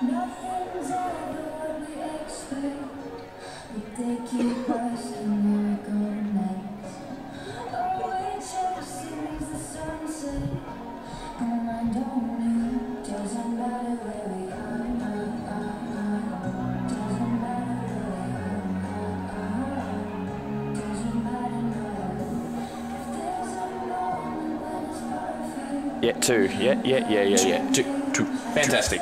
Nothing's ever what we expect, but they keep asking where we're going next. Oh, we're chasing as the sunset, and I don't need, doesn't matter where we are. Doesn't matter where we are. Doesn't matter nowhere. If there's a moment when it's perfect. Yeah, two. Yeah. Two. Fantastic.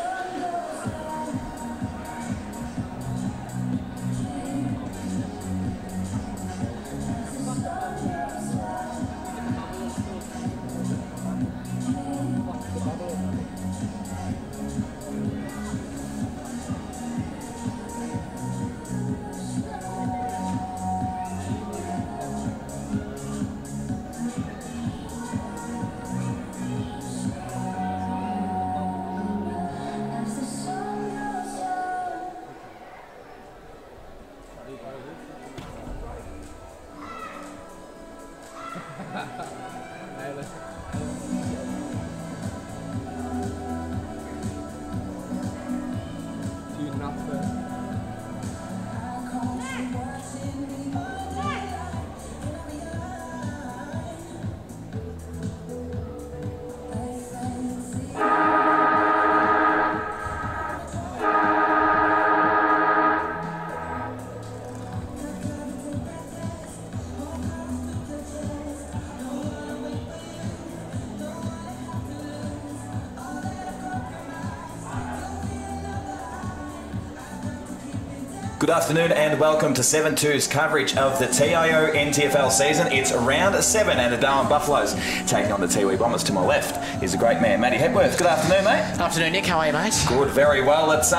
Good afternoon and welcome to 7-2's coverage of the TIO NTFL season. It's round 7 and the Darwin Buffaloes taking on the Tiwi Bombers. To my left is a great man, Matty Hepworth. Good afternoon, mate. Afternoon, Nick. How are you, mate? Good, very well. It's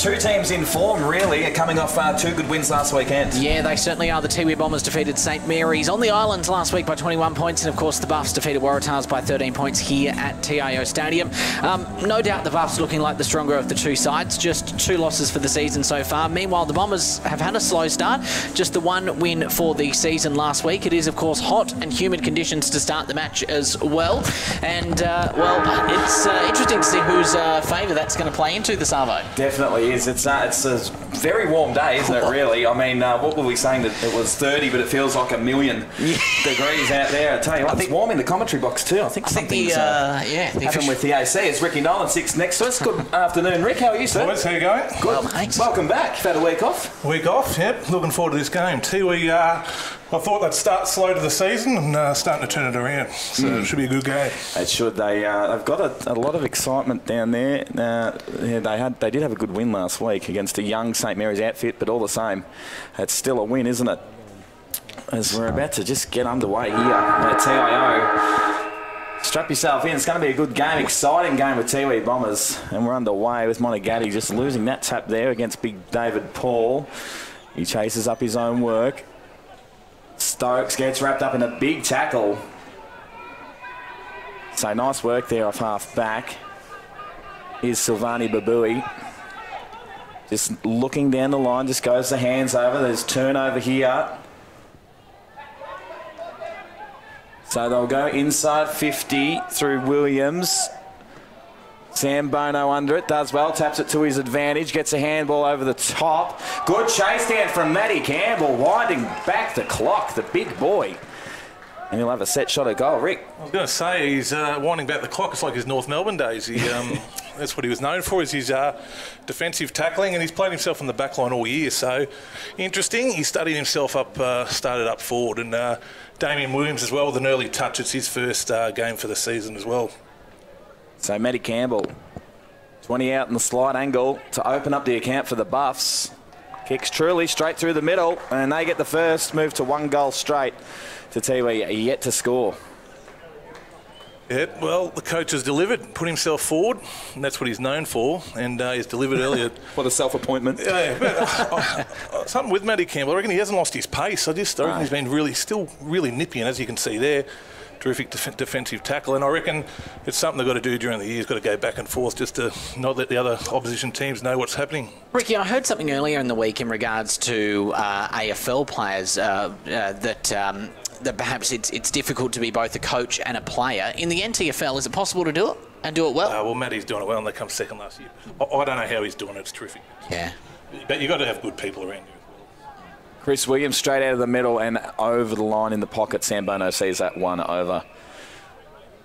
two teams in form, really, coming off 2 good wins last weekend. Yeah, they certainly are. The Tiwi Bombers defeated St Mary's on the island last week by 21 points, and of course the Buffs defeated Waratahs by 13 points here at TIO Stadium. No doubt the Buffs looking like the stronger of the two sides. Just 2 losses for the season so far. Meanwhile, the Bombers have had a slow start. Just the 1 win for the season last week. It is, of course, hot and humid conditions to start the match as well. And, well, it's interesting to see whose favour that's going to play into this Arvo. Definitely is. It's a very warm day, isn't it, really? I mean, what were we saying? That it was 30, but it feels like 1,000,000 degrees out there. I tell you what, it's warm in the commentary box too. I think something's happened with the AC. It's Ricky Nolan, 6 next to us. Good afternoon, Rick. How are you, sir? Boys, how you going? Good. Well, thanks. Welcome back. You've had a week off. Week off, yep. Looking forward to this game. Tiwi, I thought they'd start slow to the season and starting to turn it around. So it should be a good game. It should. They've got a lot of excitement down there. They did have a good win last week against a young St Mary's outfit, but all the same, it's still a win, isn't it? As we're about to just get underway here at TIO. Strap yourself in. It's going to be a good game, exciting game with Tiwi Bombers. And we're underway with Monagatti just losing that tap there against big David Paul. He chases up his own work. Stokes gets wrapped up in a big tackle. So nice work there off half back. Here's Silvani Babui. Just looking down the line, just goes the hands over. There's turnover here. So they'll go inside 50 through Williams. Sam Bono under it, does well, taps it to his advantage, gets a handball over the top. Good chase down from Matty Campbell, winding back the clock, the big boy. And he'll have a set shot at goal. Rick? I was going to say, he's winding back the clock. It's like his North Melbourne days. That's what he was known for, is his defensive tackling, and he's played himself in the back line all year. So, interesting. He studied himself up, started up forward. And Damien Williams as well with an early touch. It's his first game for the season as well. So Matty Campbell, 20 out in the slide angle to open up the account for the Buffs. Kicks truly straight through the middle, and they get the first, move to 1 goal straight to Tiwi, yet to score. Yeah, well, the coach has delivered, put himself forward, and that's what he's known for, and he's delivered earlier. What a self-appointment. Yeah, but, something with Matty Campbell, I reckon he hasn't lost his pace. I reckon he's been still really nippy, and as you can see there, terrific defensive tackle, and I reckon it's something they've got to do during the year. He's got to go back and forth just to not let the other opposition teams know what's happening. Ricky, I heard something earlier in the week in regards to AFL players that that perhaps it's difficult to be both a coach and a player. In the NTFL, is it possible to do it and do it well? Well, Matty's doing it well, and they come second last year. I don't know how he's doing it. It's terrific. Yeah. But you've got to have good people around you. Chris Williams straight out of the middle and over the line in the pocket. Sambono sees that one over.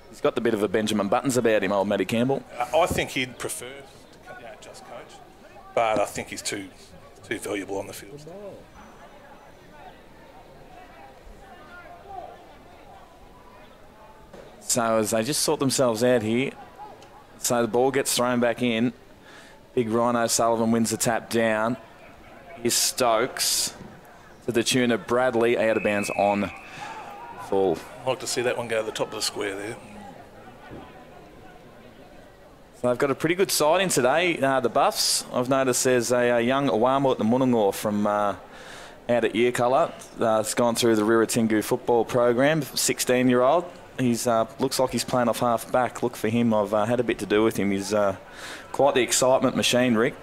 He's got the bit of a Benjamin Buttons about him, old Matty Campbell. I think he'd prefer to just coach, but I think he's too valuable on the field. So as they just sort themselves out here, so the ball gets thrown back in. Big Rhino Sullivan wins the tap down. Here's Stokes to the tune of Bradley, out of bounds on full. I'd like to see that one go to the top of the square there. So they've got a pretty good side in today, the Buffs. I've noticed there's a young Awamo at the Munangor from out at Earcolour. It's gone through the Riratingu football program, 16-year-old. He's looks like he's playing off half back. Look for him. I've had a bit to do with him. He's quite the excitement machine, Rick.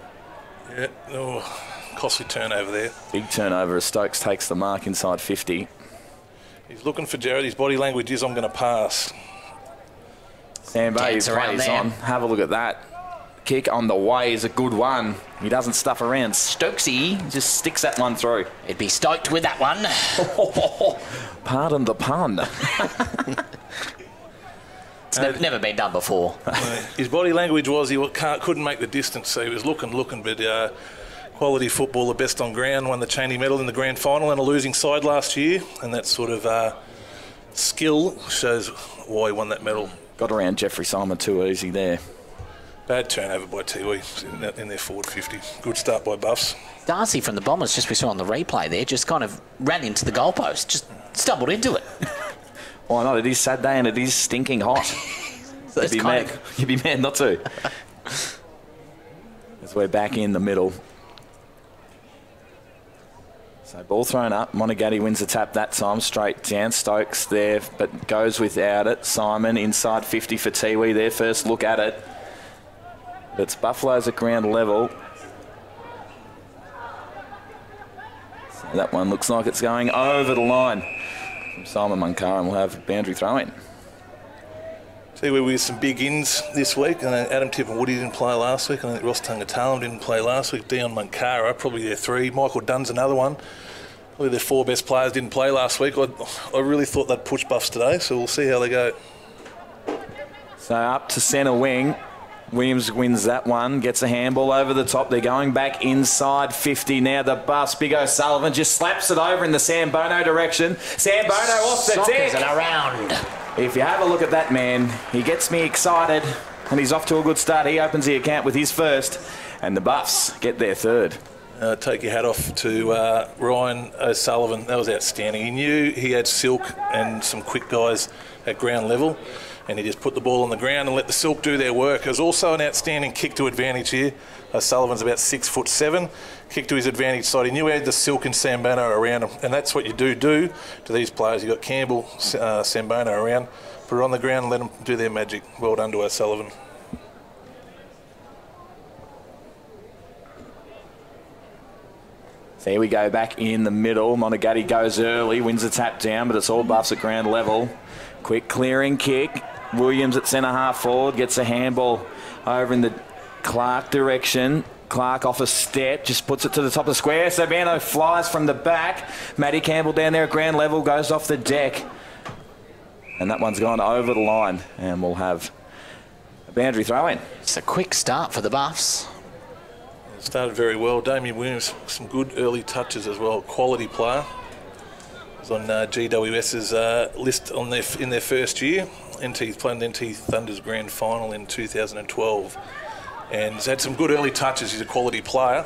Yeah, costly turnover there. Big turnover as Stokes takes the mark inside 50. He's looking for Jared. His body language is, I'm going to pass. Sambo plays on. Have a look at that. Kick on the way is a good one. He doesn't stuff around. Stokesy just sticks that one through. He'd be stoked with that one. Pardon the pun. It's never been done before. His body language was he couldn't make the distance, so he was looking, but quality football, the best on ground, won the Cheney medal in the grand final in a losing side last year, and that sort of skill shows why he won that medal. Got around Jeffrey Simon too easy there. Bad turnover by Tiwi in their forward 50. Good start by Buffs. Darcy from the Bombers, just we saw on the replay there, just kind of ran into the goalpost, just stumbled into it. Why not? It is Saturday and it is stinking hot. So You'd be mad not to. As we're back in the middle. So ball thrown up. Monagatti wins the tap that time. Straight down. Stokes there, but goes without it. Simon inside 50 for Tiwi. Their first look at it. It's Buffaloes at ground level. So that one looks like it's going over the line. From Simon Munkaran will have a boundary throw in. Tiwi with some big ins this week. And Adam Tipper-Woody didn't play last week. I think Ross Tungatalam didn't play last week. Dion Munkara, probably their three. Michael Dunn's another one. Probably their four best players didn't play last week. I really thought they'd push Buffs today, so we'll see how they go. So up to centre wing. Williams wins that one, gets a handball over the top. They're going back inside 50 now. The Buffs, Big O'Sullivan just slaps it over in the Sambono direction. Sambono off the deck. And around. If you have a look at that man, he gets me excited and he's off to a good start. He opens the account with his first and the Buffs get their third. Take your hat off to Ryan O'Sullivan. That was outstanding. He knew he had Silk and some quick guys at ground level, and he just put the ball on the ground and let the Silk do their work. It was also an outstanding kick to advantage here. O'Sullivan's about 6'7", kick to his advantage side. He knew he had the Silk and Sambono around him, and that's what you do to these players. You've got Campbell, Sambono around, put it on the ground and let them do their magic. Well done to O'Sullivan. So here we go back in the middle. Monagatti goes early, wins the tap down, but it's all Buffs at ground level. Quick clearing kick. Williams at centre half forward gets a handball over in the Clark direction. Clark off a step, just puts it to the top of the square. Sabano flies from the back. Matty Campbell down there at ground level goes off the deck. And that one's gone over the line. And we'll have a boundary throw in. It's a quick start for the Buffs. Started very well. Damien Williams, some good early touches as well. Quality player. Was on GWS's list in their first year. He's played NT Thunder's grand final in 2012. And he's had some good early touches. He's a quality player.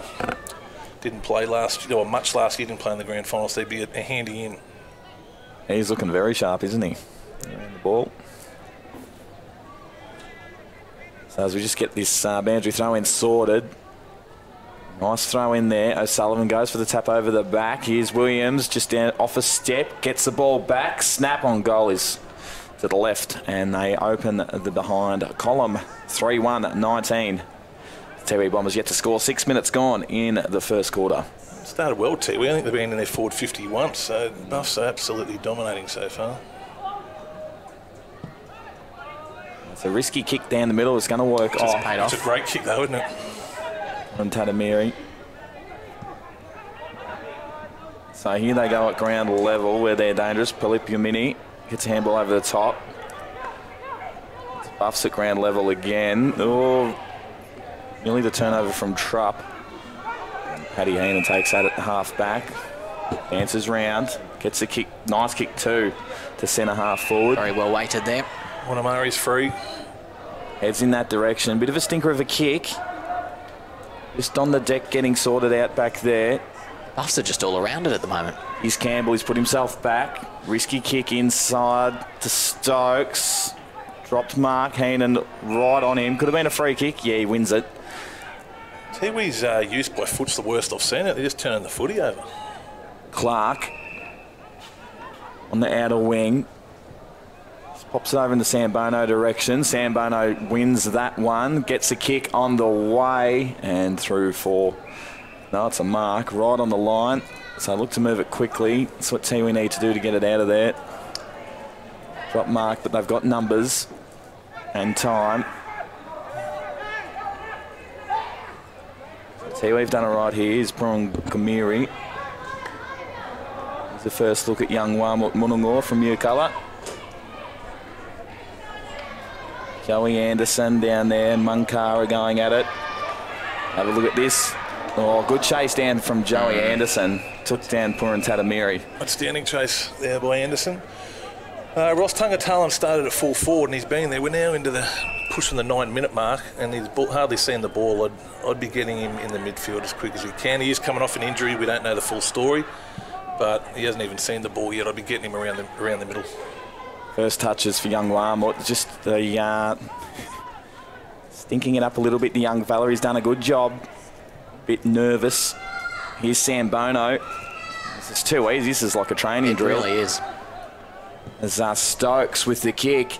Didn't play much last year. Didn't play in the grand final, so he'd be a handy in. He's looking very sharp, isn't he? Around the ball. So as we just get this boundary throw in sorted. Nice throw in there. O'Sullivan goes for the tap over the back. Here's Williams just down off a step. Gets the ball back. Snap on goal is to the left. And they open the behind column. 3-1-19. Tiwi Bombers yet to score. 6 minutes gone in the first quarter. Started well, Tiwi. I think they've been in their forward 50 once, so Buffs are absolutely dominating so far. It's a risky kick down the middle. It's going to work. It's a great kick though, isn't it? From Tatamiri. So here they go at ground level where they're dangerous. Mini gets a handball over the top. It's Buffs at ground level again. Oh, nearly the turnover from Trupp. Paddy Heenan takes that at the half back. Dances round. Gets a kick. Nice kick too to centre half forward. Very well weighted there. Wanamari's free. Heads in that direction. Bit of a stinker of a kick. Just on the deck getting sorted out back there. Buffs are just all around it at the moment. Here's Campbell. He's put himself back. Risky kick inside to Stokes. Dropped Mark Heenan right on him. Could have been a free kick. Yeah, he wins it. Tiwi's use by foot's the worst I've seen it. They're just turning the footy over. Clark on the outer wing. Just pops it over in the Sambono direction. Sambono wins that one. Gets a kick on the way and through for... No, it's a mark right on the line. So look to move it quickly. That's what Tiwi need to do to get it out of there. Drop mark, but they've got numbers and time. Tiwi have done it right here. Here's Prong Kamiri. Here's the first look at young Wamut Munungor from Mucalla. Joey Anderson down there and Munkara going at it. Have a look at this. Oh, good chase down from Joey Anderson. Took down Puran Tatamiri. Outstanding chase there by Anderson. Ross Tungatalan started at full forward and he's been there. We're now into the pushing the 9-minute mark and he's hardly seen the ball. I'd be getting him in the midfield as quick as he can. He is coming off an injury. We don't know the full story, but he hasn't even seen the ball yet. I'd be getting him around the middle. First touches for young Warmut. Just the stinking it up a little bit. The young Valerie's done a good job. Bit nervous. Here's Sambono. This is too easy. This is like a training drill. It really is. As Stokes with the kick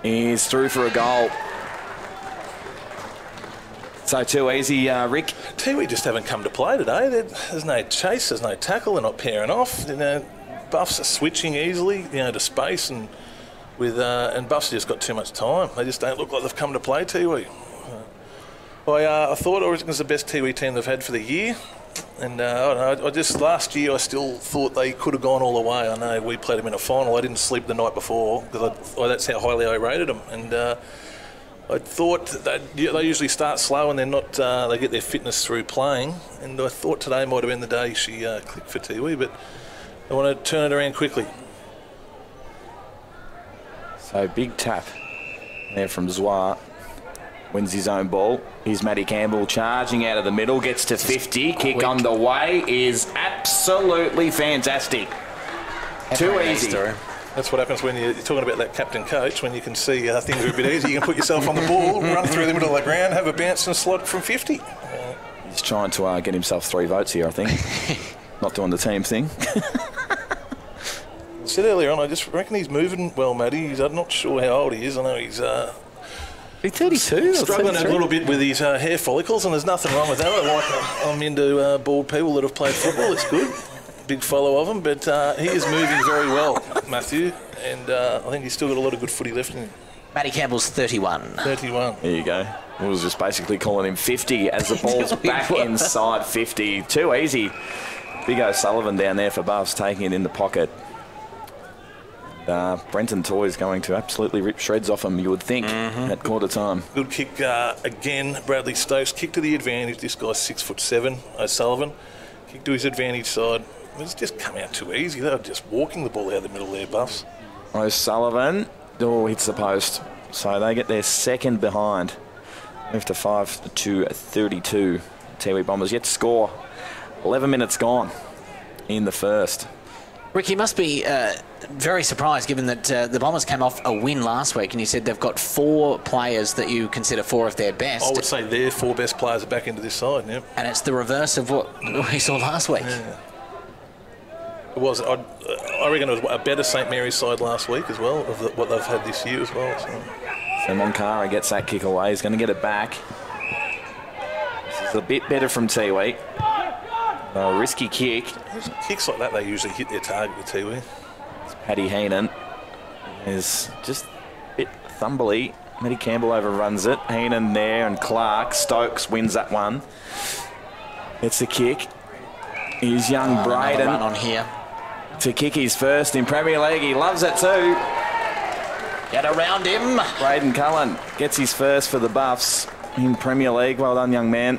is through for a goal. So too easy, Rick. Tiwi just haven't come to play today. There's no chase, there's no tackle. They're not pairing off. You know, Buffs are switching easily, to space, and Buffs have just got too much time. They just don't look like they've come to play. Tiwi. I thought Origin was the best Tiwi team they've had for the year. And last year I still thought they could have gone all the way. I know we played them in a final. I didn't sleep the night before because that's how highly I rated them. And I thought that they usually start slow and they're not. They get their fitness through playing. And I thought today might have been the day she clicked for Tiwi, but they want to turn it around quickly. So big tap there from Zwar. Wins his own ball. Here's Matty Campbell charging out of the middle. Gets to 50. Kick on the way is absolutely fantastic. Too easy. That's what happens when you're talking about that captain coach. When you can see things are a bit easy, you can put yourself on the ball, run through the middle of the ground, have a bounce and slot from 50. He's trying to get himself 3 votes here, I think. Not doing the team thing. I said earlier on, I just reckon he's moving well, Matty. I'm not sure how old he is. I know he's... He's 32. Struggling a little bit with his hair follicles, and there's nothing wrong with that. I'm into bald people that have played football. It's good. Big follow of him, but he is moving very well, Matthew, and I think he's still got a lot of good footy left in him. Matty Campbell's 31. 31. There you go. I was just basically calling him 50 as the ball's back inside 50. Too easy. Big O'Sullivan down there for Buffs, taking it in the pocket. Brenton Toy's going to absolutely rip shreds off him, you would think, at quarter time. Good kick again, Bradley Stokes. Kick to the advantage. This guy's 6'7", O'Sullivan. Kick to his advantage side. It's just come out too easy. They were just walking the ball out the middle there, Buffs. O'Sullivan, hits the post. So they get their second behind. Move to 5-32. Tiwi Bombers yet to score. 11 minutes gone in the first. Ricky must be very surprised given that the Bombers came off a win last week and you said they've got 4 players that you consider 4 of their best. I would say their 4 best players are back into this side, yeah. And it's the reverse of what we saw last week. Yeah. It was. I reckon it was a better St Mary's side last week as well, of what they've had this year as well. So Monkara gets that kick away. He's going to get it back. It's a bit better from Tiwi. A risky kick. Kicks like that, they usually hit their target with Tiwi. Paddy Heenan is just a bit thumbly. Matty Campbell overruns it. Heenan there and Clark. Stokes wins that one. It's a kick. Here's young Braden run on here to kick his first in Premier League. He loves it too. Get around him. Braden Cullen gets his first for the Buffs in Premier League. Well done, young man.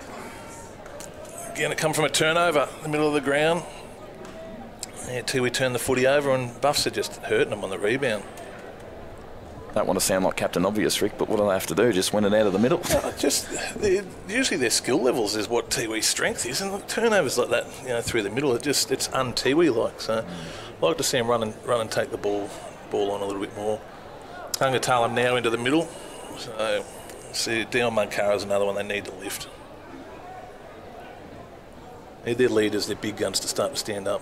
Again, it come from a turnover in the middle of the ground. Yeah, Tiwi turned the footy over and Buffs are just hurting them on the rebound. Don't want to sound like Captain Obvious, Rick, but what do they have to do? Just win it out of the middle? Usually their skill levels is what Tiwi's strength is, and turnovers like that, through the middle, it's un-Tiwi-like. So I'd like to see him run and take the ball on a little bit more. Tungatalam now into the middle. So see, Dion Munkara is another one they need to lift. Need their leaders, their big guns to start to stand up.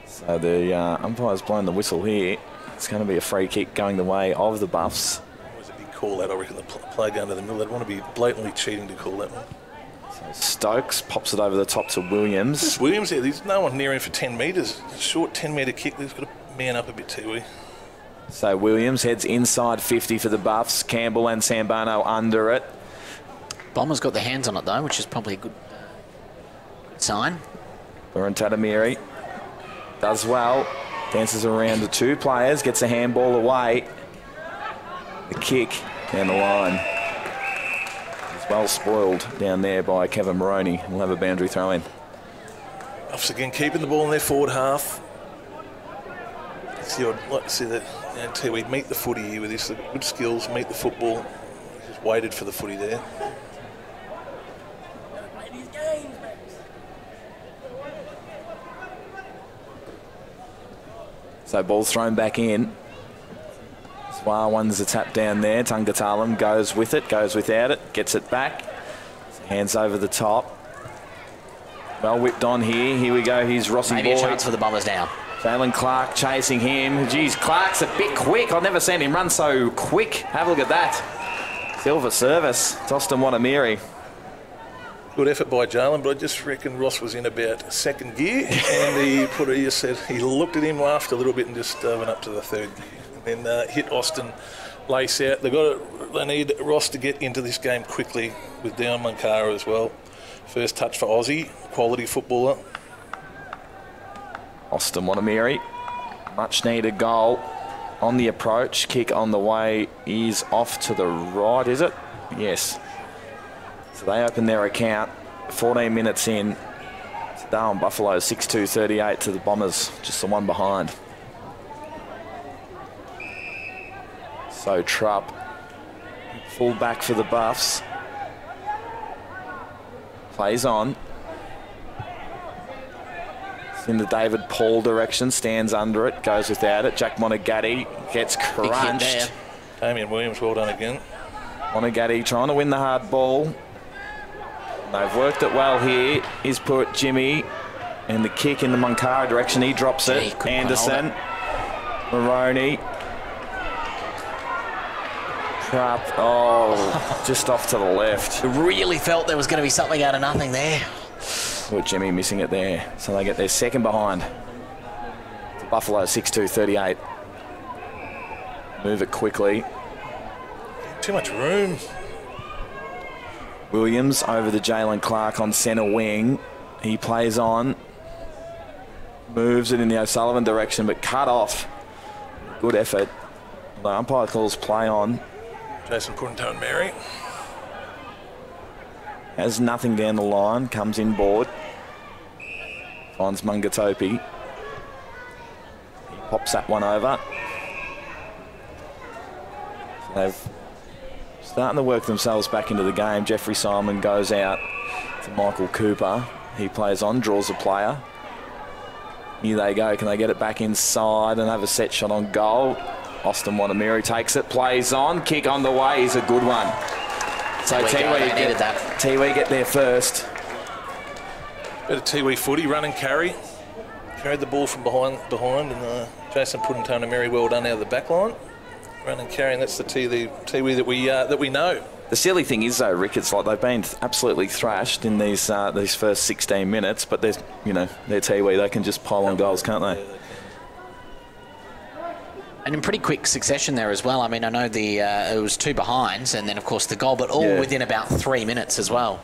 So the umpire's blown the whistle here. It's going to be a free kick going the way of the Buffs. It was a big call out, I reckon, the play going to the middle. They'd want to be blatantly cheating to call that one. So Stokes pops it over the top to Williams. This Williams there, there's no one near him for 10 metres. Short 10-metre kick, he's got to man up a bit, Tiwi. So Williams heads inside 50 for the Buffs. Campbell and Sambano under it. Bombers got their hands on it though, which is probably a good sign. Lauren Tatamiri does well. Dances around the two players, gets a handball away. The kick down the line. It's well spoiled down there by Kevin Moroney. We'll have a boundary throw in. Buffs again keeping the ball in their forward half. I'd like to see that Tiwi meet the footy here with his good skills, meet the football. Just waited for the footy there. So ball's thrown back in. Swar wins the tap down there. Tungatalam goes with it, goes without it, gets it back. Hands over the top. Well whipped on here. Here we go. Here's Rossi Maybe Boyd. a chance for the Bombers now. Jalen Clark chasing him. Geez, Clark's a bit quick. I've never seen him run so quick. Have a look at that. Silver service. Toston Wanamiri. Good effort by Jalen, but I just reckon Ross was in about second gear, and he looked at him, laughed a little bit, and just went up to the third gear, and then hit Austin lace out. They need Ross to get into this game quickly with Dion Munkara as well. First touch for Aussie, quality footballer. Austin Wanamiri, much needed goal on the approach. Kick on the way is off to the right, is it? Yes. So they open their account 14 minutes in. It's Darwin Buffalo 6-2-38 to the Bombers, just the one behind. So Trupp, full back for the Buffs. Plays on. It's in the David Paul direction, stands under it, goes without it. Jack Monagatti gets crunched. Damien Williams, well done again. Monagatti trying to win the hard ball. They've worked it well here. He's put Jimmy and the kick in the Munkara direction. He drops it. Anderson, Moroney. Trupp. Oh, just off to the left. Really felt there was going to be something out of nothing there. Put Jimmy missing it there. So they get their second behind. Buffalo 6-2-38. Move it quickly. Too much room. Williams over the Jalen Clark on centre wing. He plays on. Moves it in the O'Sullivan direction, but cut off. Good effort. The umpire calls play on. Jason Puntone-Mary. Has nothing down the line. Comes inboard. Finds Mungatopi. He pops that one over. So they've starting to work themselves back into the game. Jeffrey Simon goes out to Michael Cooper. He plays on, draws a player. Here they go. Can they get it back inside and have a set shot on goal? Austin Wanamiri takes it, plays on, kick on the way is a good one. So Tiwi get there first. Bit of Tiwi footy, run and carry. Carried the ball from behind and Jason Puntone-Mary well done out of the back line. Run and carry, and that's the Tiwi that we know. The silly thing is, though, Rick, it's like they've been absolutely thrashed in these first 16 minutes, but there's, they're Tiwi. They can just pile on goals, can't they? And in pretty quick succession there as well. I mean, I know it was 2 behinds, and then, of course, the goal, but all within about 3 minutes as well.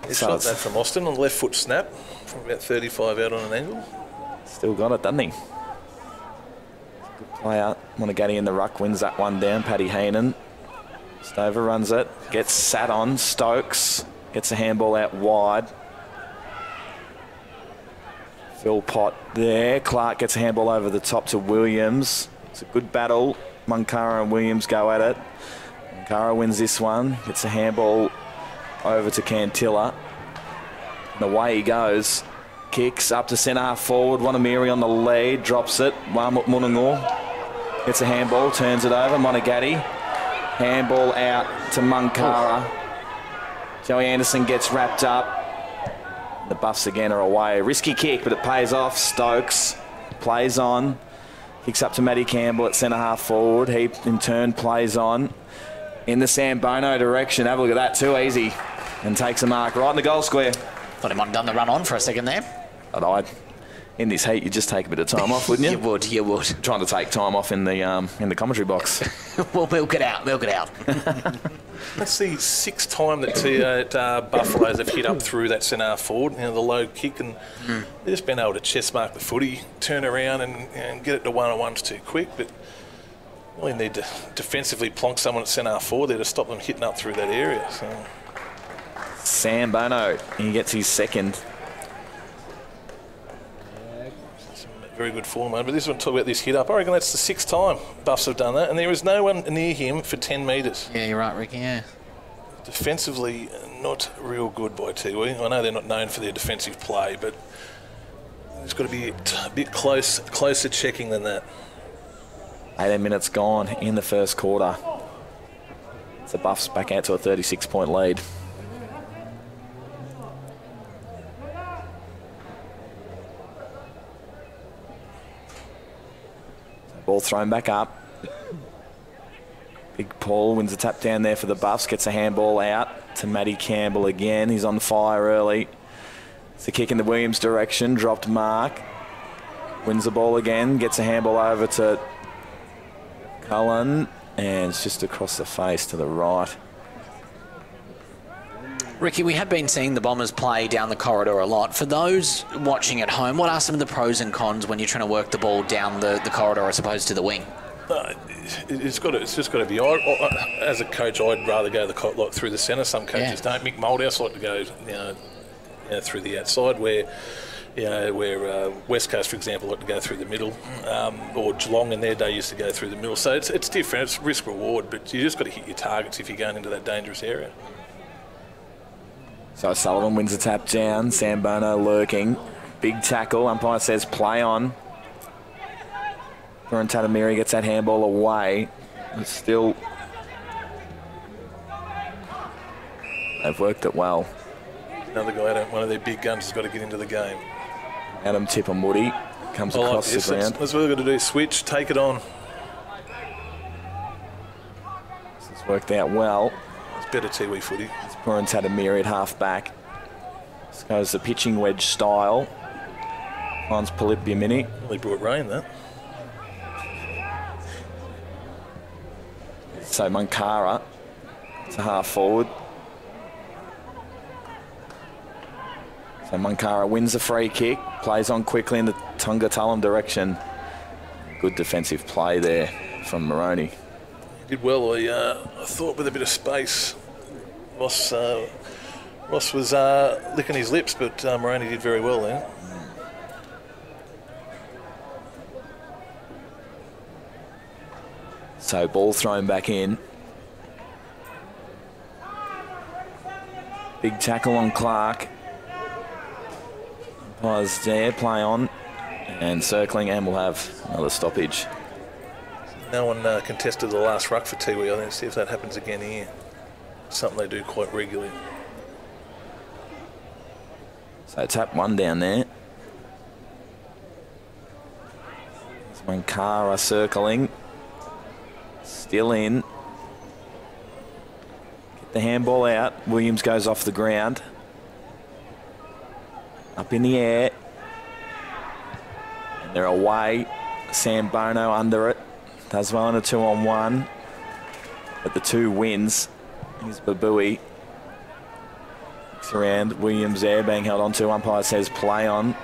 He shot that from Austin on the left foot snap from about 35 out on an angle. Still got it, doesn't he? Good play out. Monagatti in the ruck wins that one down. Paddy Heenan. Stover runs it. Gets sat on. Stokes gets a handball out wide. Phil Pott there. Clark gets a handball over the top to Williams. It's a good battle. Munkara and Williams go at it. Munkara wins this one. Gets a handball over to Cantilla. And away he goes. Kicks up to centre half forward. Wanamiri on the lead. Drops it. Munangor gets a handball. Turns it over. Monagatti. Handball out to Munkara. Joey Anderson gets wrapped up. The Buffs again are away. Risky kick, but it pays off. Stokes plays on. Kicks up to Matty Campbell at centre half forward. He in turn plays on in the Sambono direction. Have a look at that. Too easy. And takes a mark right in the goal square. Thought he might have done the run on for a second there. In this heat, you just take a bit of time off, wouldn't you? You would. Trying to take time off in the commentary box. We'll milk it out. That's the 6th time that Buffaloes have hit up through that centre half forward, the low kick, and they've just been able to chest mark the footy, turn around and get it to one-on-ones too quick, but really need to defensively plonk someone at centre half forward there to stop them hitting up through that area. So. Sambono, he gets his second. Very good form, mate. But this one, talk about this hit up. I reckon that's the 6th time Buffs have done that, and there is no one near him for 10 metres. Yeah, you're right, Ricky, yeah. Defensively, not real good by Tiwi. I know they're not known for their defensive play, but there's got to be a bit closer checking than that. 18 minutes gone in the first quarter. The Buffs back out to a 36-point lead. Ball thrown back up. Big Paul wins a tap down there for the Buffs. Gets a handball out to Matty Campbell again. He's on fire early. It's a kick in the Williams direction. Dropped mark. Wins the ball again. Gets a handball over to Cullen. And it's just across the face to the right. Ricky, we have been seeing the Bombers play down the corridor a lot. For those watching at home, what are some of the pros and cons when you're trying to work the ball down the corridor as opposed to the wing? It's just got to be. As a coach, I'd rather go through the centre. Some coaches don't. Mick Moldhouse like to go, through the outside. Where West Coast, for example, like to go through the middle, or Geelong in their day used to go through the middle. So it's different. It's risk reward, but you just got to hit your targets if you're going into that dangerous area. So Sullivan wins the tap down. Sambono lurking. Big tackle. Umpire says play on. Puran Tatamiri gets that handball away. It's still... They've worked it well. Another guy, one of their big guns, has got to get into the game. Adam Tipamudi comes across the ground. That's what they've got to do. Switch, take it on. This has worked out well. It's better Tiwi footy. Puran Tatamiri at half back. This goes the pitching wedge style. Finds Palipiamini. Really brought rain, that. So Munkara to half forward. So Munkara wins the free kick, plays on quickly in the Tungatulum direction. Good defensive play there from Moroney. He did well, I thought, with a bit of space. Ross was licking his lips, but Moroney did very well there. So ball thrown back in. Big tackle on Clark. Umpires there, play on. And circling, and we'll have another stoppage. No one contested the last ruck for Tiwi. I think see if that happens again here. Something they do quite regularly. So tap one down there. There's Munkara circling. Still in. the handball out. Williams goes off the ground. Up in the air. And they're away. Sam Bono under it. Does well in a 2-on-1. But the 2 wins. Here's Babui. Looks around. Williams there being held on to. Umpire says play on.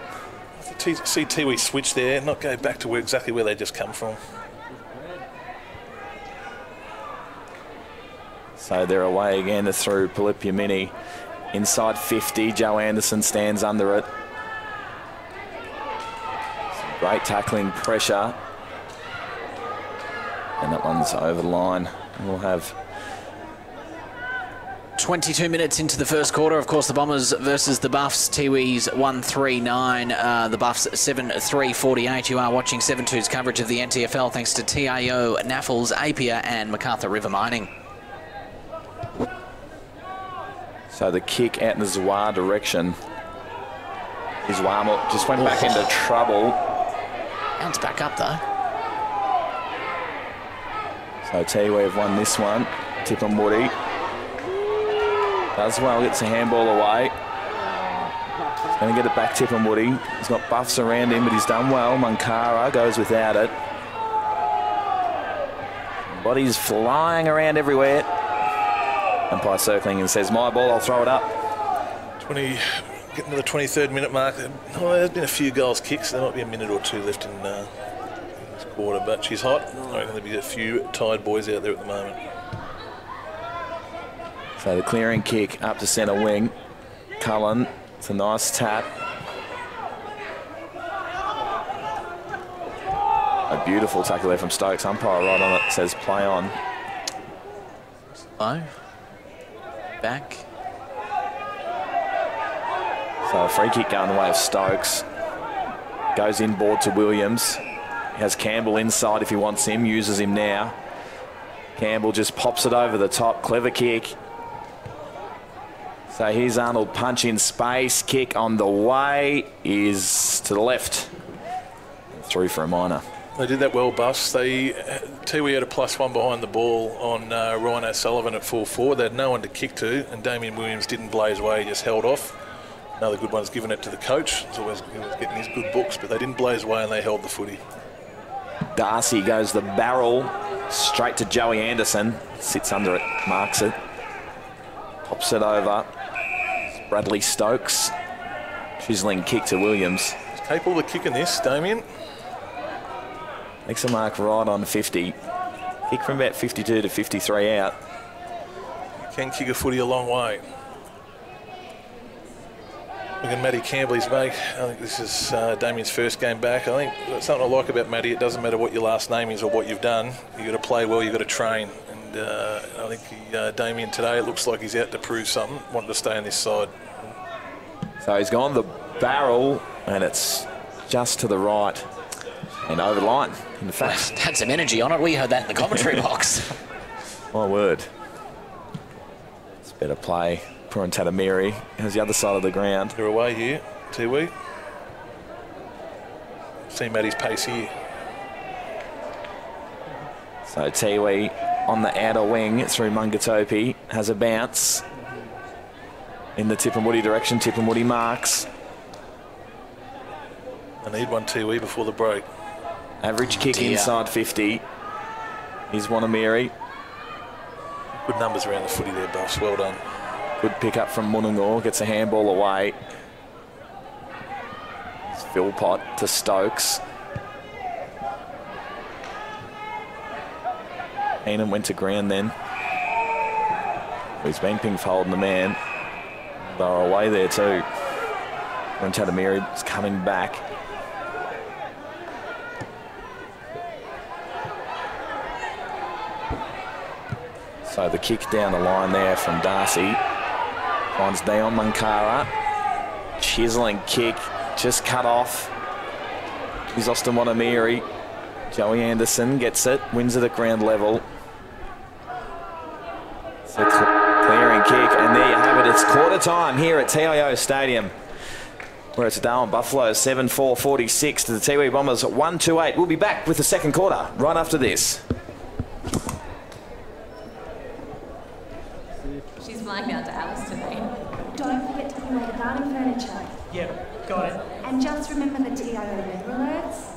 See Tiwi switch there, not go back to exactly where they just come from. So they're away again through Pilipiamini. Inside 50, Joe Anderson stands under it. Some great tackling pressure. And that one's over the line. We'll have 22 minutes into the first quarter. Of course, the Bombers versus the Buffs. Tiwi's 1-3-9. The Buffs 7-3-48. You are watching 7-2's coverage of the NTFL thanks to TIO, Naffles, Apia and MacArthur River Mining. So the kick out in the Zwar direction. Zwar just went back into trouble. Bounce back up though. So Tiwi have won this one. Tipperwoody does well, gets a handball away. He's going to get it back, Tipperwoody. He's got Buffs around him, but he's done well. Mankara goes without it. Bodies flying around everywhere. Umpire circling and says, my ball, I'll throw it up. Getting to the 23rd minute mark. There's been a few goals kicked, so there might be a minute or 2 left in this quarter, but she's hot. I reckon there'll be a few tired boys out there at the moment. So the clearing kick up to centre wing. Cullen, it's a nice tap. A beautiful tackle there from Stokes. Umpire right on it, says play on. Slow. Back. So a free kick going the way of Stokes. Goes inboard to Williams. Has Campbell inside if he wants him, uses him now. Campbell just pops it over the top, clever kick. So here's Arnold, punch in space, kick on the way, is to the left. Through for a minor. They did that well, Buffs. Tiwi had a +1 behind the ball on Ryan O'Sullivan at full forward. They had no one to kick to, and Damien Williams didn't blaze away, he just held off. Another good one's given it to the coach. He was getting his good books, but they didn't blaze away and they held the footy. Darcy goes the barrel straight to Joey Anderson. Sits under it, marks it. Pops it over. Bradley Stokes. Chiseling kick to Williams. He's capable of kicking this, Damien. Makes a mark right on 50. Kick from about 52 to 53 out. He can kick a footy a long way. Look at Matty Campbell, his mate. I think this is Damien's first game back. I think something I like about Matty, it doesn't matter what your last name is or what you've done. You've got to play well, you've got to train. And I think Damien today, it looks like he's out to prove something, wanting to stay on this side. So he's gone the barrel, and it's just to the right and over the line. In fact, had some energy on it. We heard that in the commentary box. My word. It's better play. Puran Tatamiri has the other side of the ground. They're away here, Tiwi. See Matty's pace here. So Tiwi on the outer wing through Mungatopi has a bounce in the Tipperwoody direction. Tipperwoody marks. I need one Tiwi before the break. Average kick inside 50. Here's Wanamiri. Good numbers around the footy there, Buffs. Well done. Good pick up from Munungo. Gets a handball away. It's Philpott to Stokes. Heenan went to ground then. He's been ping-folding the man. They're away there too. When Tatamiri is coming back. So the kick down the line there from Darcy. Finds Dion Mankara. Chiseling kick. Just cut off. He's Austin Wanamiri. Joey Anderson gets it. Wins it at ground level. It's a clearing kick. And there you have it. It's quarter time here at TIO Stadium. Where it's Darwin Buffalo 7-4-46 to the Tiwi Bombers 1-2-8. We'll be back with the second quarter right after this. She's flying down to Alice today. Don't forget to put away the garden furniture. Yep, got it. And just remember the TIO weather alerts.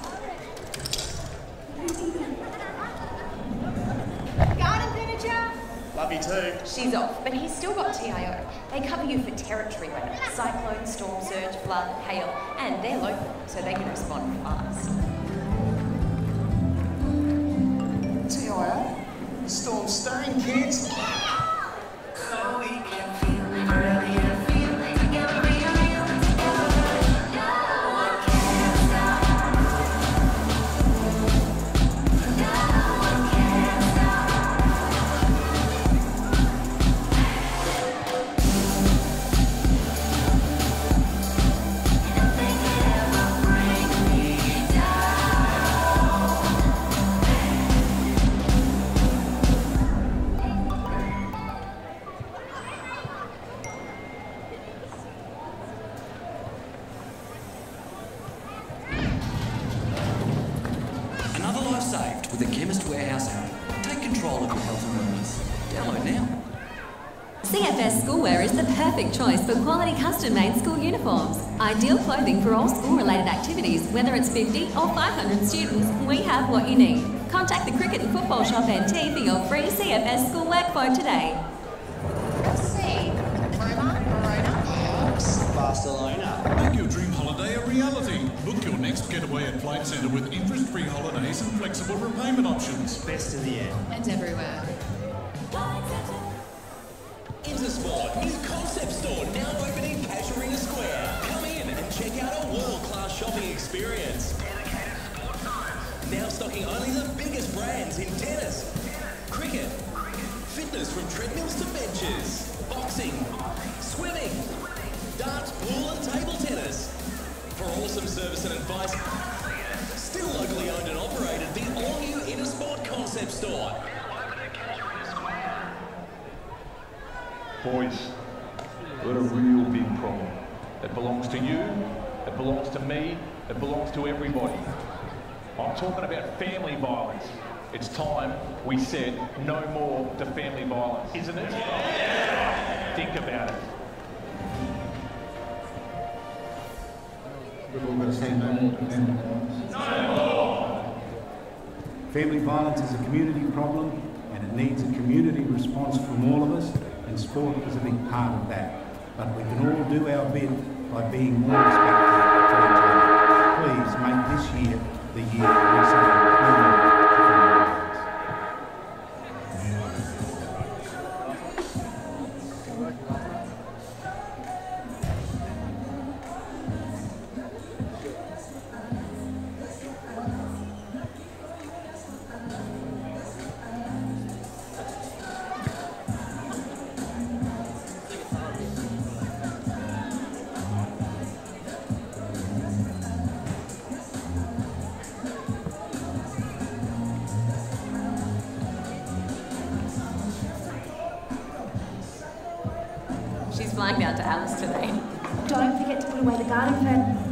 Garden furniture! Love you too. She's off, but he's still got TIO. They cover you for territory weather, cyclone, storm surge, flood, hail, and they're local, so they can respond fast. TIO? The storm's staying, kids. Another life saved with the Chemist Warehouse app. Take control of your health and wellness. Download now. CFS Schoolwear is the perfect choice for quality custom-made school uniforms. Ideal clothing for all school-related activities, whether it's 50 or 500 students, we have what you need. Contact the Cricket and Football Shop NT for your free CFS Schoolwear quote today. Barcelona. Make your dream holiday a reality. Book your next getaway at Flight Centre with interest-free holidays and flexible repayment options. Best in the air. And everywhere. Intersport, new concept store now open in Casuarina Square. Come in and check out a world-class shopping experience. Now stocking only the biggest brands in tennis, cricket, fitness from treadmills to benches, boxing, swimming, darts, pool and table tennis. For awesome service and advice, still locally owned and operated, the all-new Intersport concept store. Boys, we've got a real big problem. It belongs to you, it belongs to me, it belongs to everybody. I'm talking about family violence. It's time we said no more to family violence, isn't it? Yeah. Think about it. We've all got to say no more to family violence. No more! Family violence is a community problem and it needs a community response from all of us, and sport is a big part of that. But we can all do our bit by being more respectful to each other. Please make this year the year we say no more to family violence. She's flying down to Alice today. Don't forget to put away the garden furniture.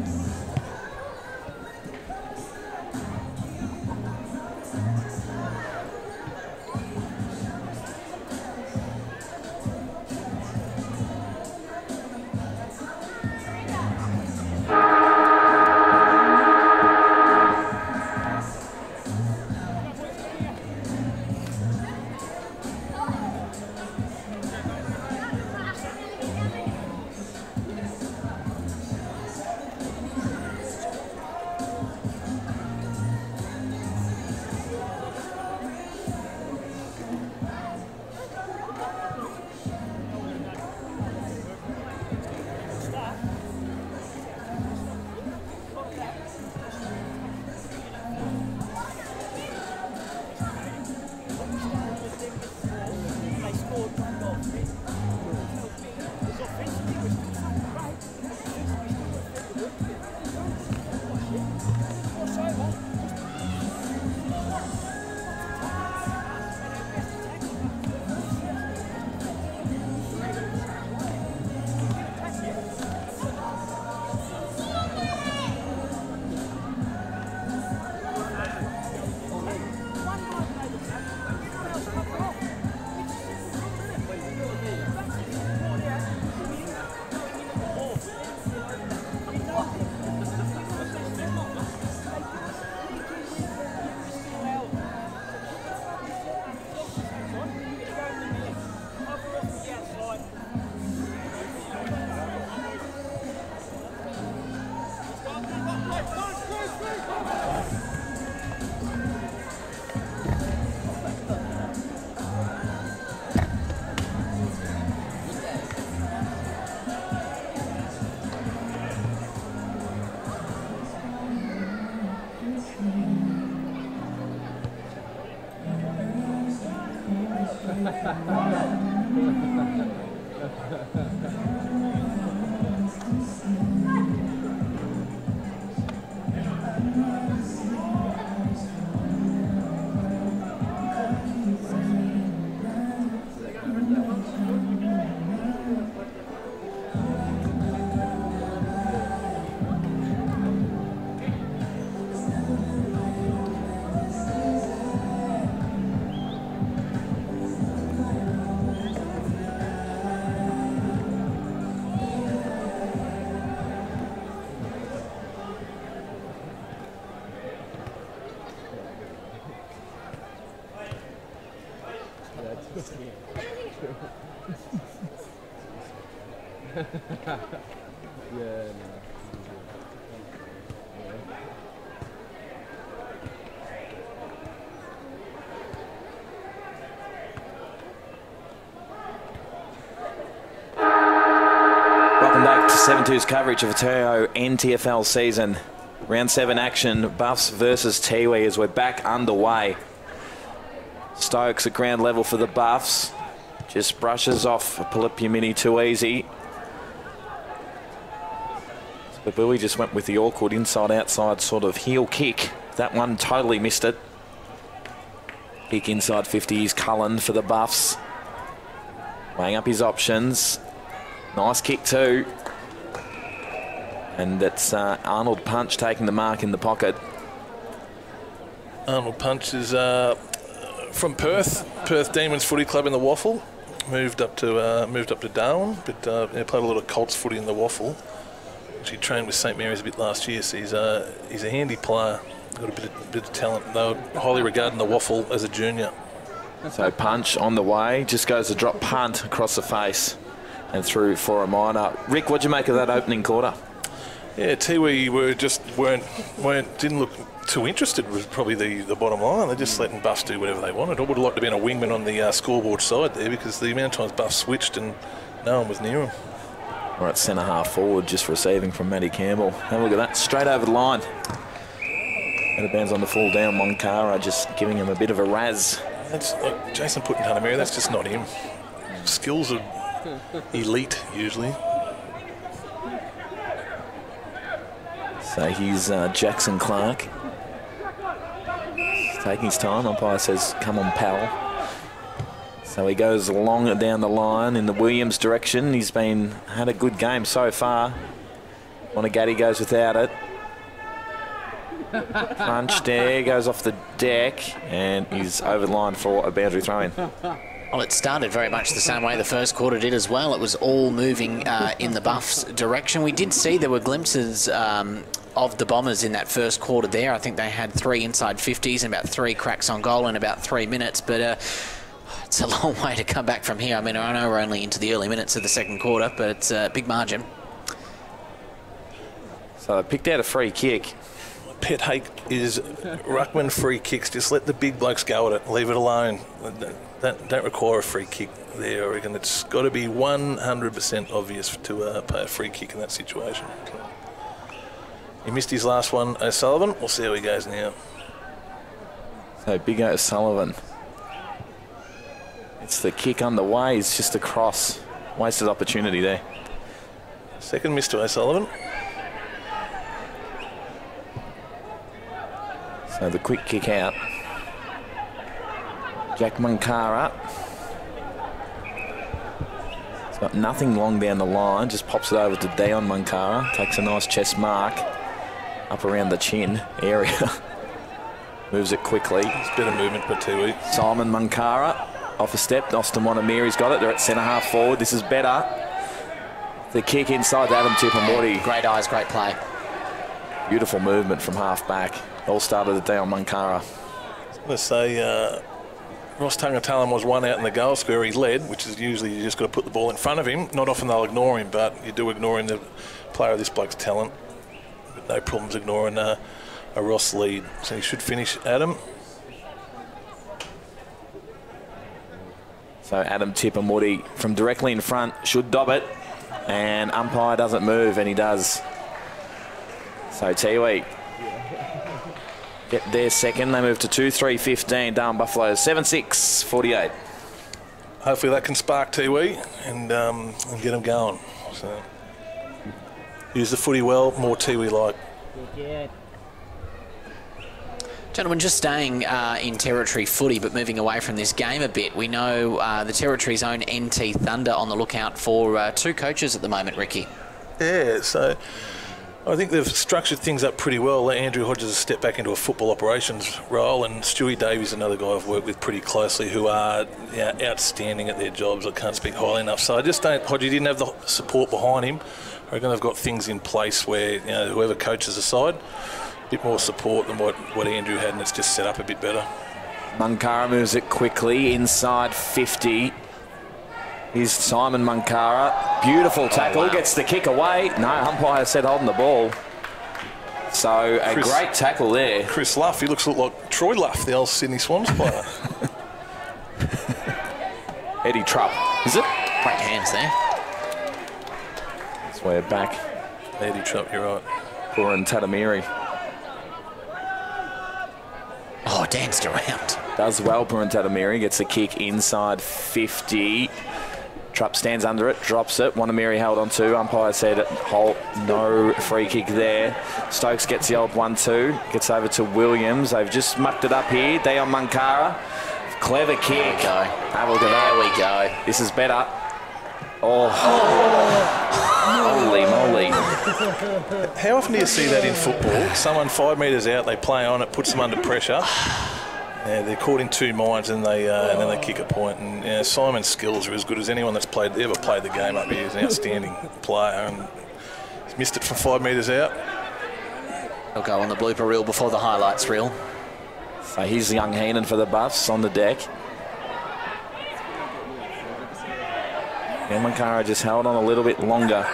Welcome back to 7-2's coverage of the TIO NTFL season. Round 7 action, Buffs versus Tiwi as we're back underway. Stokes at ground level for the Buffs. Just brushes off Polypia Mini too easy. But Bowie just went with the awkward inside-outside sort of heel kick. That one totally missed it. Kick inside 50 is Cullen for the Buffs. Weighing up his options. Nice kick too. And it's Arnold Punch taking the mark in the pocket. Arnold Punch is from Perth Demons Footy Club in the Waffle. Moved up to Darwin, but played a lot of Colts footy in the Waffle. Actually trained with St Mary's a bit last year, so he's a handy player. Got a bit of talent. They were highly regarded in the Waffle as a junior. So Punch on the way, just goes to drop punt across the face and through for a minor. Rick, what'd you make of that opening quarter? Yeah, Tiwi didn't look too interested, was probably the bottom line. They're just letting Buffs do whatever they wanted. I would have liked to have been a wingman on the scoreboard side there, because the amount of times Buffs switched and no one was near him. We're at centre half forward, just receiving from Matty Campbell. Have a look at that, straight over the line. Out of bounds on the fall down, Monkara just giving him a bit of a razz. That's like Jason put in Hunter, that's just not him. Skills are elite usually. So he's Jackson Clark. He's taking his time. Umpire says, come on, pal. So he goes long down the line in the Williams direction. He's had a good game so far. Monagatti goes without it. Punch there, goes off the deck, and he's over the line for a boundary throw-in. Well, it started very much the same way the first quarter did as well. It was all moving in the Buffs' direction. We did see there were glimpses of the Bombers in that first quarter there. I think they had 3 inside 50s and about 3 cracks on goal in about 3 minutes, but it's a long way to come back from here. I mean, I know we're only into the early minutes of the second quarter, but it's a big margin. So they picked out a free kick. Pet hate is ruckman free kicks. Just let the big blokes go at it. Leave it alone. Don't require a free kick there. I reckon it's got to be 100% obvious to pay a free kick in that situation. He missed his last one, O'Sullivan. We'll see how he goes now. So Big O'Sullivan. It's the kick underway. It's just a cross. Wasted opportunity there. Second miss to O'Sullivan. So the quick kick out. Jack Monkara. He's got nothing long down the line. Just pops it over to Dion Monkara. Takes a nice chest mark up around the chin area. Moves it quickly. It's better movement for Tiwi. Simon Monkara off a step. Austin Wanamiri's got it. They're at centre half forward. This is better. The kick inside to Adam Tipamorty. Great eyes, great play. Beautiful movement from half back. All started at Dion Monkara. I was going to say, Ross Tungatalan was one out in the goal square. He led, which is usually you just got to put the ball in front of him. Not often they'll ignore him, but you do ignore him, the player of this bloke's talent. But no problems ignoring a Ross lead. So he should finish Adam. So Adam Tipamorty from directly in front should dob it. And umpire doesn't move, and he does. So Tiwi get their second. They move to 2-3-15. Darwin Buffalo 7-6-48. hopefully that can spark Tiwi and get them going. So use the footy well, more Tiwi-like. Gentlemen, just staying in Territory footy but moving away from this game a bit, we know the Territory's own NT Thunder on the lookout for 2 coaches at the moment, Ricky. Yeah, so I think they've structured things up pretty well. Andrew Hodges has stepped back into a football operations role, and Stewie Davies, another guy I've worked with pretty closely, who are outstanding at their jobs. I can't speak highly enough. So I just don't, Hodgie didn't have the support behind him. I reckon they've got things in place where, you know, whoever coaches the side, a bit more support than what Andrew had, and it's just set up a bit better. Munkara moves it quickly inside 50. Here's Simon Munkara. Beautiful tackle, gets the kick away. No, umpire said holding the ball. So a great tackle there. Chris Luff, he looks like Troy Luff, the old Sydney Swans player. Eddie Trupp, is it? Great hands there. That's way back. Eddie Trupp, you're right. Puran Tatamiri. Oh, danced around. Does well, Puran Tatamiri. Gets the kick inside 50. Trupp stands under it, drops it. Wanamiri held on to. Umpire said no free kick there. Stokes gets the old 1-2. Gets over to Williams. They've just mucked it up here. Deon Munkara. Clever kick. Have a look at that. There we go. This is better. Oh. Holy moly. How often do you see that in football? Someone 5 metres out, they play on it, puts them under pressure. Yeah, they're caught in 2 minds and then they kick a point. And Simon's skills are as good as anyone that's ever played the game up here. He's an outstanding player, and he's missed it from 5 metres out. He'll go on the blooper reel before the highlights reel. So here's young Heenan for the Buffs on the deck. And Munkara just held on a little bit longer.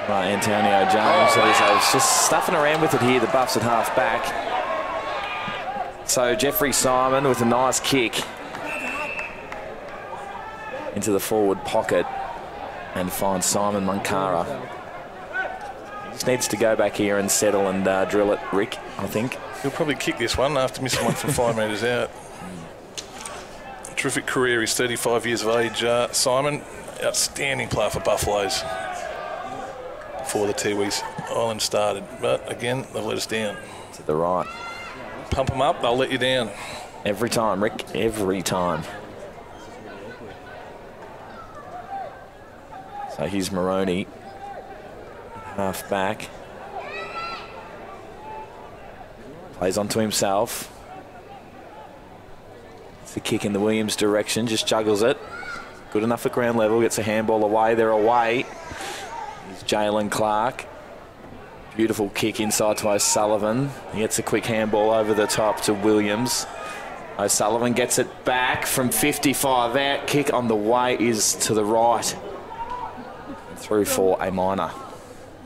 Right, Antonio Jones. So he's just stuffing around with it here, the Buffs at half back. So Jeffrey Simon with a nice kick into the forward pocket and finds Simon Munkara. Just needs to go back here and settle and drill it, Rick, I think. He'll probably kick this one after missing one from 5 metres out. Terrific career. He's 35 years of age. Simon, outstanding player for Buffaloes before the Tiwi's Island started. But again, they've let us down. To the right. Pump them up, they'll let you down. Every time, Rick, every time. So here's Moroney, half back. Plays onto himself. It's the kick in the Williams direction, just juggles it. Good enough at ground level, gets a handball away, they're away. Here's Jalen Clark. Beautiful kick inside to O'Sullivan. He gets a quick handball over the top to Williams. O'Sullivan gets it back from 55 out. Kick on the way is to the right. Through for a minor.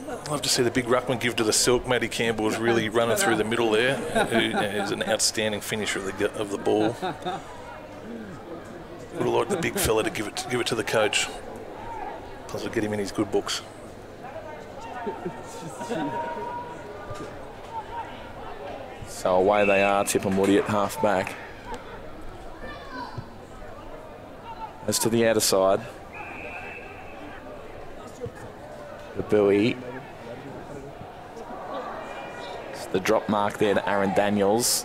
I'd love to see the big ruckman give to the silk. Matty Campbell's really running through the middle there. Who is an outstanding finisher of the ball. Would have liked the big fella to give it to the coach. Plus it'll get him in his good books. So away they are, Tip and Woody at half back. As to the outer side. The buoy. It's the drop mark there to Aaron Daniels.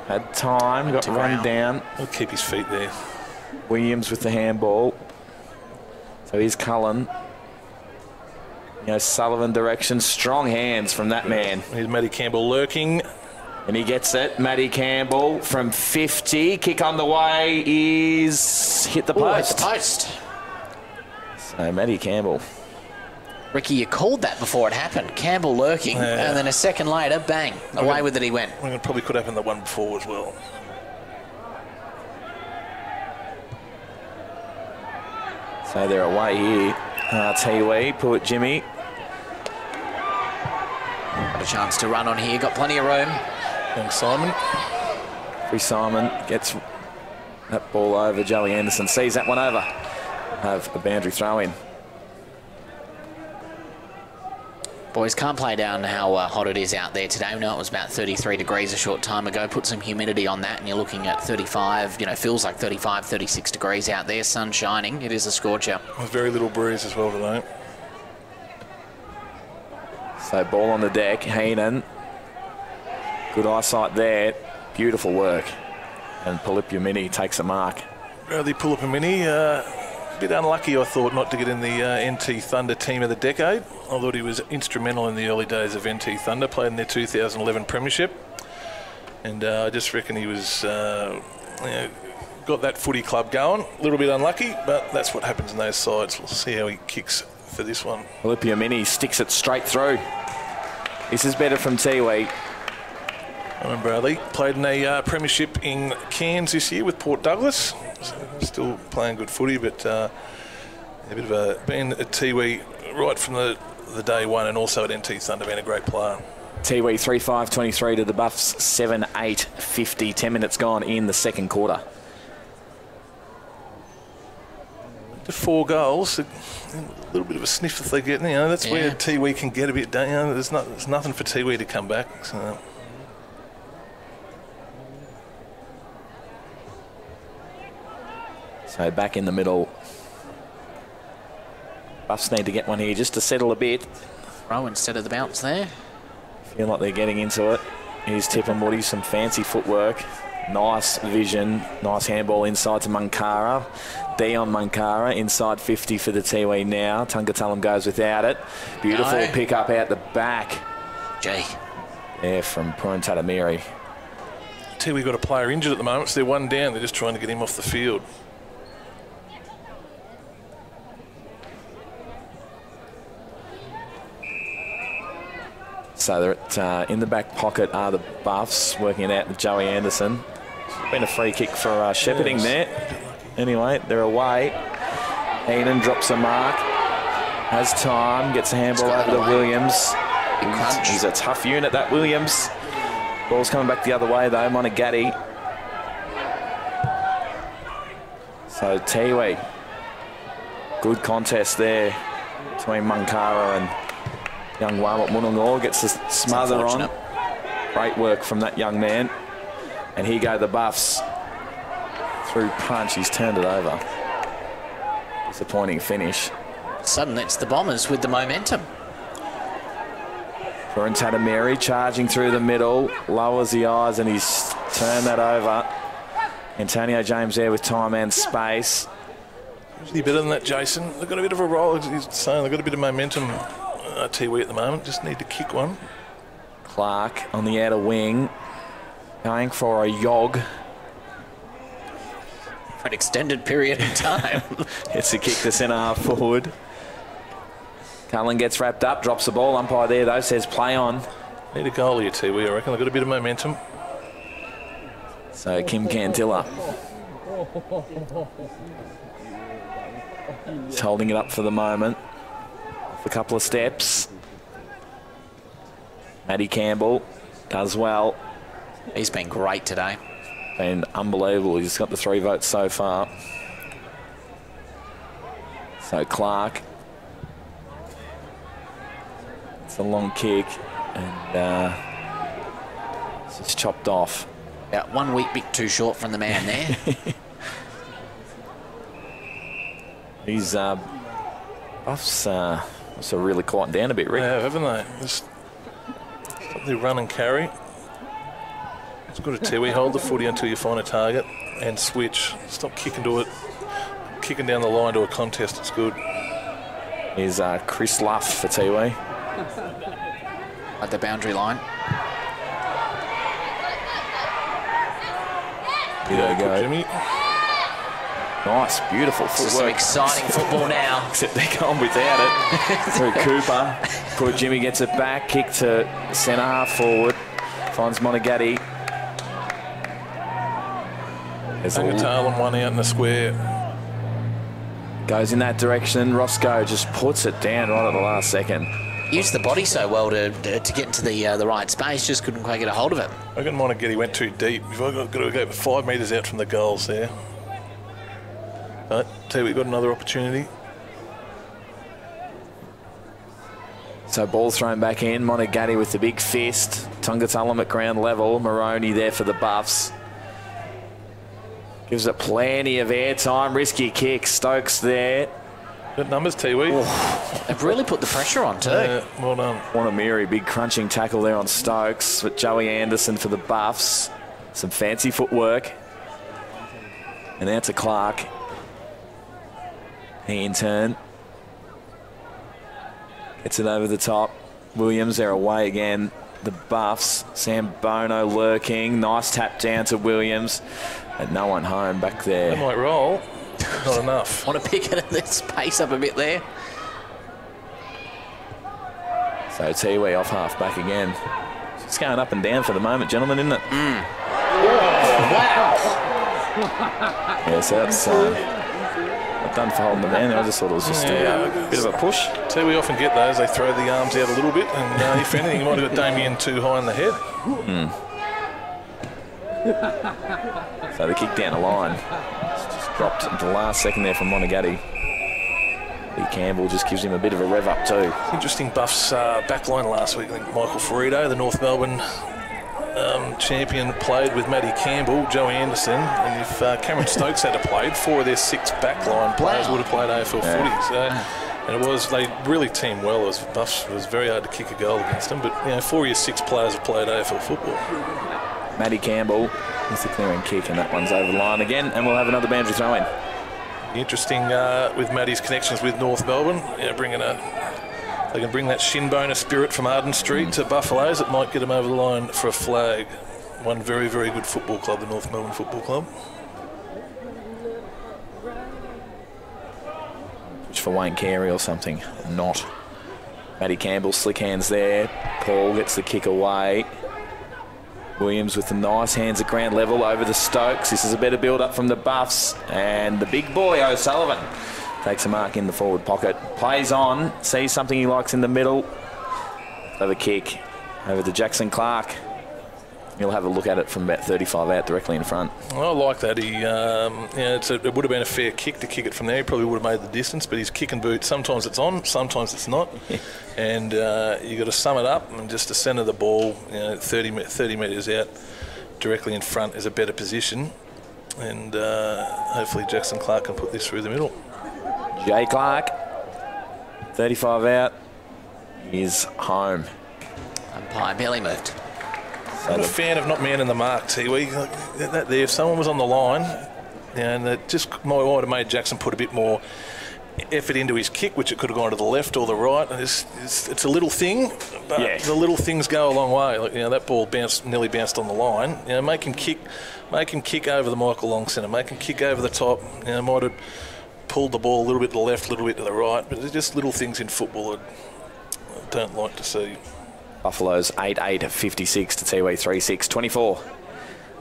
Had time, got run down. He'll keep his feet there. Williams with the handball. So here's Cullen. Sullivan direction. Strong hands from that man. Here's Matty Campbell lurking. And he gets it. Matty Campbell from 50. Kick on the way is hit the post. Hit the post. So Matty Campbell. Ricky, you called that before it happened. Campbell lurking, and then a second later, bang, away with it he went. I think it probably could happen the one before as well. So they're away here. Tiwi, Put Jimmy. Got a chance to run on here, got plenty of room. Young Simon. Free Simon gets that ball over. Joey Anderson sees that one over. Have a boundary throw in. Boys, can't play down how hot it is out there today. We know it was about 33 degrees a short time ago. Put some humidity on that and you're looking at 35, feels like 35, 36 degrees out there. Sun shining. It is a scorcher. With very little breeze as well today. So ball on the deck. Heenan. Good eyesight there. Beautiful work. And Pulipumini takes a mark. Bradley Pulipumini, a bit unlucky, I thought, not to get in the NT Thunder team of the decade. I thought he was instrumental in the early days of NT Thunder, played in their 2011 premiership. And I just reckon he was, got that footy club going. A little bit unlucky, but that's what happens in those sides. We'll see how he kicks for this one. Pulipumini sticks it straight through. This is better from Tiwi. Ryan Bradley played in a premiership in Cairns this year with Port Douglas. Still playing good footy, but a bit of a been at Tiwi right from the day one, and also at NT Thunder, been a great player. Tiwi 3-5-23 to the Buffs 7-8-50. 10 minutes gone in the second quarter. The 4 goals, a little bit of a sniff if they get. That's where Tiwi can get a bit down. There's nothing for Tiwi to come back. So back in the middle. Buffs need to get one here just to settle a bit. Throw instead of the bounce there. Feel like they're getting into it. Here's Tippin Woody, some fancy footwork. Nice vision, nice handball inside to Munkara. Dion Munkara inside 50 for the Tiwi now. Tungatulum goes without it. Beautiful pick up out the back. Gee. There from Purantatamiri. Tiwi got a player injured at the moment, so they're one down. They're just trying to get him off the field. So they're in the back pocket are the Buffs, working it out with Joey Anderson. Been a free kick for shepherding there. Anyway, they're away. Heenan drops a mark. Has time, gets a handball over to Williams. He's a tough unit, that Williams. Ball's coming back the other way though, Monagatti. So Tiwi. Good contest there between Munkara and young Wamut Munungor. Gets the smother on. Great work from that young man. And here go the Buffs. Through punch, he's turned it over. Disappointing finish. Suddenly it's the Bombers with the momentum. Purantatamiri charging through the middle. Lowers the eyes and he's turned that over. Antonio James there with time and space. Usually better than that, Jason. They've got a bit of a roll. He's saying they've got a bit of momentum. Tiwi at the moment, just need to kick one. Clark on the outer wing, going for a yog. For an extended period of time. It's a kick to centre half forward. Cullen gets wrapped up, drops the ball. Umpire there though says play on. Need a goal here, Tiwi, I reckon. They've got a bit of momentum. So Kim Cantilla. He's holding it up for the moment. A couple of steps. Matty Campbell does well. He's been great today. Been unbelievable. He's got the 3 votes so far. So Clark. It's a long kick and it's just chopped off. About 1 week bit too short from the man there. He's Buffs also really quieted down a bit, Rick. They have, haven't they? Just stop their run and carry. It's good to Tiwi. Hold the footy until you find a target and switch. Stop kicking to it. Kicking down the line to a contest, it's good. Here's Chris Luff for Tiwi. At the boundary line. Here they go. Jimmy. Nice, beautiful This is some footwork. exciting football now. Except they're going without it. Through Cooper. Poor Jimmy gets it back. Kick to centre half forward. Finds Monagatti. Tungatulum one out in the square. Goes in that direction. Roscoe just puts it down right at the last second. Used the body so well to get into the right space, just couldn't quite get a hold of it. I reckon Monagatti went too deep. You've got to go 5 metres out from the goals there. But Tiwi got another opportunity. So ball thrown back in. Monagatti with the big fist. Tungatulum at ground level. Moroney there for the Buffs. Gives it plenty of airtime. Risky kick. Stokes there. Good numbers, Tiwi. Oh. They've really put the pressure on too. Well done. Wanamiri, big crunching tackle there on Stokes. With Joey Anderson for the Buffs. Some fancy footwork. And out to Clark. He in turn. Gets it over the top. Williams, they're away again. The Buffs. Sam Bono lurking. Nice tap down to Williams. And no one home back there. They might roll. Not enough. Want to pick it at this pace up a bit there. So Tiwi off half back again. It's going up and down for the moment, gentlemen, isn't it? Wow. Yes, that's not done for holding the man. I just thought it was just a bit of a push. We often get those. They throw the arms out a little bit, and if anything, you might have got Damien too high in the head. So the kick down the line. It's just dropped at the last second there from Monagatti. Lee Campbell just gives him a bit of a rev up too. Interesting Buffs backline last week. I think Michael Ferrito, the North Melbourne champion, played with Matty Campbell, Joey Anderson, and if Cameron Stokes had played, 4 of their 6 backline players would have played AFL footy. So, and it was, they really teamed well. Buffs was very hard to kick a goal against them, but 4 of your 6 players have played AFL football. Matty Campbell with the clearing kick, and that one's over the line again, and we'll have another boundary throw in. Interesting with Matty's connections with North Melbourne, they can bring that shin boner spirit from Arden Street to Buffaloes. It might get them over the line for a flag. One very, very good football club, the North Melbourne Football Club. Which for Wayne Carey or something? Not. Matty Campbell, slick hands there. Paul gets the kick away. Williams with the nice hands at ground level over the Stokes. This is a better build-up from the Buffs. And the big boy, O'Sullivan, takes a mark in the forward pocket. Plays on, sees something he likes in the middle. Over kick, over to Jackson Clark. He'll have a look at it from about 35 out directly in front. Well, I like that. He, it would have been a fair kick to kick it from there. He probably would have made the distance, but his kick and boot, sometimes it's on, sometimes it's not. And you got to sum it up, and just to centre the ball, 30 metres out directly in front is a better position. And hopefully Jackson Clark can put this through the middle. Jay Clark, 35 out, is home. Umpire barely moved. I'm a fan of not manning the mark, Tiwi. That there, if someone was on the line, and that just might have made Jackson put a bit more effort into his kick, which it could have gone to the left or the right. It's a little thing, but the little things go a long way. Like, that ball nearly bounced on the line. Make him kick over the Michael Long centre. Make him kick over the top. Might have pulled the ball a little bit to the left, a little bit to the right. But there's just little things in football I don't like to see. Buffaloes 8-8 of 56 to Tiwi 3-6, 24.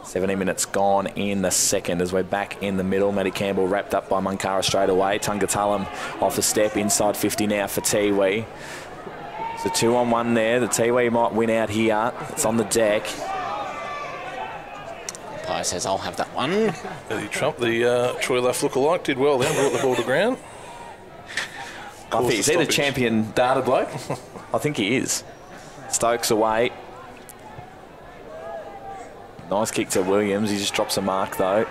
17 minutes gone in the second as we're back in the middle. Matty Campbell wrapped up by Munkara straight away. Tungatulum off a step inside 50 now for Tiwi. It's a 2-on-1 there. The Tiwi might win out here. It's on the deck. Umpire says, I'll have that one. Eddie Trump, the Troy Luff lookalike, did well then, brought the ball to ground. Is he the champion data bloke? I think he is. Stokes away. Nice kick to Williams. He just drops a mark though.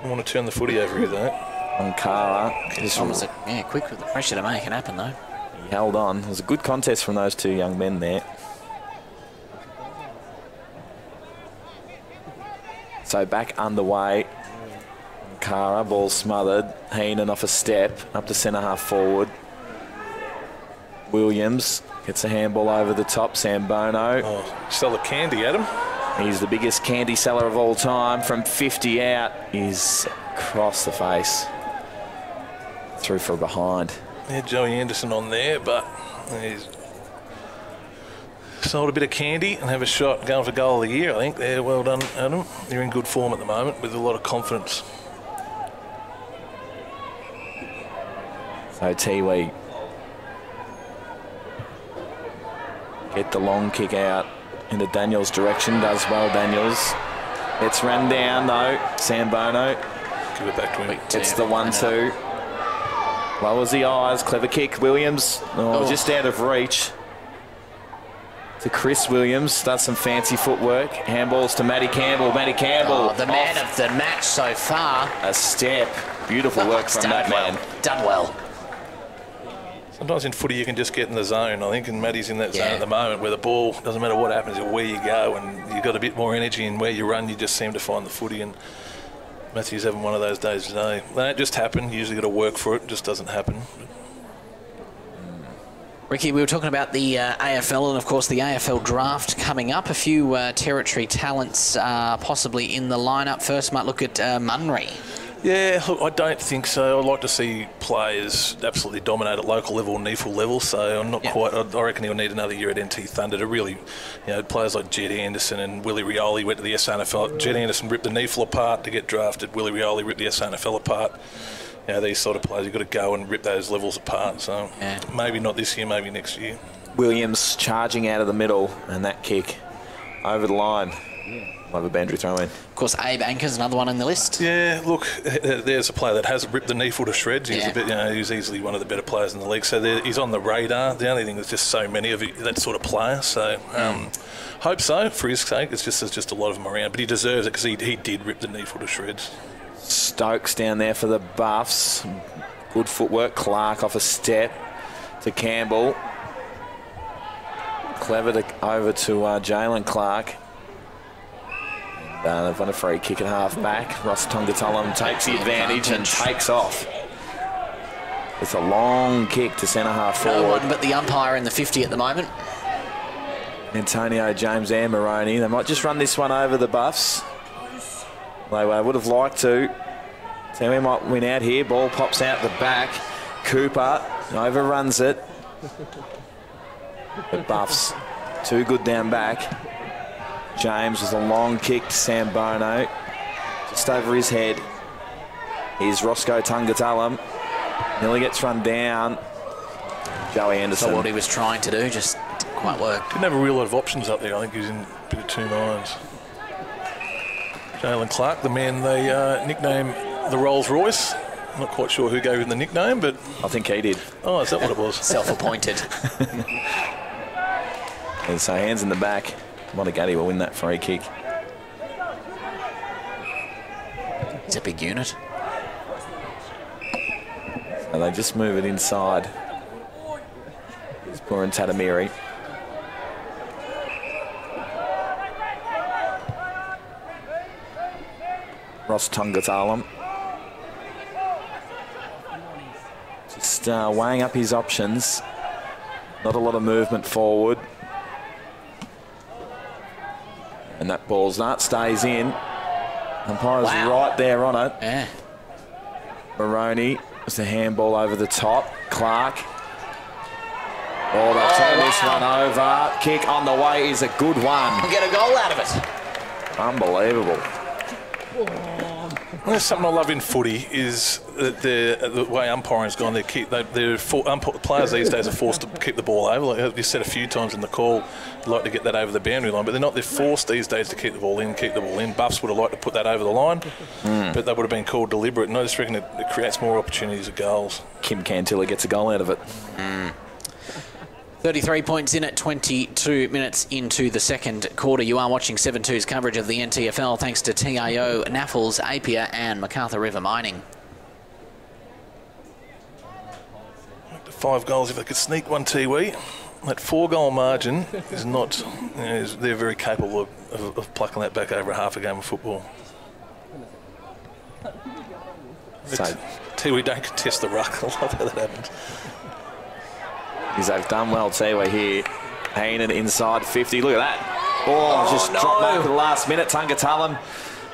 I want to turn the footy over here though. Ankara. Quick with the pressure to make it happen though. He held on. It was a good contest from those two young men there. So back underway. Ankara, ball smothered. Heenan off a step. Up to centre half forward. Williams gets a handball over the top. Sam Bono. Oh, sell the candy at him. He's the biggest candy seller of all time. From 50 out, he's across the face. Through for a behind. Yeah, Joey Anderson on there, but he's sold a bit of candy and have a shot going for goal of the year, I think. There, well done, Adam. You're in good form at the moment with a lot of confidence. So Tiwi get the long kick out into Daniels' direction. Does well, Daniels. It's run down, though. Sam Bono. Give it back to him. It's the 1-2. Lowers the eyes. Clever kick. Williams. Just out of reach. to Chris Williams. Does some fancy footwork. Handballs to Matty Campbell. Matty Campbell. Oh, the man of the match so far. A step. Beautiful work from that man. Done well. Sometimes in footy you can just get in the zone, I think, and Matty's in that zone at the moment where the ball, doesn't matter what happens or where you go, and you've got a bit more energy, and where you run you just seem to find the footy, and Matthew's having one of those days today. They don't just happen, you usually got to work for it, it just doesn't happen. Ricky, we were talking about the AFL and, of course, the AFL draft coming up. A few territory talents possibly in the lineup. First, might look at Munry. Yeah, look, I don't think so. I'd like to see players absolutely dominate at local level and NTFL level, so I'm not quite... I reckon he'll need another year at NT Thunder to really... players like Jed Anderson and Willie Rioli went to the SANFL. Jed Anderson ripped the NTFL apart to get drafted. Willie Rioli ripped the SANFL apart. These sort of players, you've got to go and rip those levels apart, so maybe not this year, maybe next year. Williams charging out of the middle, and that kick over the line. Love a boundary throw in. Of course, Abe Anker's another one on the list. Yeah, look, there's a player that has ripped the NTFL to shreds. He's a bit, he's easily one of the better players in the league. So he's on the radar. The only thing is just so many of that sort of player. So hope so for his sake. It's just there's just a lot of them around, but he deserves it because he did rip the NTFL to shreds. Stokes down there for the Buffs. Good footwork. Clark off a step to Campbell. Clever over to Jalen Clark. They've won a free kick at half back. Ross Tongatulum takes the advantage and takes off. It's a long kick to centre half forward. No one but the umpire in the 50 at the moment. Antonio James and Maroney. They might just run this one over the Buffs. They would have liked to. So we might win out here. Ball pops out the back. Cooper overruns it. The Buffs too good down back. James with a long kick to Sam Bono. Just over his head. Here's Roscoe Tongatulum. Nearly gets run down. Joey Anderson. So what he was trying to do just didn't quite work. Didn't have a real lot of options up there. I think he was in a bit of 2 minds. Jalen Clark, the man they nicknamed the Rolls Royce. I'm not quite sure who gave him the nickname, but... I think he did. Oh, is that what it was? Self-appointed. And so hands in the back. Monagatti will win that free kick. It's a big unit. So they just move it inside. It's Puran Tatamiri. Ross Tongatulum. Just weighing up his options. Not a lot of movement forward. And that ball's not stays in. Umpire's right there on it. Yeah. Maroney was the handball over the top. Clark. Oh, they'll turn this one over. Kick on the way is a good one. We'll get a goal out of it. Unbelievable. There's something I love in footy is that the way umpiring's gone. Players these days are forced to keep the ball over. Like you said a few times in the call, they'd like to get that over the boundary line, but they're not. They're forced these days to keep the ball in, Buffs would have liked to put that over the line, but that would have been called deliberate. And I just reckon it creates more opportunities of goals. Kim Cantilla gets a goal out of it. 33 points in at 22 minutes into the second quarter. You are watching 7-2's coverage of the NTFL thanks to TIO, Naffles, Apia and MacArthur River Mining. 5 goals if they could sneak one, Tiwi. That 4-goal margin is not... they're very capable of plucking that back over half a game of football. So, Tiwi, don't contest the ruck. I love how that happens. They've done well, Tiwi here. Hainan inside 50. Look at that. Oh, just dropped back at the last minute. Tongatulum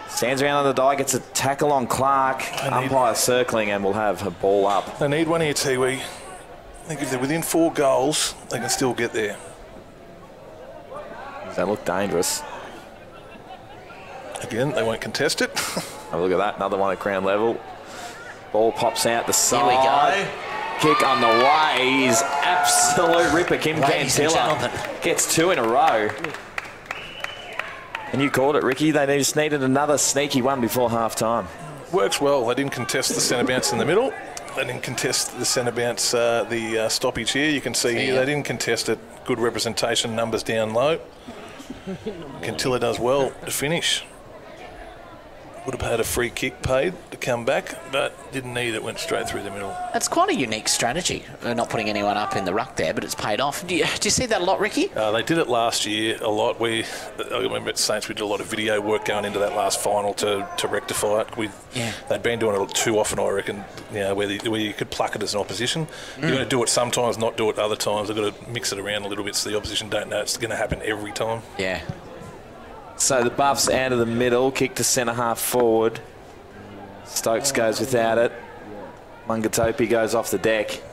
stands around on the die, gets a tackle on Clark. Umpire circling and we'll have a ball up. They need one here, Tiwi. I think if they're within 4 goals, they can still get there. They look dangerous. Again, they won't contest it. Oh, look at that. Another one at ground level. Ball pops out the side. Here we go. Kick on the way is absolute ripper. Kim Cantilla gets 2 in a row. And you called it, Ricky. They just needed another sneaky one before half time. Works well. They didn't contest the centre bounce in the middle. They didn't contest the centre bounce, the stoppage here. You can see here they didn't contest it. Good representation, numbers down low. Cantilla does well to finish. Would have had a free kick paid to come back, but didn't need it, went straight through the middle. That's quite a unique strategy, not putting anyone up in the ruck there, but it's paid off. Do you see that a lot, Ricky? They did it last year a lot. I remember at Saints we did a lot of video work going into that last final to rectify it. They'd been doing it too often, I reckon, where you could pluck it as an opposition. You've got to do it sometimes, not do it other times. They've got to mix it around a little bit so the opposition don't know it's going to happen every time. Yeah. So the Buffs out of the middle, kick to centre half forward. Stokes goes without it. Mungatopi goes off the deck.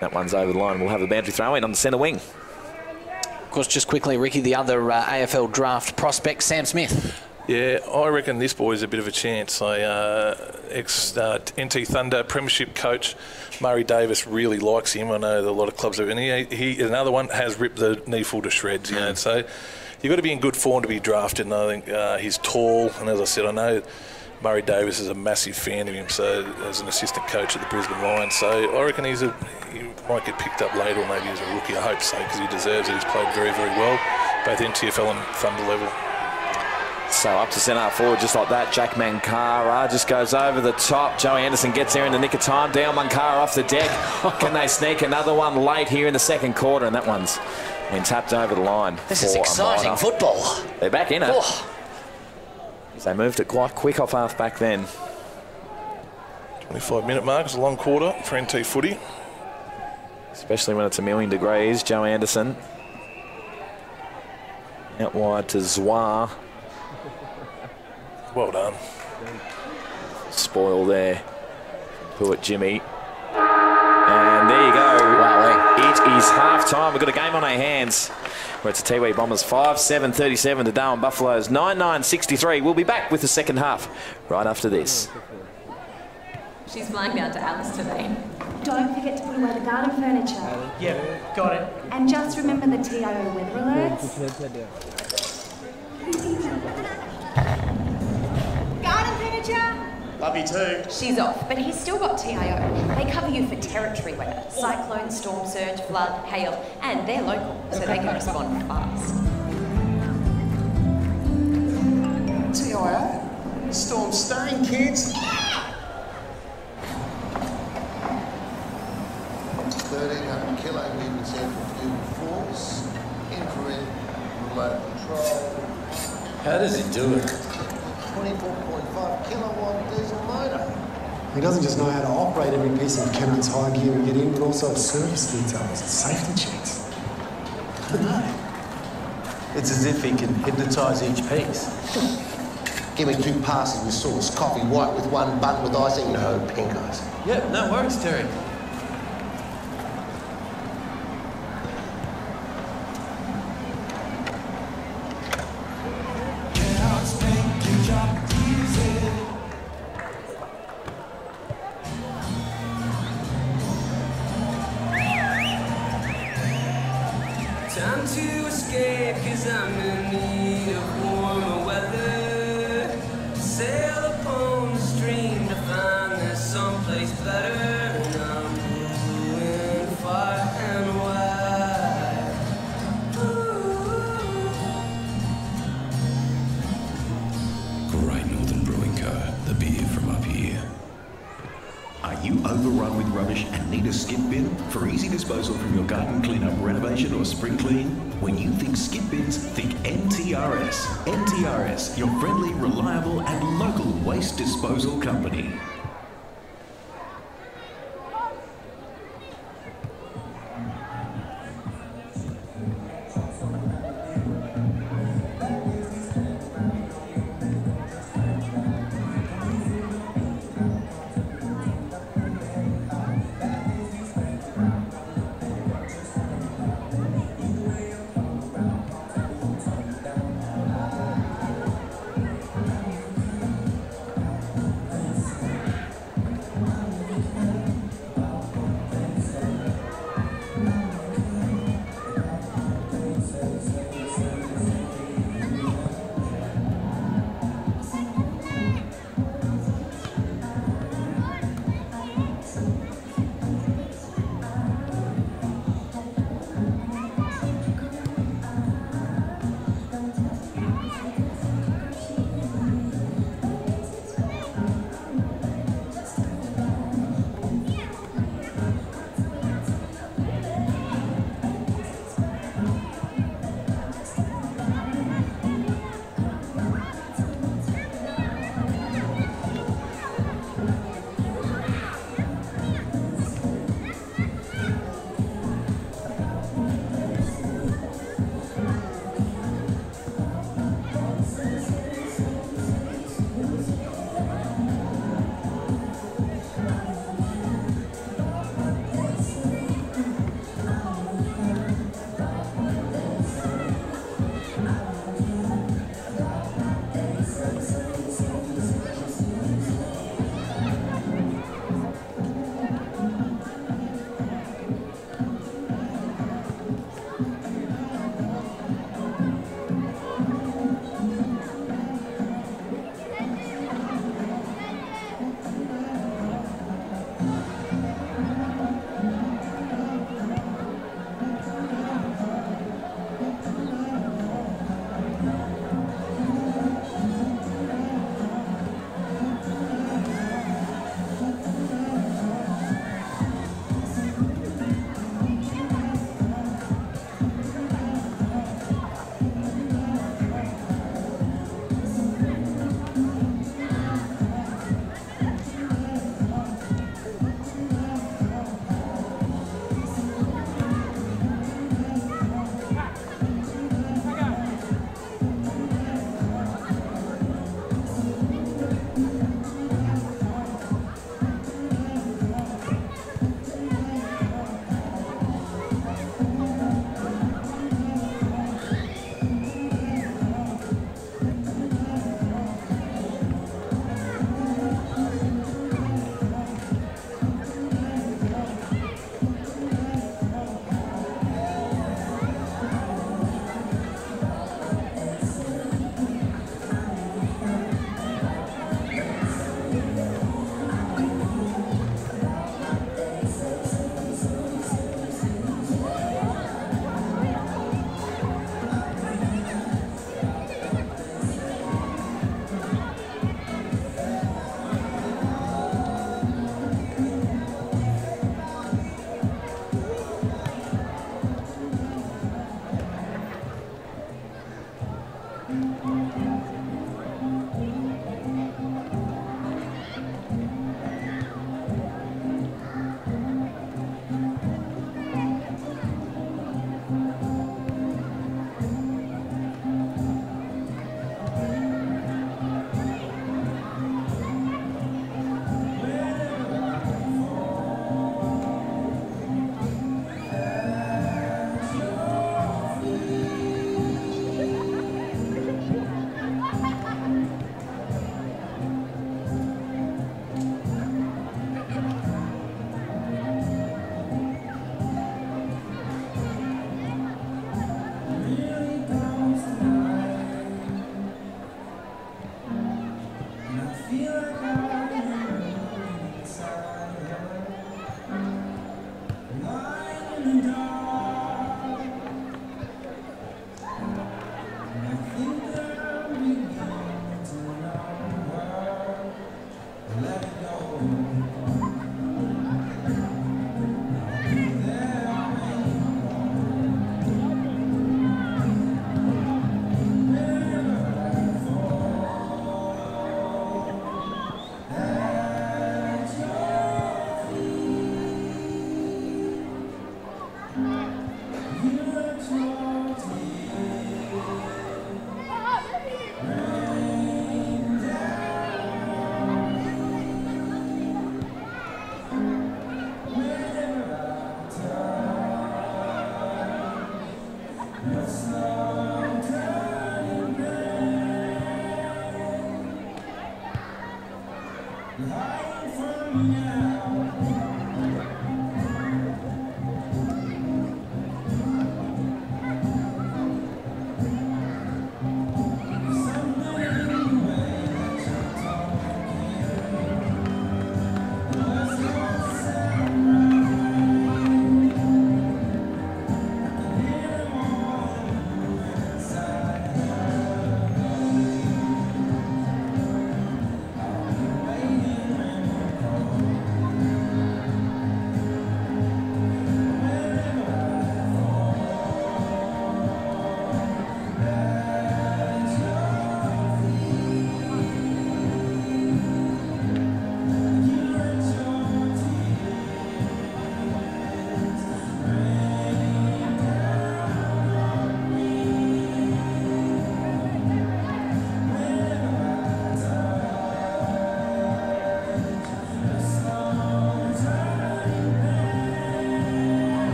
That one's over the line. We'll have a boundary throw in on the centre wing. Of course, just quickly, Ricky, the other AFL draft prospect, Sam Smith. Yeah, I reckon this boy's a bit of a chance. Ex-NT Thunder Premiership coach Murray Davis really likes him. I know that a lot of clubs have, and he another one has ripped the knee full to shreds. So you've got to be in good form to be drafted, and I think he's tall, and as I said, I know Murray Davis is a massive fan of him, so as an assistant coach at the Brisbane Lions, so I reckon he might get picked up later, or maybe as a rookie. I hope so, because he deserves it. He's played very, very well, both NTFL and Thunder level. So up to centre forward just like that. Jack Mankara just goes over the top. Joey Anderson gets there in the nick of time. Down Mankara off the deck. Can they sneak another one late here in the second quarter? And that one's been tapped over the line. This is exciting football. They're back in it. They moved it quite quick off half back then. 25-minute mark is a long quarter for NT footy. Especially when it's 1,000,000 degrees. Joe Anderson out wide to Zwar. Well done. Spoil there. Pull it, Jimmy. And there you go. Wow, it is half-time. We've got a game on our hands. Where it's a Tiwi Bombers 5-7-37 to Darwin Buffaloes 9-9-63. We'll be back with the second half right after this. She's flying down to Alice today. Don't forget to put away the garden furniture. Yep, got it. And just remember the TIO weather alerts. Garden furniture! Love you too. She's off, but he's still got TIO. They cover you for territory weather, cyclone, storm surge, flood, hail, and they're local, so they can respond fast. TIO? Storm staying, kids. 1,300 kilonewtons centrifugal force, infrared remote control. How does he do it? 24.5 kilowatt diesel motor. He doesn't just know how to operate every piece of Kennard's high gear we get in, but also service details and safety checks. No. It's as if he can hypnotise each piece. Give me 2 passes with sauce, coffee white with 1 bun with icing, no pink ice. Yep, no worries, Terry. Time to escape, 'cause I'm in need of warmer weather. Sail upon the stream to find there's someplace better. And I'm moving far and wide. Great Northern Brewing Co., the beer from up here. Are you overrun with rubbish and need a skip bin? For easy disposal from your garden cleanup, renovation or spring clean? When you think skip bins, think NTRS. NTRS, your friendly, reliable and local waste disposal company.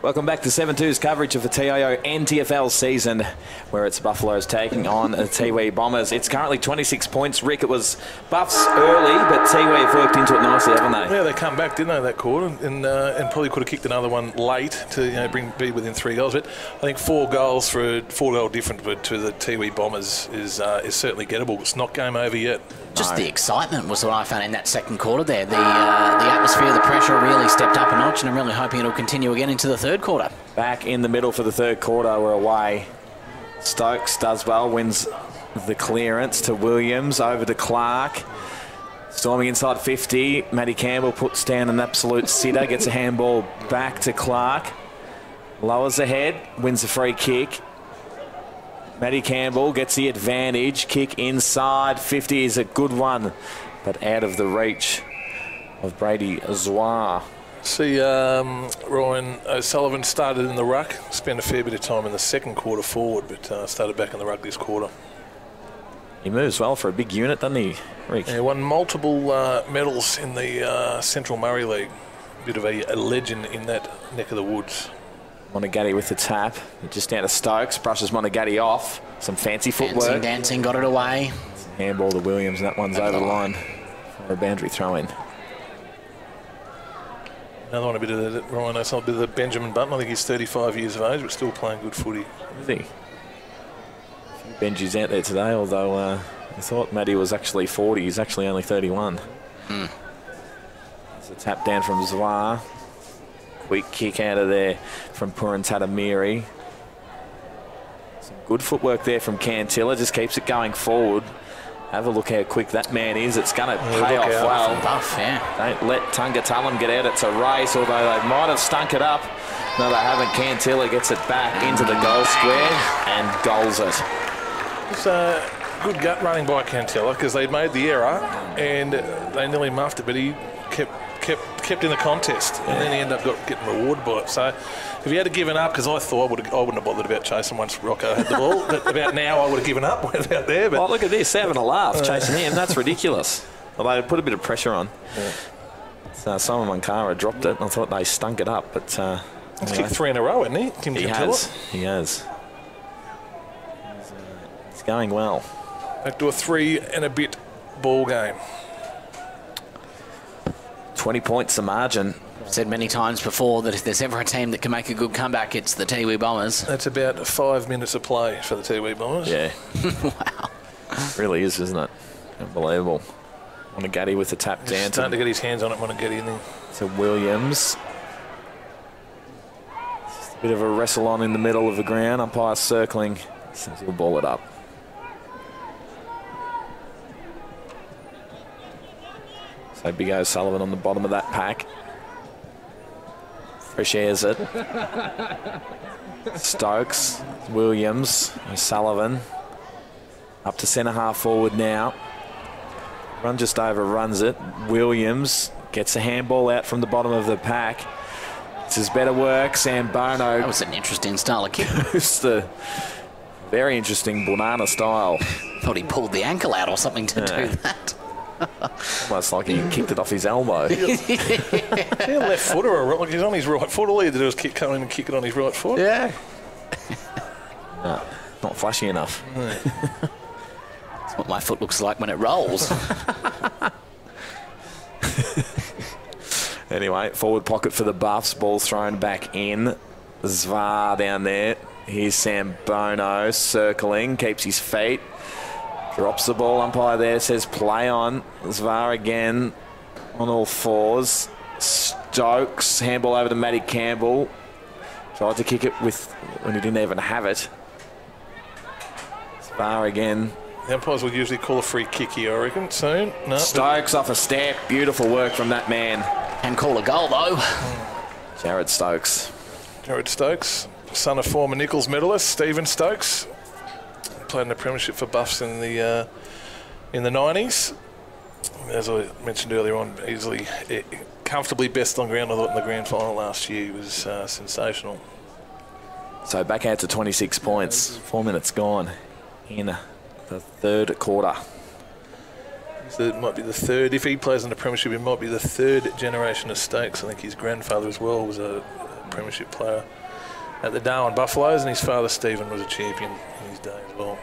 Welcome back to 7-2's coverage of the TIO NTFL season, where it's Buffaloes taking on the Tiwi Bombers. It's currently 26 points. Rick, it was Buffs early, but Tiwi have worked into it nicely, haven't they? Yeah, they come back, didn't they, that quarter, and probably could have kicked another one late to be within 3 goals. But I think 4 goals for a 4-goal difference to the Tiwi Bombers is certainly gettable. It's not game over yet. Just the excitement was what I found in that second quarter there. The atmosphere, the pressure really stepped up a notch, and I'm really hoping it'll continue again into the third quarter. Back in the middle for the third quarter, we're away. Stokes does well, wins the clearance to Williams, over to Clark. Storming inside 50, Matty Campbell puts down an absolute sitter, gets a handball back to Clark. Lowers the head, wins the free kick. Matty Campbell gets the advantage. Kick inside 50 is a good one, but out of the reach of Brady Zoir. See, Ryan O'Sullivan started in the ruck, spent a fair bit of time in the second quarter forward, but started back in the ruck this quarter. He moves well for a big unit, doesn't he, Rick? He won multiple medals in the Central Murray League. Bit of a legend in that neck of the woods. Monagatti with the tap, just down to Stokes, brushes Monagatti off. Some fancy footwork. Dancing, got it away. Handball to Williams, and that one's over the line for a boundary throw-in. Another one, a bit of the Ryan O'Sullivan, a bit of the Benjamin Button. I think he's 35 years of age, but still playing good footy. Is he? A few Benjis out there today, although I thought Matty was actually 40. He's actually only 31. There's a tap down from Zoir. Quick kick out of there from Puran Tatamiri. Some good footwork there from Cantilla, just keeps it going forward. Have a look how quick that man is. It's going to pay off well. Buff, yeah. Don't let Tunga Tullum get out. It's a race, although they might have stunk it up. No, they haven't. Cantilla gets it back into the goal square and goals it. It's a good gut running by Cantilla because they'd made the error and they nearly muffed it, but he kept in the contest, and then he ended up getting rewarded by it. So if he had given up, because I thought I wouldn't have bothered about chasing once Rocco had the ball, but about now I would have given up, went out there. But oh, look at this, having a laugh, chasing him. That's ridiculous. Although they put a bit of pressure on. Yeah. So Simon Mankara dropped it, and I thought they stunk it up. But he's kicked 3 in a row, hasn't he? He has. He has. It's going well. Back to a 3 and a bit ball game. 20 points the margin. I've said many times before that if there's ever a team that can make a good comeback, it's the Tiwi Bombers. That's about 5 minutes of play for the Tiwi Bombers. Yeah. Wow. It really is, isn't it? Unbelievable. Monagatti with the tap down. Starting to get his hands on it, Monagatti in there. To Williams. Just a bit of a wrestle on in the middle of the ground. Umpire circling. Seems he'll ball it up. So Big O'Sullivan on the bottom of that pack. Fresh airs it. Stokes, Williams, O'Sullivan. Up to centre half forward now. Run just over, runs it. Williams gets a handball out from the bottom of the pack. This is better work. Sam Bono. That was an interesting style of kick. It's the very interesting banana style. Thought he pulled the ankle out or something to do that. Almost like he kicked it off his elbow. Is he a left foot or like he's on his right foot? All he had to do was come in and kick it on his right foot. Yeah. No, not flashy enough. That's what my foot looks like when it rolls. Anyway, forward pocket for the Buffs. Ball thrown back in. Zvar down there. Here's Sam Bono circling, keeps his feet. Drops the ball, umpire there says play on. Zvar again on all fours. Stokes, handball over to Matty Campbell. Tried to kick it when he didn't even have it. Zvar again. The umpires will usually call a free kick here, I reckon, soon. No, Stokes off a step. Beautiful work from that man. Can call a goal, though. Jared Stokes. Jared Stokes, son of former Nichols medalist Stephen Stokes. Played in the premiership for Buffs in the 90s. As I mentioned earlier on, easily, comfortably best on ground. I thought in the grand final last year he was sensational. So back out to 26 points. 4 minutes gone in the third quarter. So it might be the third. If he plays in the premiership, it might be the third generation of Stokes. I think his grandfather as well was a premiership player at the Darwin Buffaloes, and his father Stephen was a champion in his day as well.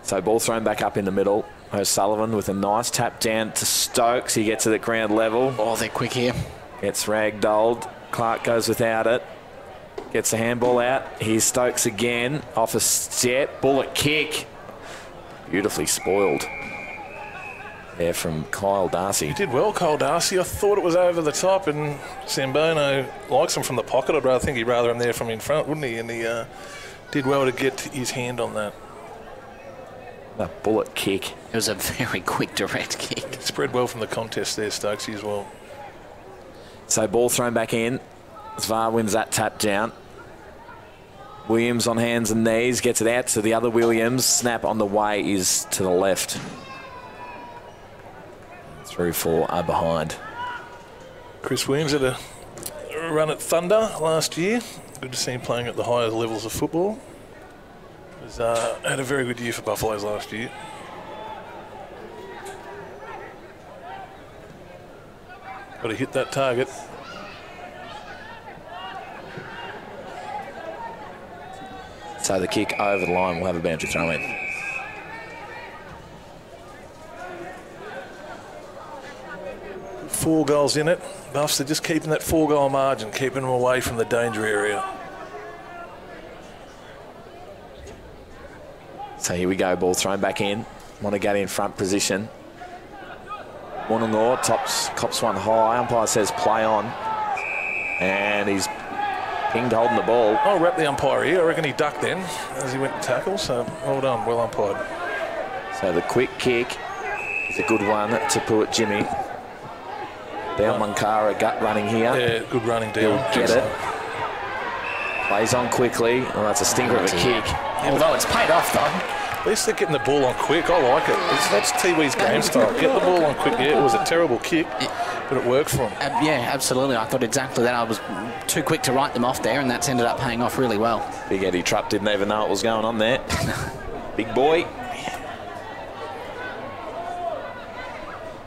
So ball thrown back up in the middle. O'Sullivan with a nice tap down to Stokes. He gets it at ground level. Oh, they're quick here. Gets ragdolled. Clark goes without it. Gets the handball out. Here's Stokes again. Off a step. Bullet kick. Beautifully spoiled there from Kyle Darcy. He did well, Kyle Darcy. I thought it was over the top, and Sambono likes him from the pocket. I'd rather think he'd rather him there from in front, wouldn't he? And he did well to get his hand on that. A bullet kick. It was a very quick, direct kick. Spread well from the contest there, Stokesy, as well. So ball thrown back in. Zvar wins that tap down. Williams on hands and knees, gets it out to the other Williams. Snap on the way is to the left. Through for behind. Chris Williams had a run at Thunder last year. Good to see him playing at the higher levels of football. Had a very good year for Buffaloes last year. Got to hit that target. So the kick over the line will have a boundary throw in. Four goals in it. Buffs are just keeping that 4-goal margin, keeping them away from the danger area. So here we go, ball thrown back in. Monaghan in front position. Wollongong cops one high. Umpire says play on. And he's pinged holding the ball. I'll wrap the umpire here. I reckon he ducked then as he went to tackle, so well done, well umpired. So the quick kick is a good one to Puat Jimmy. Down Mankara, gut running here. Yeah, good running down. He'll get it. Plays on quickly. Well, that's a stinker of a kick. Although it's paid off, though. At least they're getting the ball on quick. I like it. That's Tiwi's game style. Get the ball on quick. Yeah, it was a terrible kick, but it worked for him. Yeah, absolutely. I thought exactly that. I was too quick to write them off there, and that's ended up paying off really well. Big Eddie Trupp didn't even know what was going on there. Big boy.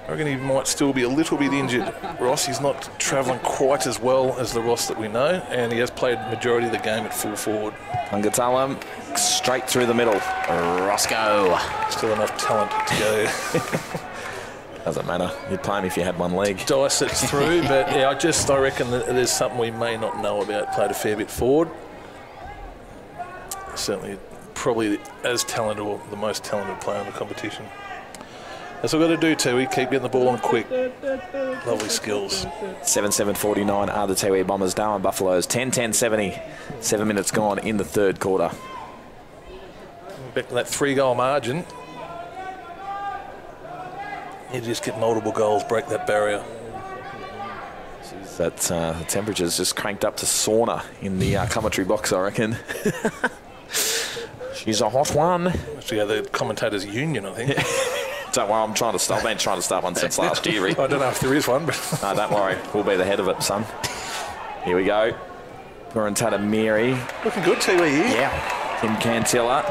I reckon he might still be a little bit injured. Ross, he's not travelling quite as well as the Ross that we know, and he has played the majority of the game at full forward. Pungatalam straight through the middle. Roscoe. Still enough talent to go. Doesn't matter. You'd play him if you had one leg. Dice it through, but yeah, I reckon that there's something we may not know about. Played a fair bit forward. Certainly, probably as talented or the most talented player in the competition. That's what we've got to do, Tiwi. Keep getting the ball on quick. Lovely skills. 7-7-49 are the Tiwi Bombers. Darwin Buffaloes 10-10-70. 7 minutes gone in the third quarter. Back to that 3-goal margin. You just get multiple goals, break that barrier. Jeez, that the temperature's just cranked up to sauna in the commentary box, I reckon. She's a hot one. Actually, yeah, the commentators' union, I think. Don't worry, I've been trying to start one since last year. I don't know if there is one, but no, don't worry, we'll be the head of it, son. Here we go. Burantata Mary. Looking good, Tiwi here. Yeah. Tim Cantilla.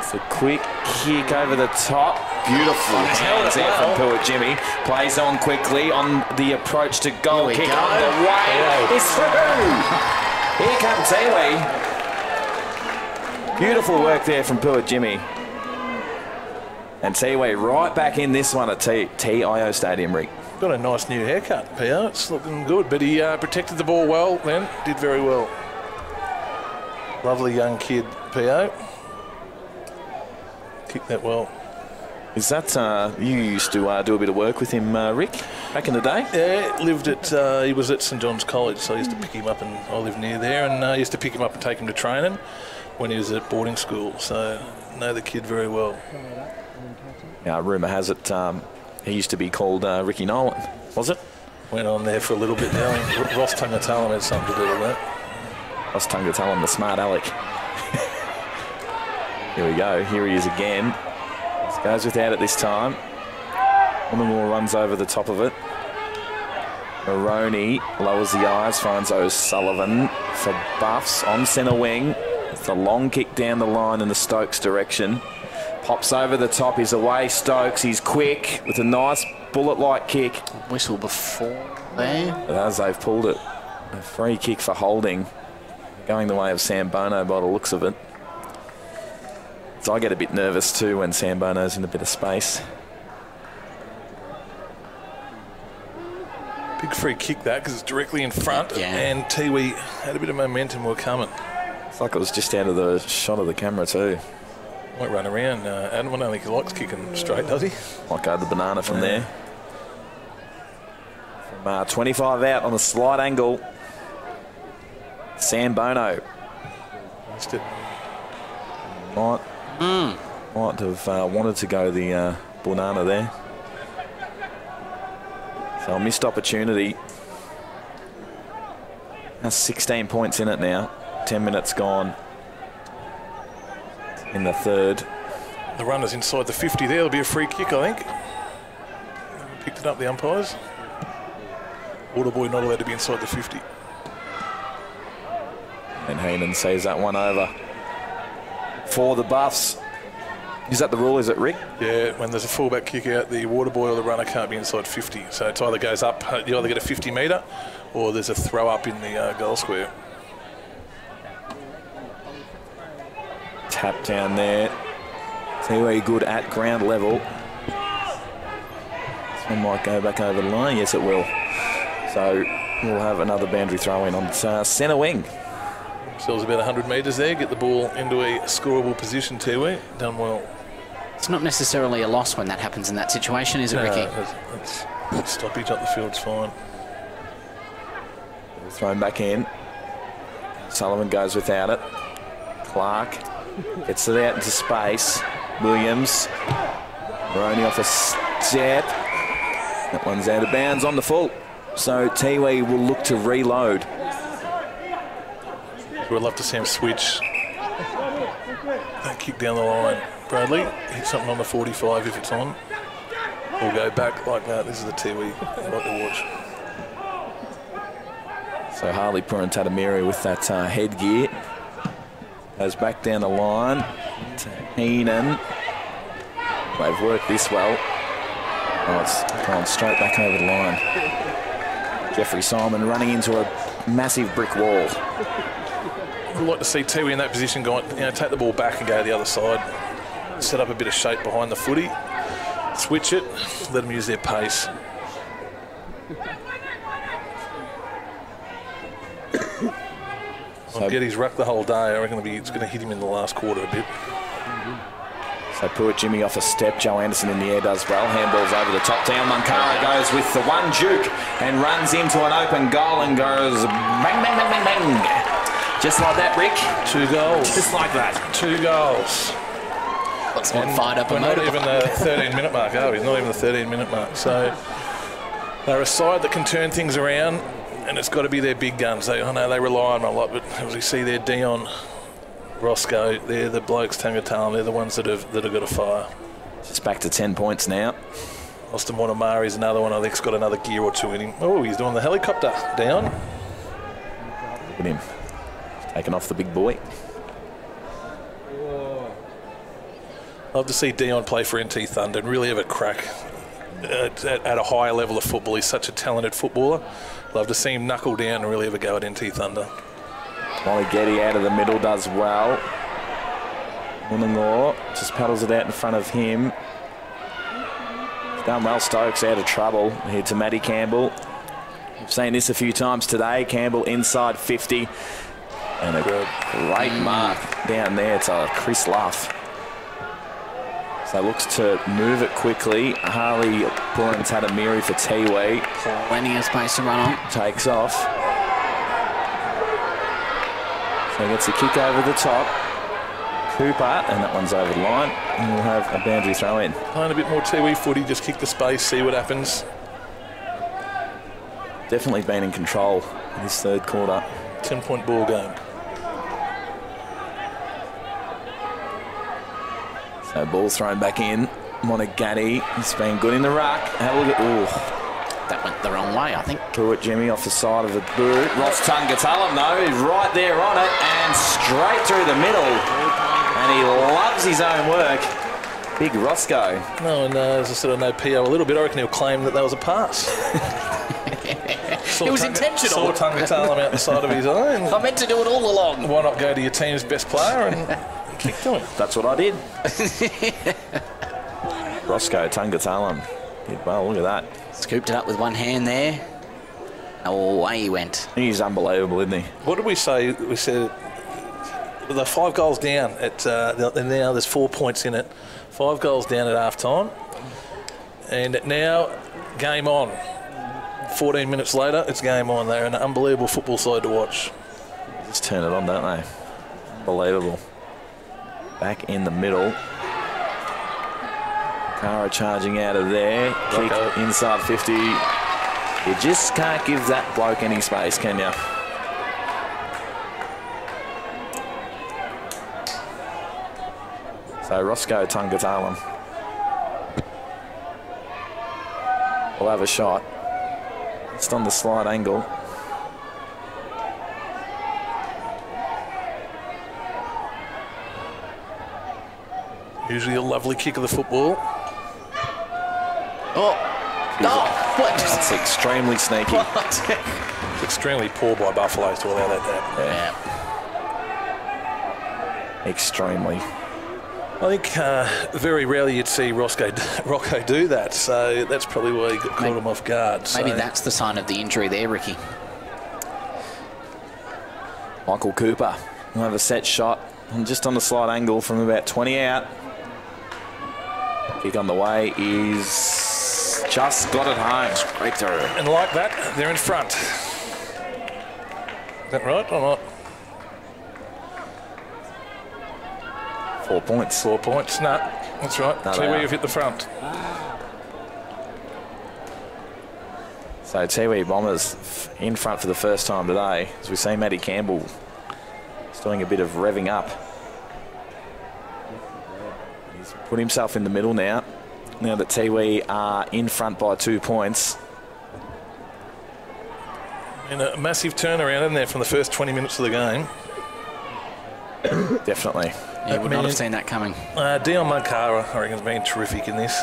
It's a quick kick over the top. Beautiful hands there from Puat Jimmy. Plays on quickly on the approach to goal. Kick on the way. It's through. Here comes Tiwi. Beautiful work there from Puat Jimmy. And Tiwi right back in this one at TIO Stadium, Rick. Got a nice new haircut, P.O. It's looking good, but he protected the ball well then. Did very well. Lovely young kid, P.O. Kicked that well. Is that, you used to do a bit of work with him, Rick, back in the day? Yeah, lived at, he was at St John's College, so I used to pick him up, and I live near there, and I used to pick him up and take him to training when he was at boarding school, so I know the kid very well. Rumour has it he used to be called Ricky Nolan, was it? Went on there for a little bit now. Ross Tungatalam had something to do with that. Ross Tungatalam, the smart aleck. Here we go. Here he is again. Goes without it this time. Wollongong runs over the top of it. Maroney lowers the eyes, finds O'Sullivan for Buffs on centre wing. It's a long kick down the line in the Stokes direction. Pops over the top. He's away, Stokes. He's quick with a nice bullet-like kick. Whistle before there. But as they've pulled it, a free kick for holding. Going the way of Sambono by the looks of it. So I get a bit nervous too when Sambono's in a bit of space. Big free kick that, because it's directly in front, and Tiwi had a bit of momentum were coming. It's like it was just out of the shot of the camera too. Might run around. Adam, I don't think he likes kicking straight, does he? Might go the banana from there. From 25 out on the slide angle. Sambono. Missed it. Might have wanted to go the banana there. So a missed opportunity. That's 16 points in it now. 10 minutes gone in the third. The runner's inside the 50 there. There'll be a free kick, I think. Picked it up, the umpires. Waterboy not allowed to be inside the 50. And Heenan sees that one over for the Buffs. Is that the rule, is it, Rick? Yeah, when there's a fullback kick out, the water boy or the runner can't be inside 50. So it either goes up, you either get a 50 metre, or there's a throw up in the goal square. Tap down there. Tiwi good at ground level. This one might go back over the line. Yes, it will. So we'll have another boundary throw in on centre wing. Sells about 100 metres there, get the ball into a scoreable position, Tiwi. Done well. It's not necessarily a loss when that happens in that situation, is it, Ricky? It's stoppage up the field's fine. Thrown back in. Sullivan goes without it. Clark gets it out into space. Williams. Maroney off a step. That one's out of bounds on the full. So Tiwi will look to reload. We'd love to see him switch. That kick down the line. Bradley, hit something on the 45 if it's on. We'll go back like that. This is the Tiwi I like to watch. So Harley Purantatamiri with that headgear. Goes back down the line to Heenan. They've worked this well. Oh, it's gone straight back over the line. Jeffrey Simon running into a massive brick wall. We'd like to see Tiwi in that position, going, take the ball back and go to the other side. Set up a bit of shape behind the footy. Switch it, let them use their pace. Getty's rucked the whole day. I reckon it's going to hit him in the last quarter a bit. So Pruitt Jimmy off a step. Joe Anderson in the air does well. Handballs over the top. Down Munkara goes with the one juke and runs into an open goal and goes bang, bang, bang, bang, bang. Just like that, Rick. 2 goals. Just like that. 2 goals. Let's not fired up. We're not even the 13-minute mark, are we? Not even the 13-minute mark. So they're a side that can turn things around, and it's got to be their big guns. I know they rely on them a lot, but as we see there, Dion, Roscoe, they're the blokes, Tangatalan, they're the ones that have got to fire. Just back to 10 points now. Austin Monomari's another one, I think's got another gear or two in him. Oh, he's doing the helicopter down. Look at him. Taking off the big boy. Love to see Dion play for NT Thunder and really have a crack at a higher level of football. He's such a talented footballer. Love to see him knuckle down and really have a go at NT Thunder. Molly Getty out of the middle does well. Munangor just paddles it out in front of him. He's done well. Stokes out of trouble. Here to Matty Campbell. We've seen this a few times today. Campbell inside 50. And a great mark down there to Chris Luff. So looks to move it quickly. Harley Purantatamiri for Tiwi. Plenty of space to run on. Takes off. So gets a kick over the top. Cooper, and that one's over the line. And we'll have a boundary throw in. Playing a bit more Tiwi footy, just kick the space, see what happens. Definitely been in control in this third quarter. 10-point ball game. So ball thrown back in. Monagatti, he's been good in the ruck. Have a look at, ooh. That went the wrong way, I think. Pruitt Jimmy off the side of the boot. Ross Tungatalam, though, is right there on it and straight through the middle. And he loves his own work. Big Roscoe. No, and as I said, I know PO a little bit. I reckon he'll claim that was a pass. It was intentional. Saw Tungatala out the side of his eye. I meant to do it all along. Why not go to your team's best player and kick to him? That's what I did. Roscoe Tungatala did well. Look at that. Scooped it up with one hand there. Away he went. He's unbelievable, isn't he? What did we say? We said they're 5 goals down at and now there's 4 points in it. 5 goals down at half time, and now game on. 14 minutes later, it's game on. They're an unbelievable football side to watch. Just turn it on, don't they? Unbelievable. Back in the middle. Kara charging out of there. Kick inside 50. You just can't give that bloke any space, can you? So Roscoe Tungatala will have a shot. Just on the slight angle. Usually a lovely kick of the football. That's extremely sneaky. It's extremely poor by Buffalo to allow that to happen. Yeah. Extremely. I think very rarely you'd see Rocco do that, so that's probably why he caught him off guard. Maybe that's the sign of the injury there, Ricky. Michael Cooper will have a set shot just on the slight angle from about 20 out. Kick on the way is just got it home. Straight through. And like that, they're in front. Is that right or not? 4 points. 4 points. No, that's right. No, Tiwi have hit the front. So Tiwi Bombers in front for the first time today. As we see Matty Campbell is doing a bit of revving up. He's put himself in the middle now. Now that Tiwi are in front by 2 points. And a massive turnaround, isn't there, from the first 20 minutes of the game? Definitely. You would not have seen that coming. Dion Munkara, I reckon, has been terrific in this.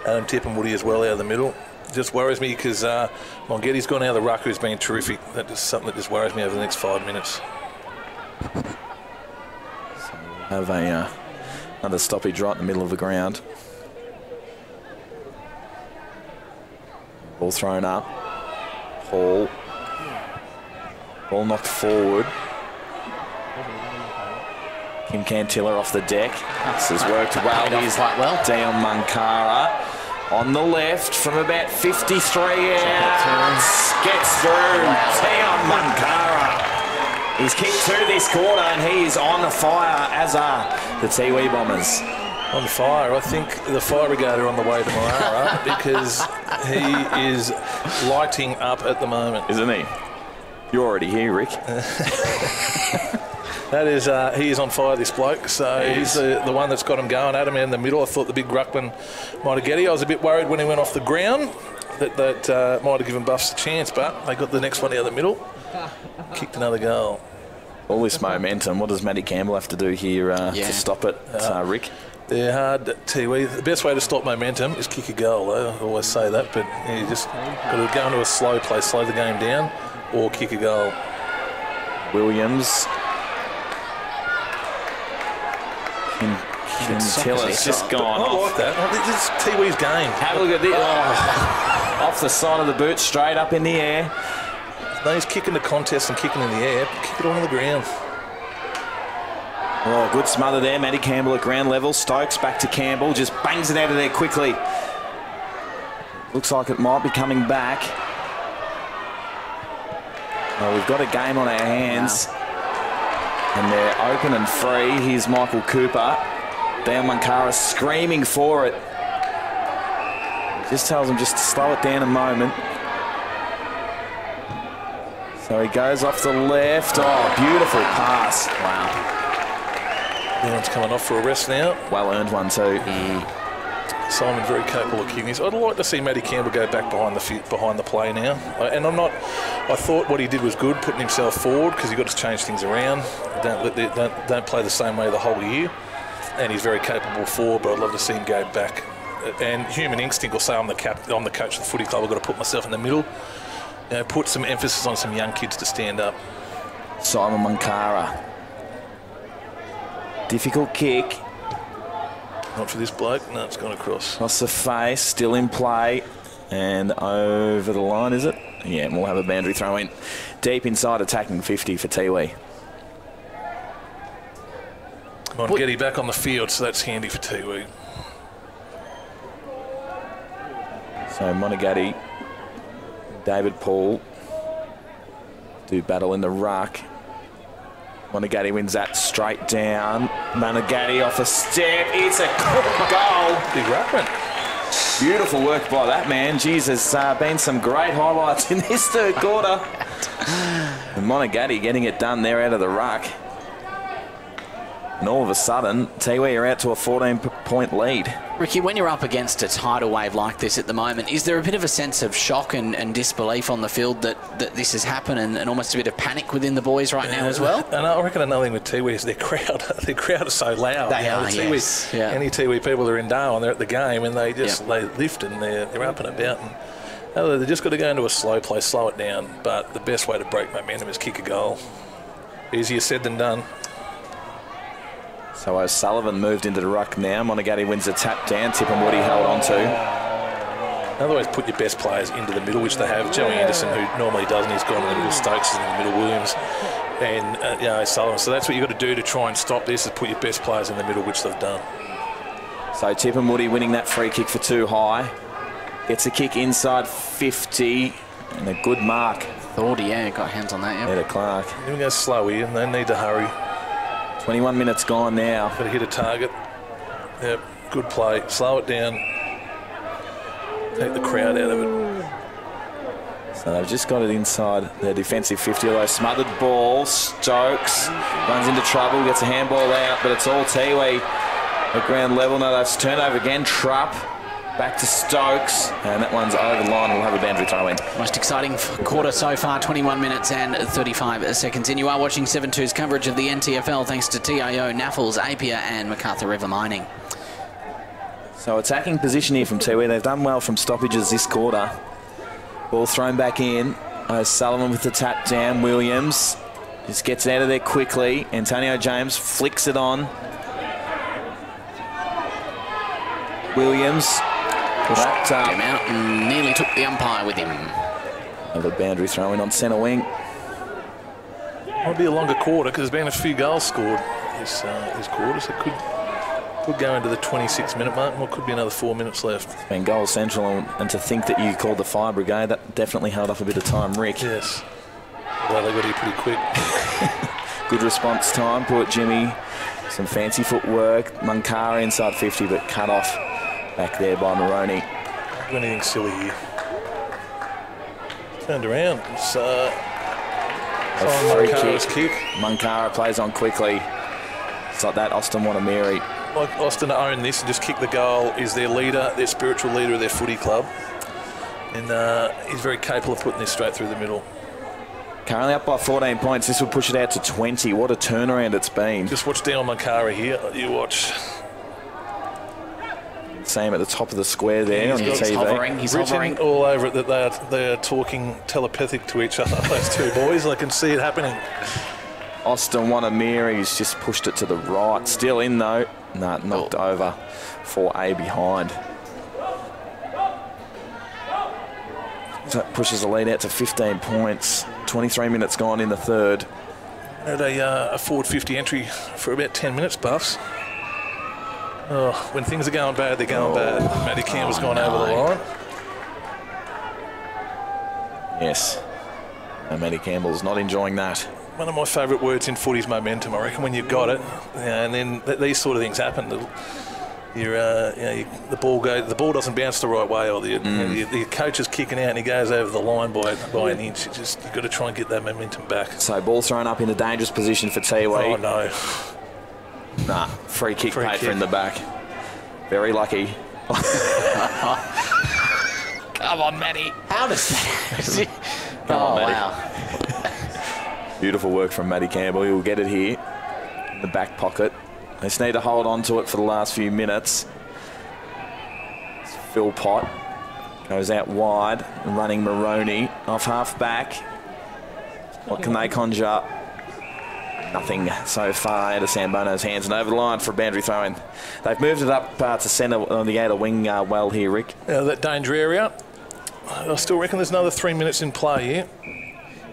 Adam Tip and Woody as well out of the middle. Just worries me because Mongetti's gone out of the ruck, who's been terrific. That is something that just worries me over the next 5 minutes. So we'll have another stoppage right in the middle of the ground. Ball thrown up. Ball knocked forward. Kim Cantilla off the deck. This has worked well. Here's Dion Munkara on the left from about 53 yards. Gets through. Dion Munkara. He's kicked through this quarter and he is on fire, as are the Tiwi Bombers. On fire. I think the fire brigade are on the way to Moara because he is lighting up at the moment. Isn't he? You're already here, Rick. That is, he is on fire, this bloke. So he's the one that's got him going. Adam in the middle. I thought the big ruckman might have get him. I was a bit worried when he went off the ground that might have given Buffs a chance, but they got the next one out of the middle. Kicked another goal. All this momentum. What does Matty Campbell have to do here to stop it, Rick? They're hard, Tiwi. The best way to stop momentum is kick a goal. I always say that, but you just got to go into a slow play, slow the game down, or kick a goal. Williams. Kintilla's just gone off. I like that. This is Tiwi's game. Have a look at this. Oh. Off the side of the boot, straight up in the air. No, he's kicking the contest and kicking in the air. Kick it on the ground. Oh, good smother there. Matty Campbell at ground level. Stokes back to Campbell. Just bangs it out of there quickly. Looks like it might be coming back. Well, we've got a game on our hands. And they're open and free. Here's Michael Cooper. Dion Munkara screaming for it. Just tells him just to slow it down a moment. So he goes off the left. Oh, beautiful pass. Wow. Dion's coming off for a rest now. Well earned one too. Simon very capable of kicking this. I'd like to see Matty Campbell go back behind the play now. And I thought what he did was good, putting himself forward because you've got to change things around. Don't play the same way the whole year. and he's very capable forward, but I'd love to see him go back. And human instinct will say, I'm the coach of the footy club, I've got to put myself in the middle. You know, put some emphasis on some young kids to stand up. Simon Munkara. Difficult kick. Not for this bloke. No, it's gone across. Across the face, still in play. And over the line, is it? Yeah, and we'll have a boundary throw in. Deep inside, attacking 50 for Tiwi. Monaghetti back on the field, so that's handy for Tiwi. So Monaghetti, David Paul do battle in the ruck. Monaghetti wins that straight down. Monaghetti off a step. It's a good goal. Big ruckman. Beautiful work by that man. Jesus, been some great highlights in this third quarter. And Monaghetti getting it done there out of the ruck. And all of a sudden, Tiwi are out to a 14-point lead. Ricky, when you're up against a tidal wave like this at the moment, is there a bit of a sense of shock and disbelief on the field that this has happened and almost a bit of panic within the boys right now as well? And I reckon another thing with Tiwi is their crowd is so loud. They are, yes. Yeah. Any Tiwi people are in Darwin, they're at the game, and they just they lift and they're up and about. And they've just got to go into a slow play, slow it down. But the best way to break momentum is kick a goal. Easier said than done. So O'Sullivan moved into the ruck now. Monaghetti wins a tap down. Tip and Woody held on to. Otherwise, put your best players into the middle, which they have. Joey Anderson, who normally doesn't, he's gone in the middle. Stokes is in the middle. Williams and O'Sullivan. So that's what you've got to do to try and stop this, is put your best players in the middle, which they've done. So Tip and Woody winning that free kick for too high. Gets a kick inside 50 and a good mark. Thought, yeah, got hands on that, yeah. Ed Clark. They're go slow here, and they need to hurry. 21 minutes gone now. Got to hit a target. Yep, good play. Slow it down. Take the crowd out of it. So they've just got it inside their defensive 50, although smothered ball. Stokes runs into trouble, gets a handball out, but it's all Tiwi at ground level. Now that's turnover again. Trupp back to Stokes, and that one's over the line. We'll have a boundary throw in. Most exciting quarter so far, 21 minutes and 35 seconds in. You are watching 7-2's coverage of the NTFL thanks to TIO, Naffles, Apia and MacArthur River Mining. So attacking position here from Tiwi. They've done well from stoppages this quarter. Ball thrown back in. O'Sullivan with the tap down. Williams just gets out of there quickly. Antonio James flicks it on. Williams pushed him out and nearly took the umpire with him. Another boundary throw in on centre wing. Might be a longer quarter because there's been a few goals scored this quarter, so it could go into the 26-minute mark. Or could be another 4 minutes left. It's been goal central, and to think that you called the fire brigade, that definitely held up a bit of time, Rick. Yes. Well, they got here pretty quick. Good response time. Put Jimmy, some fancy footwork. Munkara inside 50, but cut off back there by Moroney. Don't do anything silly here. Turned around. It's a free kick. Munkara plays on quickly. It's like that Austin Wanamiri. Like Austin own this and just kick the goal. Is their leader, their spiritual leader of their footy club. And he's very capable of putting this straight through the middle. Currently up by 14 points. This will push it out to 20. What a turnaround it's been. Just watch down Munkara here. You watch. Same at the top of the square there on the TV. He's hovering all over it that they are talking telepathic to each other, those two boys. I can see it happening. Austin Wanamiri's just pushed it to the right. Still in though. No, knocked over for a behind. So that pushes the lead out to 15 points. 23 minutes gone in the third. Had a forward 50 entry for about 10 minutes, Buffs. Oh, when things are going bad, they're going bad. Matty Campbell's gone over the line. Yes. And Matty Campbell's not enjoying that. One of my favourite words in footy is momentum. I reckon when you've got it, and then these sort of things happen. The ball doesn't bounce the right way, or the coach is kicking out and he goes over the line by an inch. You've got to try and get that momentum back. So ball thrown up in a dangerous position for Tiwi. Oh no. Nah, free kick paid for in the back. Very lucky. Come on, Matty. How does that? Wow. Beautiful work from Matty Campbell. He'll get it here in the back pocket. They just need to hold on to it for the last few minutes. Phil Pott goes out wide, running Maroney off half back. What can they conjure up? Nothing so far out of Sambono's hands and over the line for a boundary throw-in. They've moved it up to centre on the outer wing well here, Rick. That danger area. I still reckon there's another 3 minutes in play here.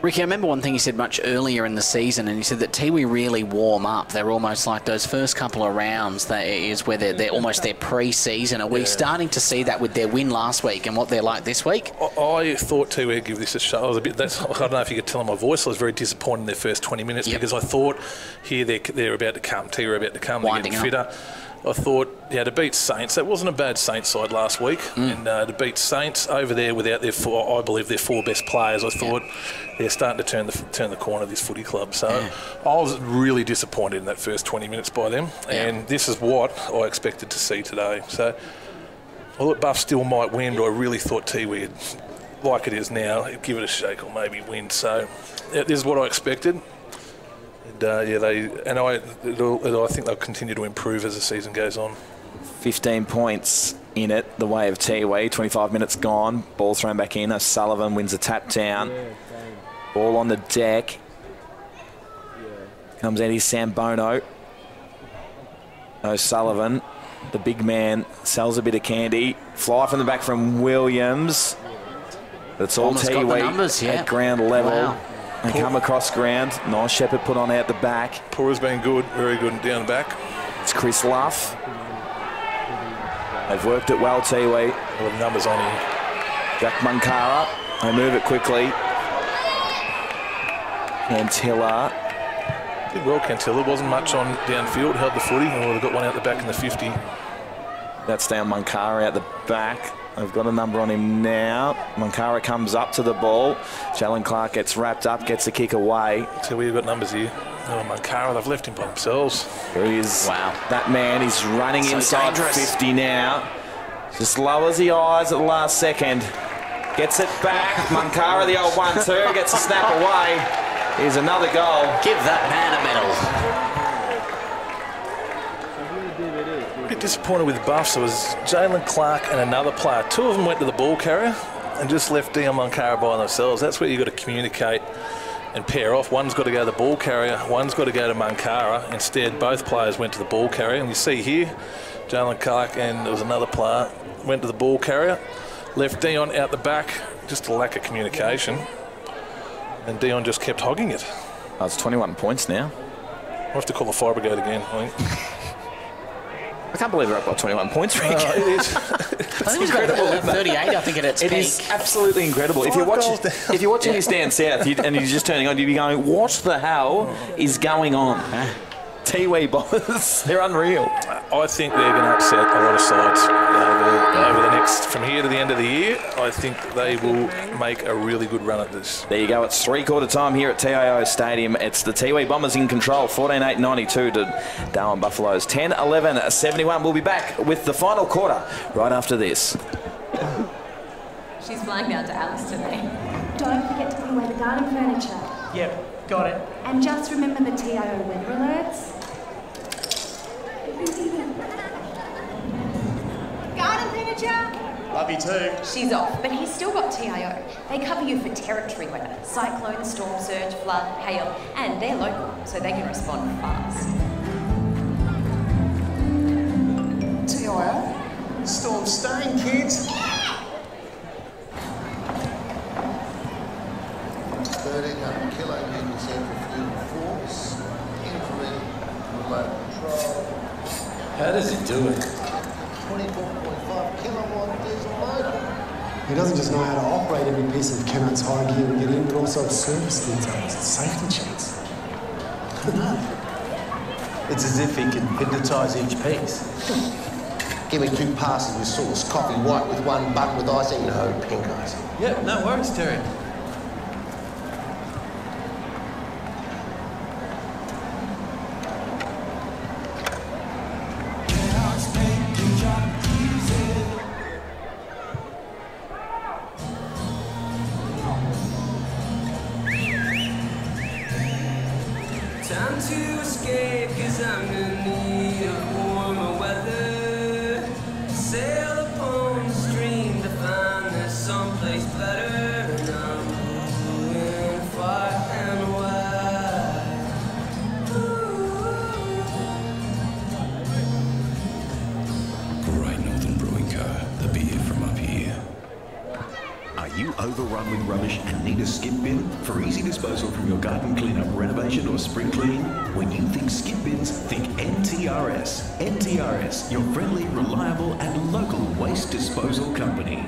Ricky, I remember one thing you said much earlier in the season, and you said that Tiwi really warm up. They're almost like those first couple of rounds. That is where they're almost their pre-season. Are we starting to see that with their win last week and what they're like this week? I thought Tiwi would give this a shot. I don't know if you could tell in my voice. I was very disappointed in their first 20 minutes because I thought here they're about to come. Tiwi are about to come. They're getting fitter. I thought, to beat Saints, that wasn't a bad Saints side last week. And to beat Saints over there without their I believe their 4 best players, I thought they're starting to turn the corner of this footy club. So I was really disappointed in that first 20 minutes by them. And this is what I expected to see today. So I thought Buff still might win, but I really thought Tiwi, like it is now, give it a shake or maybe win. So this is what I expected. I think they'll continue to improve as the season goes on. 15 points in it, the way of Tiwi. 25 minutes gone. Ball thrown back in. O'Sullivan wins a tap down. Ball on the deck. Comes Eddie Sambono. O'Sullivan, the big man, sells a bit of candy. Fly from the back from Williams. That's all Tiwi at ground level. Wow. They come across ground. Nice Shepherd put on out the back. Poor's been good, very good down the back. It's Chris Luff. They've worked it well, Tiwi. A lot of numbers on here. Jack Munkara. They move it quickly. Cantilla. Did well, Cantilla. Wasn't much on downfield. Held the footy. And they've got one out the back in the 50. That's down Munkara out the back. They've got a number on him now. Munkara comes up to the ball. Jalen Clark gets wrapped up, gets the kick away. So we've got numbers here. Oh, Munkara, they've left him by themselves. Here he is. Wow. That man is running So inside dangerous. 50 now. Just lowers the eyes at the last second. Gets it back. Munkara, the old 1-2, gets a snap away. Here's another goal. Give that man a medal. A bit disappointed with Buffs. It was Jalen Clark and another player. 2 of them went to the ball carrier and just left Dion Munkara by themselves. That's where you've got to communicate and pair off. One's got to go to the ball carrier, one's got to go to Munkara. Instead, both players went to the ball carrier. And you see here, Jalen Clark and there was another player went to the ball carrier, left Dion out the back, just a lack of communication. And Dion just kept hogging it. Oh, it's 21 points now. I'll have to call the fire brigade again, I think. I can't believe we're up by 21 points, Rick. It is. I think it was about 38, I think, at its peak. It is absolutely incredible. If you're watching this down south and you're just turning on, you'd be going, what the hell is going on? Tiwi Bombers, they're unreal. I think they're going to upset a lot of sides over the next, from here to the end of the year. I think they will make a really good run at this. There you go. It's 3/4 time here at TIO Stadium. It's the Tiwi Bombers in control, 14-8-92 to Darwin Buffaloes 10-11-71. We'll be back with the final quarter right after this. She's flying down to Alice today. Don't forget to put away the garden furniture. Yep, got it. And just remember the TIO weather alerts. Garden furniture! Love you too. She's off, but he's still got TIO. They cover you for territory weather, cyclone, storm surge, flood, hail, and they're local, so they can respond fast. TIO? Storm staying, kids. 1,300 kilonewton centrifugal force, infrared remote control. How does it do it? 24.5 kilowatt diesel motor. He doesn't just know how to operate every piece of Kennard's high gear and get in, but also its service details, its safety checks. It's as if he can hypnotise each piece. Give me 2 passes with sauce, coffee white with 1 bun with icing, no pink icing. Yep, no worries, Terry. Time to escape, 'cause I'm in need the beer from up here. Are you overrun with rubbish and need a skip bin? For easy disposal from your garden cleanup, renovation or spring cleaning? When you think skip bins, think NTRS. NTRS, your friendly, reliable and local waste disposal company.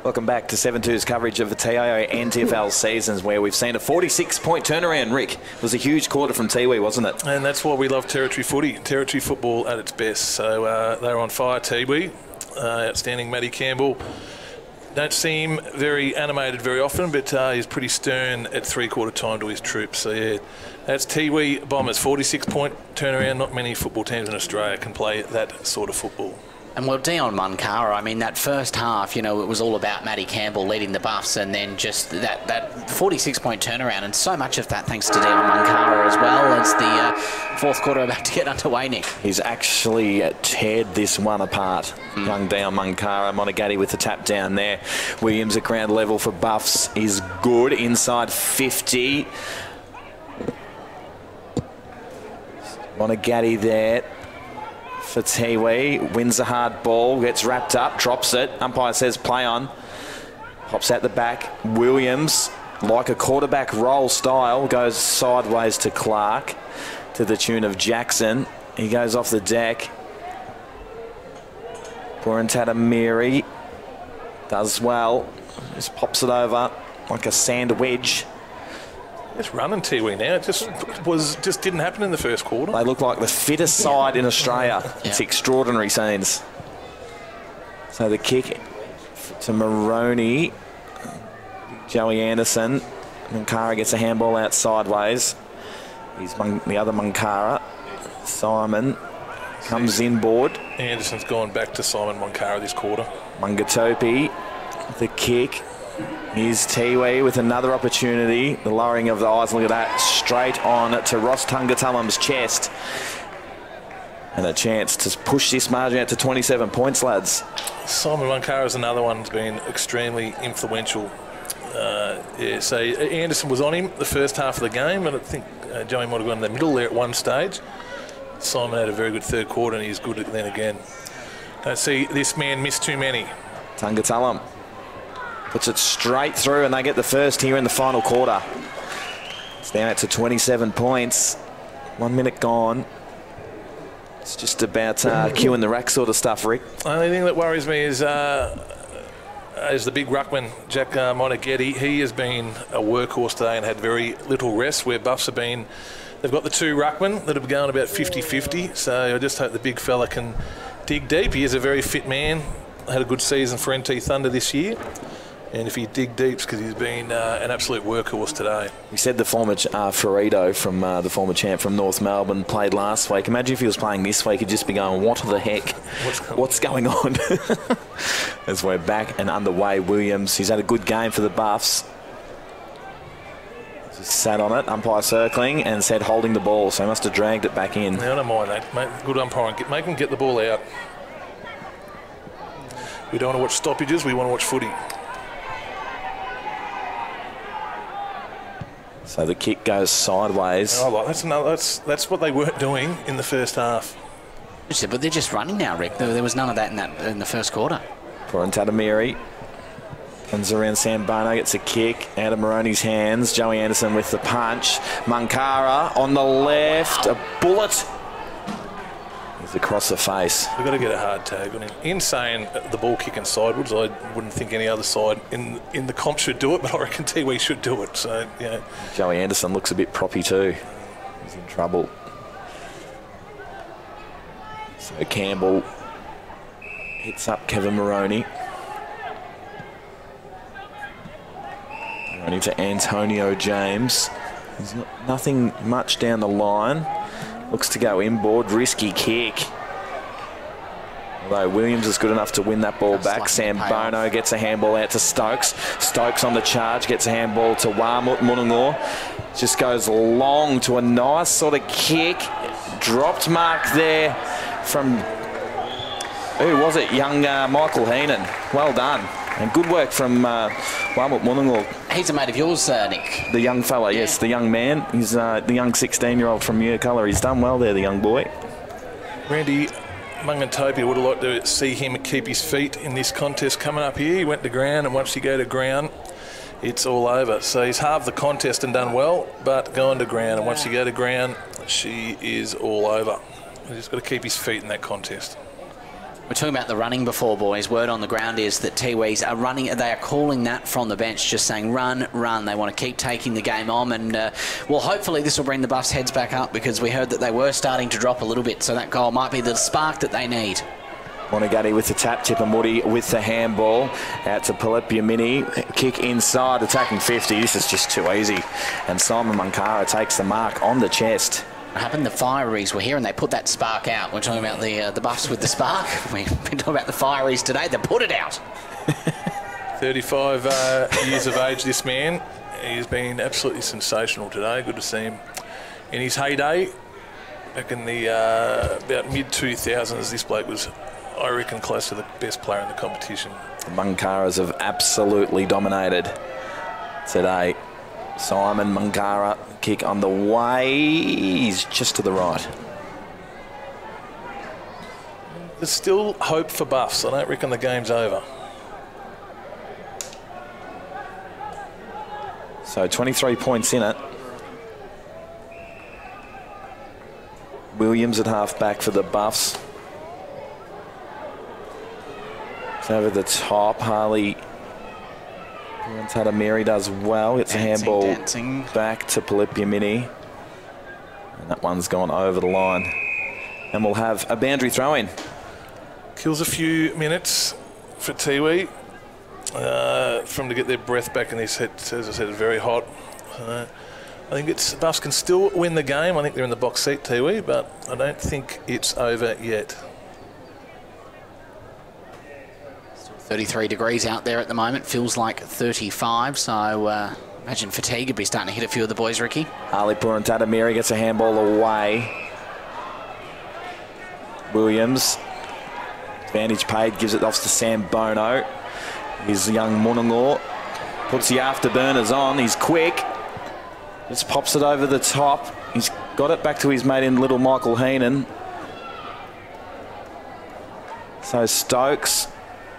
Welcome back to 7-2's coverage of the TIO NTFL seasons, where we've seen a 46-point turnaround. Rick, it was a huge quarter from Tiwi, wasn't it? And that's why we love territory footy, territory football at its best. So they were on fire, Tiwi. Outstanding Matty Campbell. Don't seem very animated very often, but he's pretty stern at three-quarter time to his troops. So, yeah, that's Tiwi Bombers, 46-point turnaround. Not many football teams in Australia can play that sort of football. And well, Dion Munkara, I mean, that first half, you know, it was all about Matty Campbell leading the Buffs, and then just that 46-point turnaround, and so much of that thanks to Dion Munkara as well as the fourth quarter about to get underway, Nick. He's actually teared this one apart. Young Dion Munkara, Monagatti with the tap down there. Williams at ground level for Buffs is good, inside 50. Monagatti there for Tiwi, wins the hard ball, gets wrapped up, drops it. Umpire says play on. Pops out the back. Williams, like a quarterback roll style, goes sideways to Clark to the tune of Jackson. He goes off the deck. Miri does well. Just pops it over like a sand wedge. It's running Tiwi now. It just didn't happen in the first quarter. They look like the fittest side in Australia. It's extraordinary scenes. So the kick to Maroney. Joey Anderson. Munkara gets a handball out sideways. He's the other Munkara. Simon comes inboard. Anderson's gone back to Simon Munkara this quarter. Mungatopi, the kick. Here's Tiwi with another opportunity. The lowering of the eyes, look at that. Straight on to Ross Tungatullum's chest. And a chance to push this margin out to 27 points, lads. Simon Munkara is another one that's been extremely influential. Yeah, so Anderson was on him the first half of the game, and I think Joey might have gone in the middle there at one stage. Simon had a very good third quarter, and he's good then again. Don't see this man miss too many. Tungatullum puts it straight through, and they get the first here in the final quarter. It's down to 27 points. 1 minute gone. It's just about cue in the rack sort of stuff, Rick. The only thing that worries me is the big ruckman, Jack Monagatti. He has been a workhorse today and had very little rest, where Buffs have been. They've got the two ruckmen that have gone about 50-50, so I just hope the big fella can dig deep. He is a very fit man. Had a good season for NT Thunder this year. And if he dig deep, because he's been an absolute workhorse today. We said the former Ferrito from the former champ from North Melbourne played last week. Imagine if he was playing this week, he'd just be going, what the heck? What's going on? As we're back and underway, Williams, he's had a good game for the Buffs. Just sat on it, umpire circling, and said holding the ball, so he must have dragged it back in. Yeah, I don't mind that. Mate, good umpiring. Make them get the ball out. We don't want to watch stoppages, we want to watch footy. So the kick goes sideways. Oh, that's what they weren't doing in the first half. But they're just running now, Rick. There was none of that in the first quarter. Tatamiri comes around Sambono, gets a kick out of Maroney's hands. Joey Anderson with the punch. Munkara on the left, a bullet. He's across the face. We've got to get a hard tag on him. In saying the ball kicking sideways, I wouldn't think any other side in the comp should do it, but I reckon Tiwi should do it. So, yeah. Joey Anderson looks a bit proppy too. He's in trouble. So Campbell hits up Kevin Maroney. Maroney to Antonio James. There's nothing much down the line. Looks to go inboard, risky kick. Although Williams is good enough to win that ball back. Sambono gets a handball out to Stokes. Stokes on the charge, gets a handball to Warmut Munangor. Just goes long to a nice sort of kick. Dropped mark there from, who was it? Young Michael Heenan. Well done. And good work from Warmut Munangor. He's a mate of yours, Nick. The young fella, yeah. Yes, the young man. He's the young 16-year-old from Muircolour. He's done well there, the young boy. Randy Mungatopi would have liked to see him keep his feet in this contest coming up here. He went to ground, and once you go to ground, it's all over. So he's halved the contest and done well, but going to ground, and once you go to ground, she is all over. He's just got to keep his feet in that contest. We're talking about the running before, boys. Word on the ground is that Tiwis are running. They are calling that from the bench, just saying run, run. They want to keep taking the game on, and well, hopefully this will bring the Buffs' heads back up, because we heard that they were starting to drop a little bit, so that goal might be the spark that they need. Monagatti with the tap, Tip and Woody with the handball. Out to Palepia Mini. Kick inside, attacking 50. This is just too easy. And Simon Munkara takes the mark on the chest. What happened? The Fireys were here and they put that spark out. We're talking about the Buffs with the spark. We've been talking about the Fireys today. They put it out. 35 years of age, this man. He's been absolutely sensational today. Good to see him in his heyday. Back in the about mid-2000s, this bloke was, I reckon, close to the best player in the competition. The Munkaras have absolutely dominated today. Simon Munkara, kick on the way. He's just to the right. There's still hope for Buffs. I don't reckon the game's over. So 23 points in it. Williams at half-back for the Buffs. It's over the top. Harley Mary does well. It's a handball back to Palepia Mini. And that one's gone over the line. And we'll have a boundary throw-in. Kills a few minutes for Tiwi. For them to get their breath back in this head. As I said, it's very hot. I think Buffs can still win the game. I think they're in the box seat, Tiwi, but I don't think it's over yet. 33 degrees out there at the moment. Feels like 35, so imagine fatigue would be starting to hit a few of the boys, Ricky. Ali Purantatamiri gets a handball away. Williams. Advantage paid, gives it off to Sam Bono. His young Munangor puts the afterburners on. He's quick. Just pops it over the top. He's got it back to his mate in little Michael Heenan. So Stokes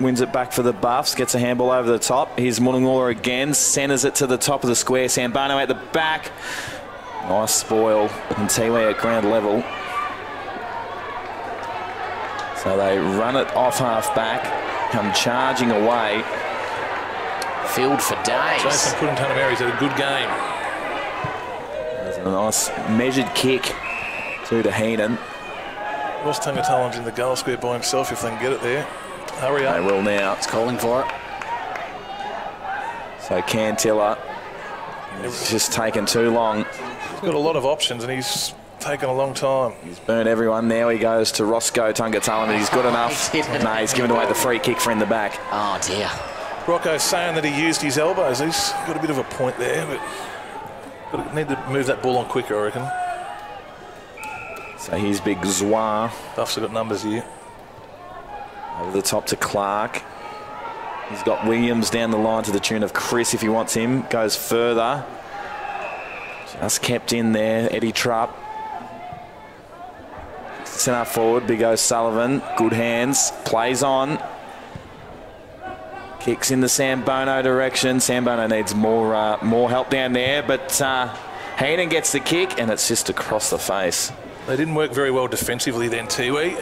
wins it back for the Buffs, gets a handball over the top. Here's Munangor again, centres it to the top of the square. Sambono at the back. Nice spoil. And Tiwi at ground level. So they run it off half-back, come charging away. Field for days. Jason Purantatamiri's had a good game. There's a nice measured kick through to Heenan. Ross Tungatalam's in the goal square by himself if they can get it there. Hurry up. They will now. It's calling for it. So Cantilla is just taken too long. He's got a lot of options and he's taken a long time. He's burnt everyone. Now he goes to Roscoe Tungatalam and he's good enough. No, he's given away the free kick for in the back. Oh dear. Rocco's saying that he used his elbows. He's got a bit of a point there, but need to move that ball on quicker, I reckon. So here's Big Zwa. Buffs have got numbers here. Over the top to Clark. He's got Williams down the line to the tune of Chris if he wants him. Goes further. Just kept in there. Eddie Trapp. Centre forward. Big O'Sullivan. Good hands. Plays on. Kicks in the Sambono direction. Sambono needs more help down there, but Hayden gets the kick and it's just across the face. They didn't work very well defensively then, Tiwi.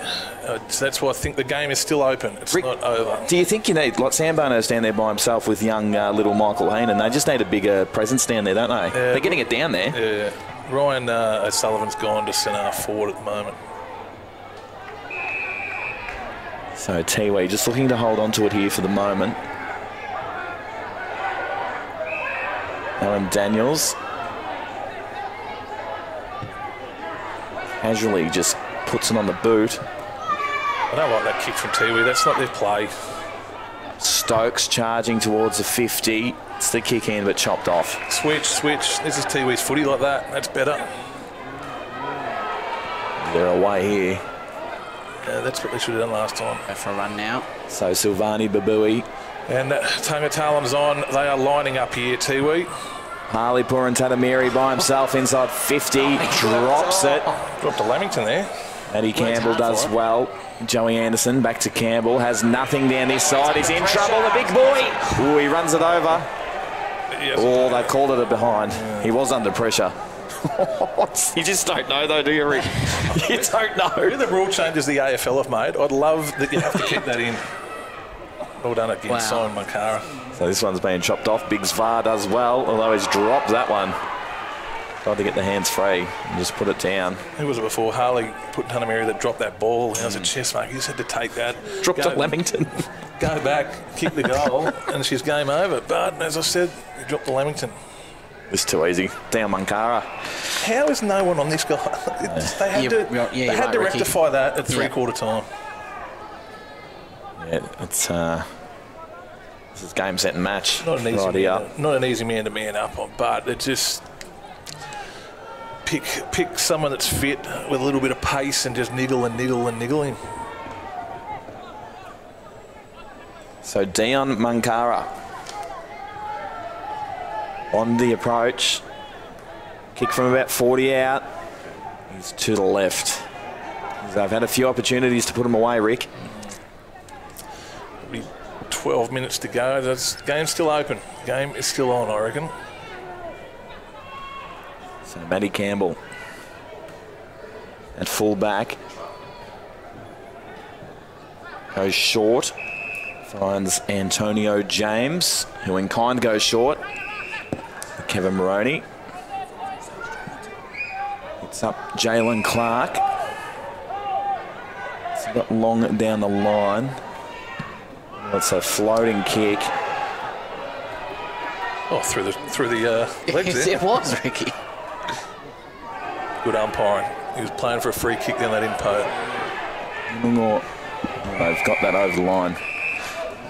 So that's why I think the game is still open. It's not over. Do you think you need, like Sambono's down there by himself with young little Michael Heenan, they just need a bigger presence down there, don't they? Yeah, they're getting it down there. Yeah. Ryan O'Sullivan's gone to centre forward at the moment. So Tiwi just looking to hold on to it here for the moment. Alan Daniels. Casually just puts it on the boot. I don't like that kick from Tiwi. That's not their play. Stokes charging towards the 50. It's the kick in, but chopped off. Switch. This is Tiwi's footy like that. That's better. They're away here. Yeah, that's what they should have done last time. Go for a run now. So Silvani Babui. And Tungatalam's on. They are lining up here, Tiwi. Harley Purantatamiri by himself inside 50. Drops it. Dropped to Lamington there. Eddie Campbell does well. Joey Anderson back to Campbell. Has nothing down this side. He's in trouble, the big boy. Ooh, he runs it over. Yes. Oh, they called it a behind. He was under pressure. You just don't know though, do you, Rick? You don't know. With the rule changes the AFL have made, I'd love that you have to keep that in. Well done again, wow. Simon Munkara. So this one's been chopped off. Big Zvar does well, although he's dropped that one. Tried to get the hands free and just put it down. Who was it before? Harley put Hunter Mary that dropped that ball. It was a chest mark. He just had to take that. Dropped to Lamington. Go back, kick the goal, and she's game over. But as I said, he dropped to Lamington. It's too easy. Down Mankara. How is no one on this guy? They had to rectify that at three-quarter time. Yeah, it's this is game, set and match. Not an easy man to man up on, but it just pick someone that's fit with a little bit of pace and just niggle and niggle and niggle him. So Dion Mankara on the approach. Kick from about 40 out. He's to the left. They've had a few opportunities to put him away, Rick. 12 minutes to go. The game's still open. Game is still on, I reckon. So Matty Campbell at full back. Goes short. Finds Antonio James, who in kind goes short. Kevin Moroney. It's up Jalen Clark. It's got long down the line. It's a floating kick. Oh, through the legs Yes, there. it was, Ricky. Good umpiring. He was playing for a free kick, then they didn't pay it. They've got that over the line.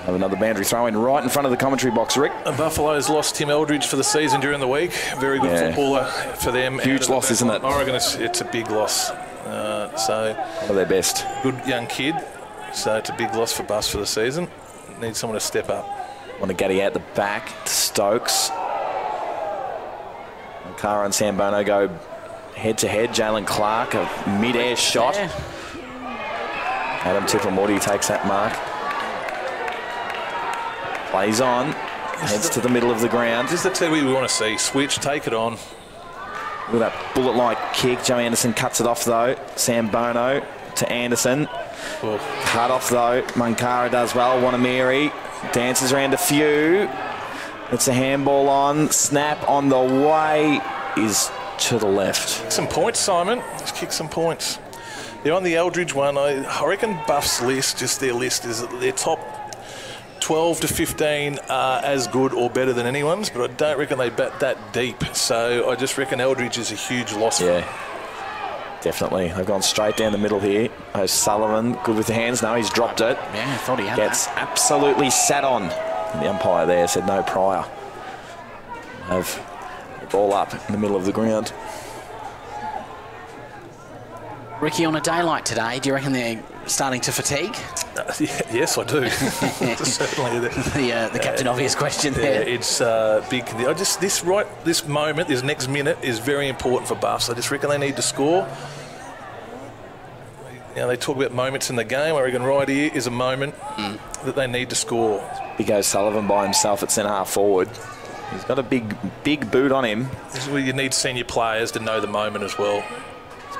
Have another boundary throw in right in front of the commentary box, Rick. And Buffalo's lost Tim Eldridge for the season during the week. Very good footballer for them. Huge loss, isn't it? I reckon it's a big loss. So one of their best. Good young kid. So it's a big loss for Buffs for the season. Need someone to step up. Want to get out the back to Stokes. Mankara and Sambono go head to head. Jalen Clark, a mid-air shot. Adam Tippermorty takes that mark. Plays on. Heads to the middle of the ground. This is the Tiwi we want to see. Switch, take it on. With that bullet-like kick, Joe Anderson cuts it off though. Sambono to Anderson. Cut off though. Mankara does well. Wanamiri dances around a few. It's a handball on. Snap on the way is to the left. Some points, Simon. Let's kick some points. They're on the Eldridge one. I reckon Buff's list, just their list, is that their top 12 to 15 are as good or better than anyone's, but I don't reckon they bat that deep. So I just reckon Eldridge is a huge loss for them. Definitely. They've gone straight down the middle here. O'Sullivan, good with the hands. No, he's dropped it. Yeah, I thought he had Gets absolutely sat on. And the umpire there said no prior. Have the ball up in the middle of the ground. Ricky, on a day like today, do you reckon they're starting to fatigue? Yes, I do. Certainly. The Captain Obvious question there. Yeah, it's big. I just this moment, this next minute is very important for Buffs. I just reckon they need to score. Now they talk about moments in the game. I reckon right here is a moment that they need to score. Big O'Sullivan by himself at centre half forward. He's got a big boot on him. This is where you need senior players to know the moment as well.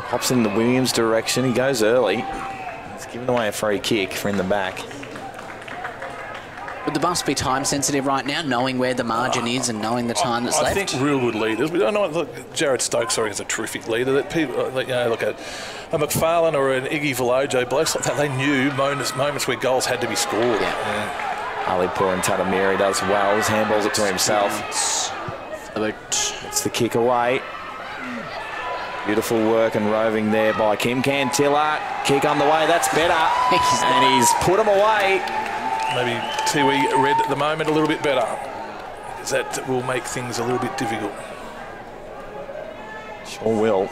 Pops in the Williams direction. He goes early. He's given away a free kick for in the back. Would the Buffs be time sensitive right now, knowing where the margin is and knowing the time that's left? I think real good leaders. We don't know. Look, Jared Stokes, is a terrific leader. That people, look at a McFarlane or an Iggy Velojo, blokes like that, they knew moments where goals had to be scored. Ali Poor and Tatamiri does well. He handballs it to himself. It's the kick away. Beautiful work and roving there by Kim Cantilla. Kick on the way, that's better. And he's put him away. Maybe Tiwi read the moment a little bit better. Because that will make things a little bit difficult. Sure will.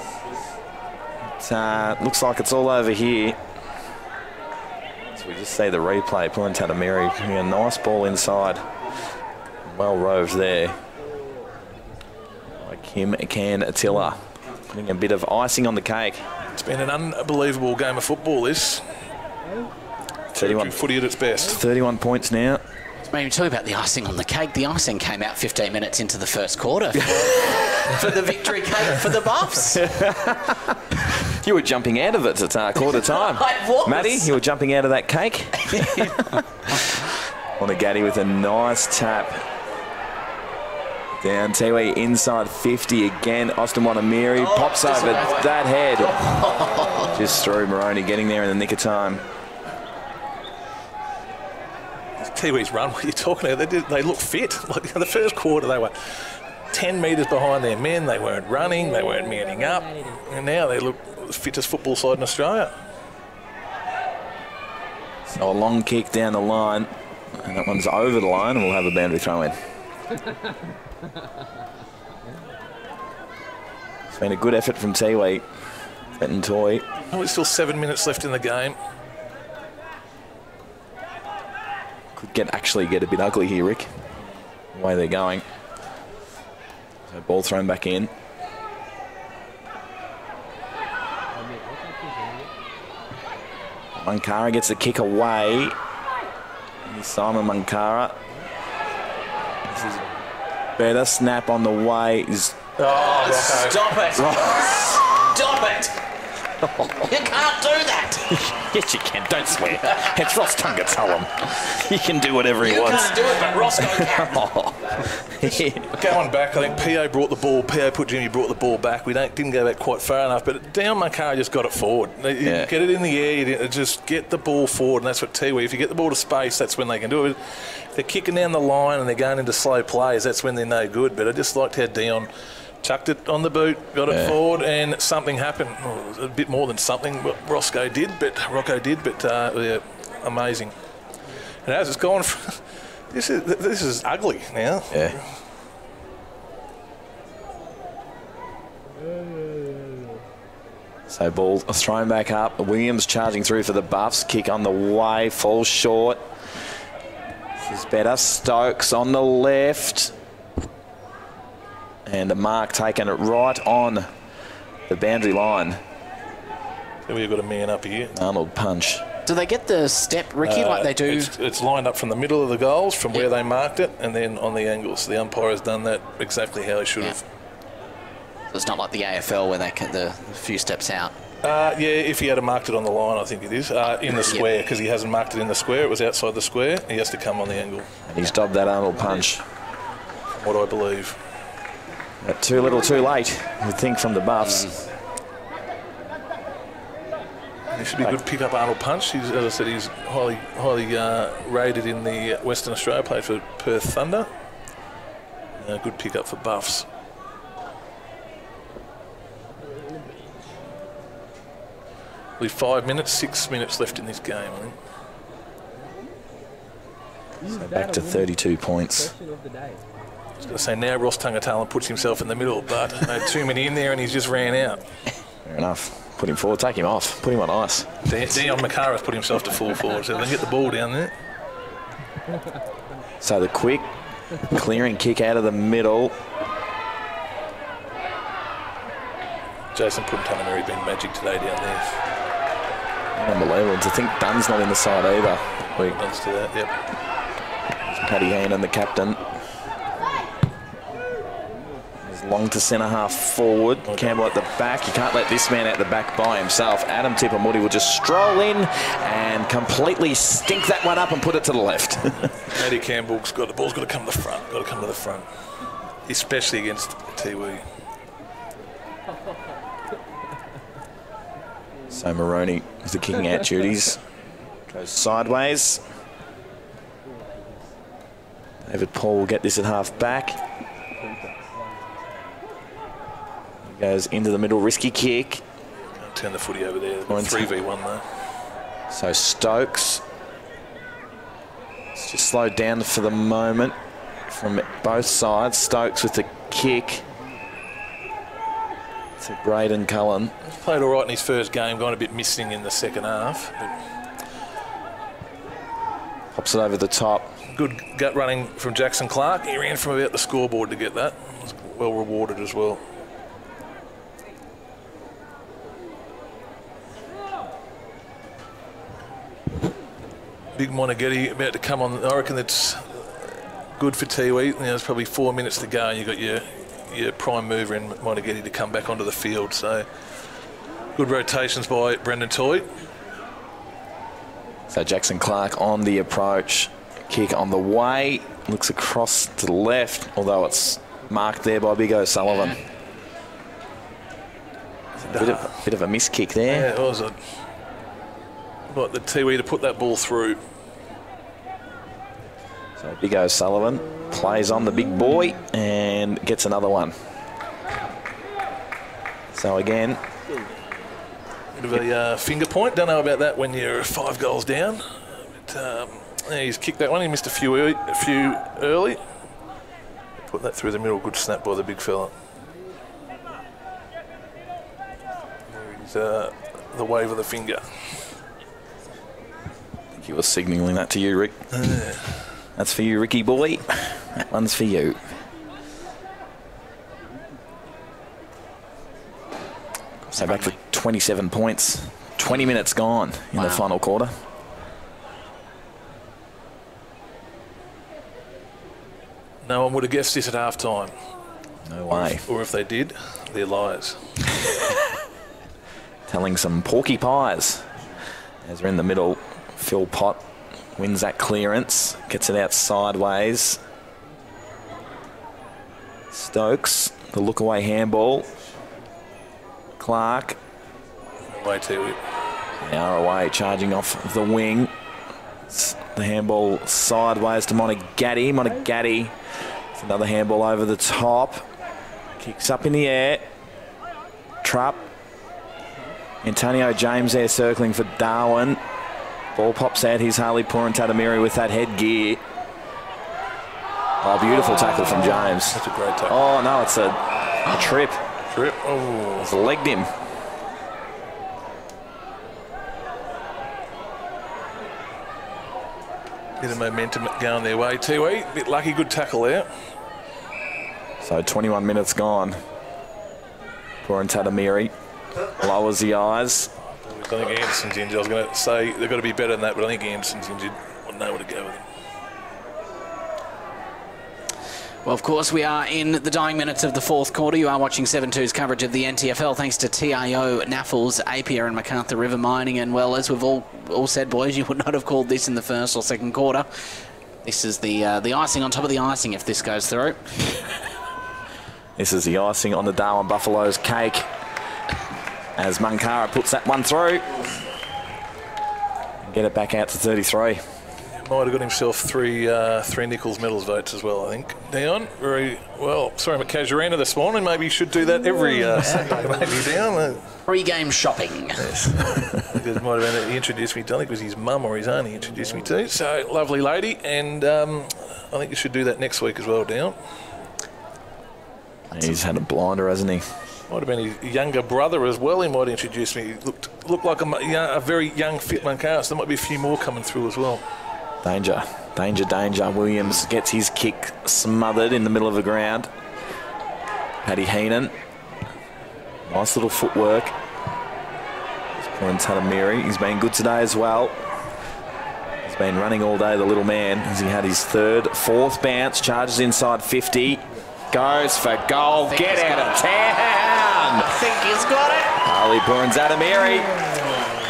It looks like it's all over here. So we just see the replay. Pulling Tatamiri. A nice ball inside. Well roved there by Kim Cantilla. Putting a bit of icing on the cake. It's been an unbelievable game of football, this. 31 footy at its best. 31 points now. Maybe talk about the icing on the cake. The icing came out 15 minutes into the first quarter for the victory cake for the Buffs. You were jumping out of it at quarter time. I was. Matty, you were jumping out of that cake. Wanagati with a nice tap. Down Tiwi inside 50 again. Austin Wanamiri pops over that head. Just through Moroney, getting there in the nick of time. Tiwi's run, what are you talking about? They look fit. Like in the first quarter, they were 10 metres behind their men. They weren't running, they weren't manning up. And now they look the fittest football side in Australia. So a long kick down the line. And that one's over the line, and we'll have a boundary throw in. It's been a good effort from Tiwi. Benton Toy. Oh, there's still 7 minutes left in the game. Could actually get a bit ugly here, Rick. The way they're going. So ball thrown back in. Mankara gets the kick away. Here's Simon Mankara. This is better. Snap on the way. Oh, stop it! Stop it! You can't do that! Yes, you can. Don't swear. It's Ross Tungatulum. He can do whatever he wants. You can't do it, but Roscoe can. Going back, I think PO brought the ball. PO put Jimmy, brought the ball back. We didn't go back quite far enough, but down Mankara just got it forward. Get it in the air, just get the ball forward, and that's what Tiwi. If you get the ball to space, that's when they can do it. If they're kicking down the line and they're going into slow plays, that's when they're no good. But I just liked how Dion chucked it on the boot, got it forward, and something happened. Well, a bit more than something what Rocco did, but yeah, amazing. And as it's gone, this is ugly now. Yeah. So ball thrown back up. Williams charging through for the Buffs. Kick on the way, falls short. This is better. Stokes on the left. And the mark taken right on the boundary line. So we've got a man up here. Arnold punch. Do they get the step, Ricky, like they do? It's lined up from the middle of the goals, from where they marked it, and then on the angle. So the umpire has done that exactly how he should have. So it's not like the AFL where they get the few steps out. Yeah, if he had marked it on the line, I think it is. In the square, because he hasn't marked it in the square. It was outside the square. He has to come on the angle. And he's dobbed that Arnold punch. What I believe. Too little, too late, you would think, from the Buffs. It should be a good pick-up Arnold punch. As I said, he's highly rated in the Western Australia, played for Perth Thunder. Good pick-up for Buffs. Only 5 minutes, 6 minutes left in this game, I think. So back to 32 points. I was going to say, now Ross Tungatulum puts himself in the middle, but too many in there and he's just ran out. Fair enough. Put him forward, take him off, put him on ice. Dion Mankara's put himself to full forward, so they get the ball down there. So the quick clearing kick out of the middle. Jason Puntanameri been magic today down there. Unbelievable. To think Dunn's not in the side either. Dunn's to that, yep. Paddy Heenan, the captain. Long to centre half forward. Campbell at the back. You can't let this man out the back by himself. Adam Tipamudi will just stroll in and completely stink that one up and put it to the left. Eddie Campbell's got the ball's got to come to the front. Got to come to the front, especially against Tiwi. So Moroney is the kicking out duties. Goes sideways. David Paul will get this at half back. Goes into the middle, risky kick. Turn the footy over there. 3v1 though. So Stokes. It's just slowed down for the moment from both sides. Stokes with the kick to Braden Cullen. He's played all right in his first game, gone a bit missing in the second half. Pops it over the top. Good gut running from Jackson Clark. He ran from about the scoreboard to get that. Was well rewarded as well. Big Monaghetti about to come on. I reckon that's good for Tiwi. There's probably 4 minutes to go and you've got your prime mover in Monaghetti to come back onto the field. So good rotations by Brendan Toy. So Jackson Clark on the approach. Kick on the way. Looks across to the left, although it's marked there by Big O'Sullivan. Bit of a miss kick there. Yeah, it was like the Tiwi to put that ball through. So Big O'Sullivan plays on the big boy and gets another one. So again, bit of a finger point. Don't know about that when you're 5 goals down. But, he's kicked that one. He missed a few early. Put that through the middle. Good snap by the big fella. There's the wave of the finger. I think he was signalling that to you, Rick. That's for you, Ricky boy. That one's for you. So back to 27 points. 20 minutes gone in the final quarter. No one would have guessed this at half-time. No way. Or if they did, they're liars. Telling some porky pies. As we're in the middle, Phil Pott wins that clearance, gets it out sideways. Stokes, the look-away handball. Clark. Way too. Now away, charging off the wing. The handball sideways to Monagatti. Monagatti, another handball over the top. Kicks up in the air. Trupp. Antonio James there circling for Darwin. Ball pops out. Here's Harley Purantatamiri with that headgear. Oh, beautiful tackle from James. That's a great tackle. Oh, no, it's a trip. Trip. Oh. It's legged him. Bit of momentum going their way, Tiwi. Bit lucky, good tackle there. So 21 minutes gone. Purantatamiri lowers the eyes. I think Anderson's injured. I was going to say they've got to be better than that, but I think Anderson's injured. I don't know where to go with him. Well, of course, we are in the dying minutes of the fourth quarter. You are watching 7-2's coverage of the NTFL, thanks to TIO, Naffles, Apia and MacArthur River Mining. And, well, as we've all said, boys, you would not have called this in the first or second quarter. This is the icing on top of the icing if this goes through. This is the icing on the Darwin Buffaloes cake as Munkara puts that one through. Get it back out to 33. Might have got himself three Nichols medals votes as well, I think. Dion, very well. Sorry, I'm at Casuarina this morning. Maybe you should do that every Saturday, maybe, Dion. Pre-game shopping. Yes. It might have been, he introduced me to, I think it was his mum or his aunt he introduced me to. So, lovely lady. And I think you should do that next week as well, Dion. He's had a blinder, hasn't he? Might have been his younger brother as well. He might introduce me. He looked like a very young, fit Munkara, so there might be a few more coming through as well. Danger, danger, danger. Williams gets his kick smothered in the middle of the ground. Paddy Heenan. Nice little footwork. Purantatamiri. He's been good today as well. He's been running all day, the little man, as he had his fourth bounce. Charges inside 50. Goes for goal. Get out of town. I think he's got it. Harley Purantatamiri.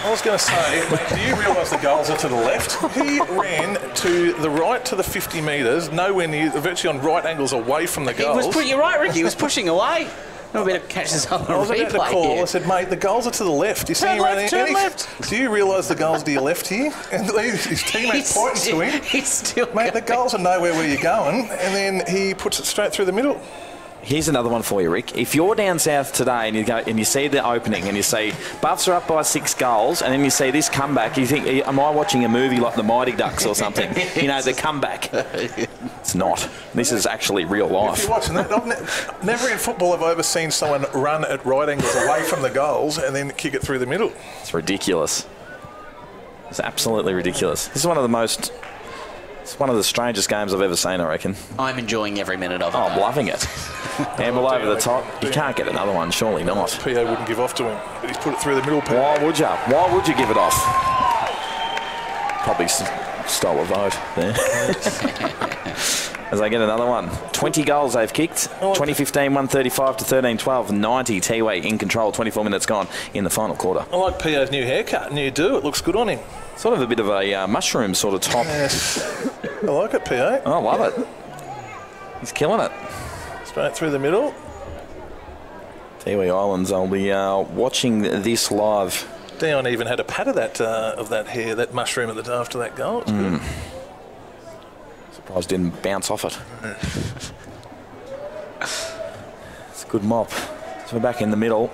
I was going to say, mate, do you realise the goals are to the left? He ran to the right to the 50 metres, nowhere near, virtually on right angles away from the goals. You're right, Ricky. He was pushing away. No, better catch this on the replay. I was about to call. Here. I said, mate, the goals are to the left. You see him running. Turn left. Do you realise the goals to your left here? And his teammate's pointing to him. He's still mate, the goals are nowhere where you're going, and then he puts it straight through the middle. Here's another one for you, Rick. If you're down south today and you go and you see the opening and you see Buffs are up by 6 goals, and then you see this comeback, you think, am I watching a movie like the Mighty Ducks or something? You know, the comeback. It's not. This is actually real life. If you're watching that, never in football have I ever seen someone run at right angles away from the goals and then kick it through the middle. It's ridiculous. It's absolutely ridiculous. This is one of the most... It's one of the strangest games I've ever seen, I reckon. I'm enjoying every minute of it. Oh, I'm loving it. Handball over the top. You can't get another one, surely not. PO wouldn't give off to him, but he's put it through the middle. PO. Why would you? Why would you give it off? Probably stole a vote there. As I get another one. 20 goals they've kicked. 2015, 135 to 13-12. 90. Tiwi in control. 24 minutes gone in the final quarter. I like PO's new haircut, new do. It looks good on him. Sort of a bit of a mushroom sort of top. Yes. I like it, PO. I love it. He's killing it. Straight through the middle. Tiwi Islands, I'll be watching this live. Dion even had a pat of that hair, that mushroom after that goal. It's good. Surprised didn't bounce off it. It's a good mop. So we're back in the middle.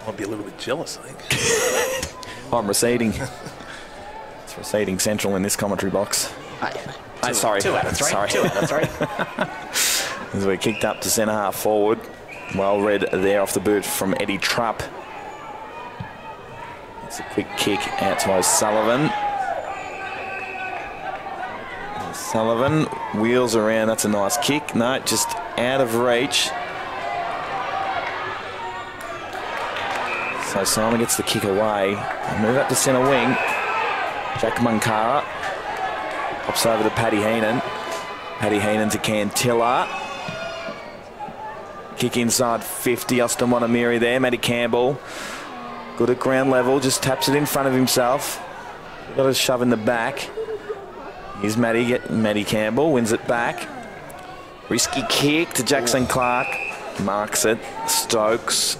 Might be a little bit jealous, I think. I'm receding. It's receding central in this commentary box. Sorry. 2 out of 3. Sorry. 2 out of 3. As we kicked up to centre half forward. Well read there off the boot from Eddie Trupp. It's a quick kick out to O'Sullivan. O'Sullivan wheels around. That's a nice kick. No, just out of reach. So Simon gets the kick away. Move up to centre wing. Jack Munkara pops over to Paddy Heenan. Paddy Heenan to Cantilla. Kick inside 50. Austin Wanamiri there. Matty Campbell. Good at ground level. Just taps it in front of himself. Got a shove in the back. Here's Matty Campbell. Wins it back. Risky kick to Jackson Clark. Marks it. Stokes.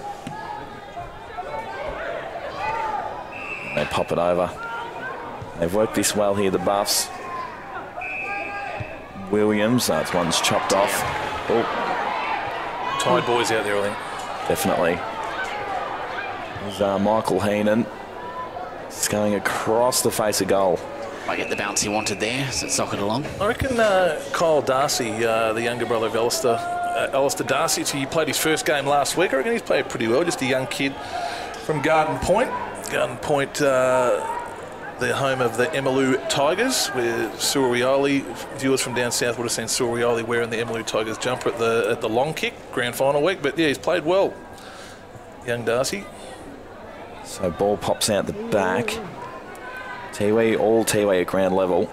They pop it over. They've worked this well here, the Buffs. Williams. That's one's chopped off. Oh. Tied boys out there, I think. Definitely. There's Michael Heenan. Just going across the face of goal. Might get the bounce he wanted there, so sock it along. I reckon Kyle Darcy, the younger brother of Alistair Darcy, he played his first game last week. I reckon he's played pretty well. Just a young kid from Garden Point. Garden Point, the home of the Emmylou Tigers, where Surioli, viewers from down south would have seen Surioli wearing the Emmylou Tigers jumper at the long kick, grand final week. But yeah, he's played well, young Darcy. So ball pops out the back. Tiwi, all Tiwi at ground level.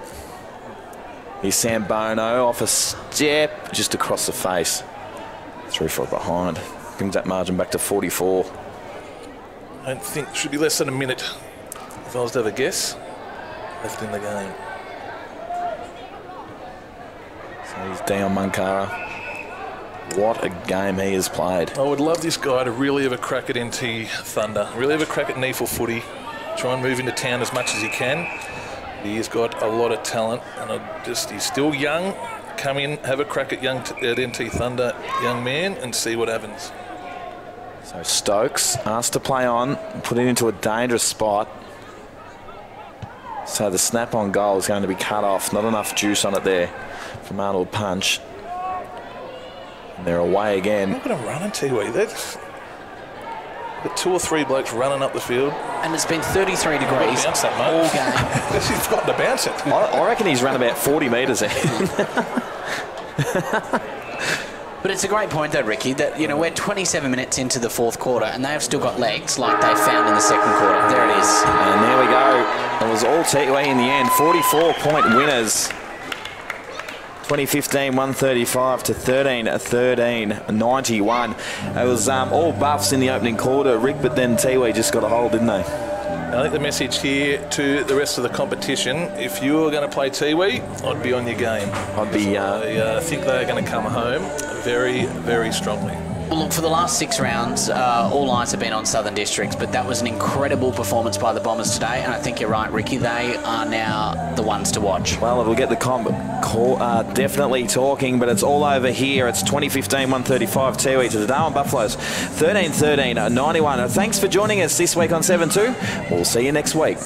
Here's Sam Bono off a step, just across the face. Through for behind. Brings that margin back to 44. I don't think it should be less than a minute, if I was to have a guess, left in the game. So he's down Munkara. What a game he has played. I would love this guy to really have a crack at NT Thunder, really have a crack at NEFL footy, try and move into town as much as he can. He has got a lot of talent, and he's still young. Come in, have a crack at NT Thunder, young man, and see what happens. So Stokes asked to play on, put it into a dangerous spot. So the snap on goal is going to be cut off. Not enough juice on it there from Arnold Punch. And they're away again. Look at him running, Tiwi. That's got 2 or 3 blokes running up the field. And it's been 33 degrees bounce that, mate. all game. He's forgotten to bounce it. I reckon he's run about 40 metres there. But it's a great point though, Ricky, that, you know, we're 27 minutes into the fourth quarter and they have still got legs like they found in the second quarter. There it is. And there we go. It was all Tiwi in the end. 44-point winners. 2015 135 to 13 91. It was all Buffs in the opening quarter, Rick, but then Tiwi just got a hold, didn't they? I think the message here to the rest of the competition, if you were going to play Tiwi, I'd be on your game. I think they're going to come home very, very strongly. Well, look, for the last 6 rounds, all eyes have been on Southern Districts, but that was an incredible performance by the Bombers today, and I think you're right, Ricky. They are now the ones to watch. Well, it'll get the definitely talking, but it's all over here. It's 2015 135 Tiwi to the Darwin Buffaloes 13 91. Thanks for joining us this week on 7-2. We'll see you next week.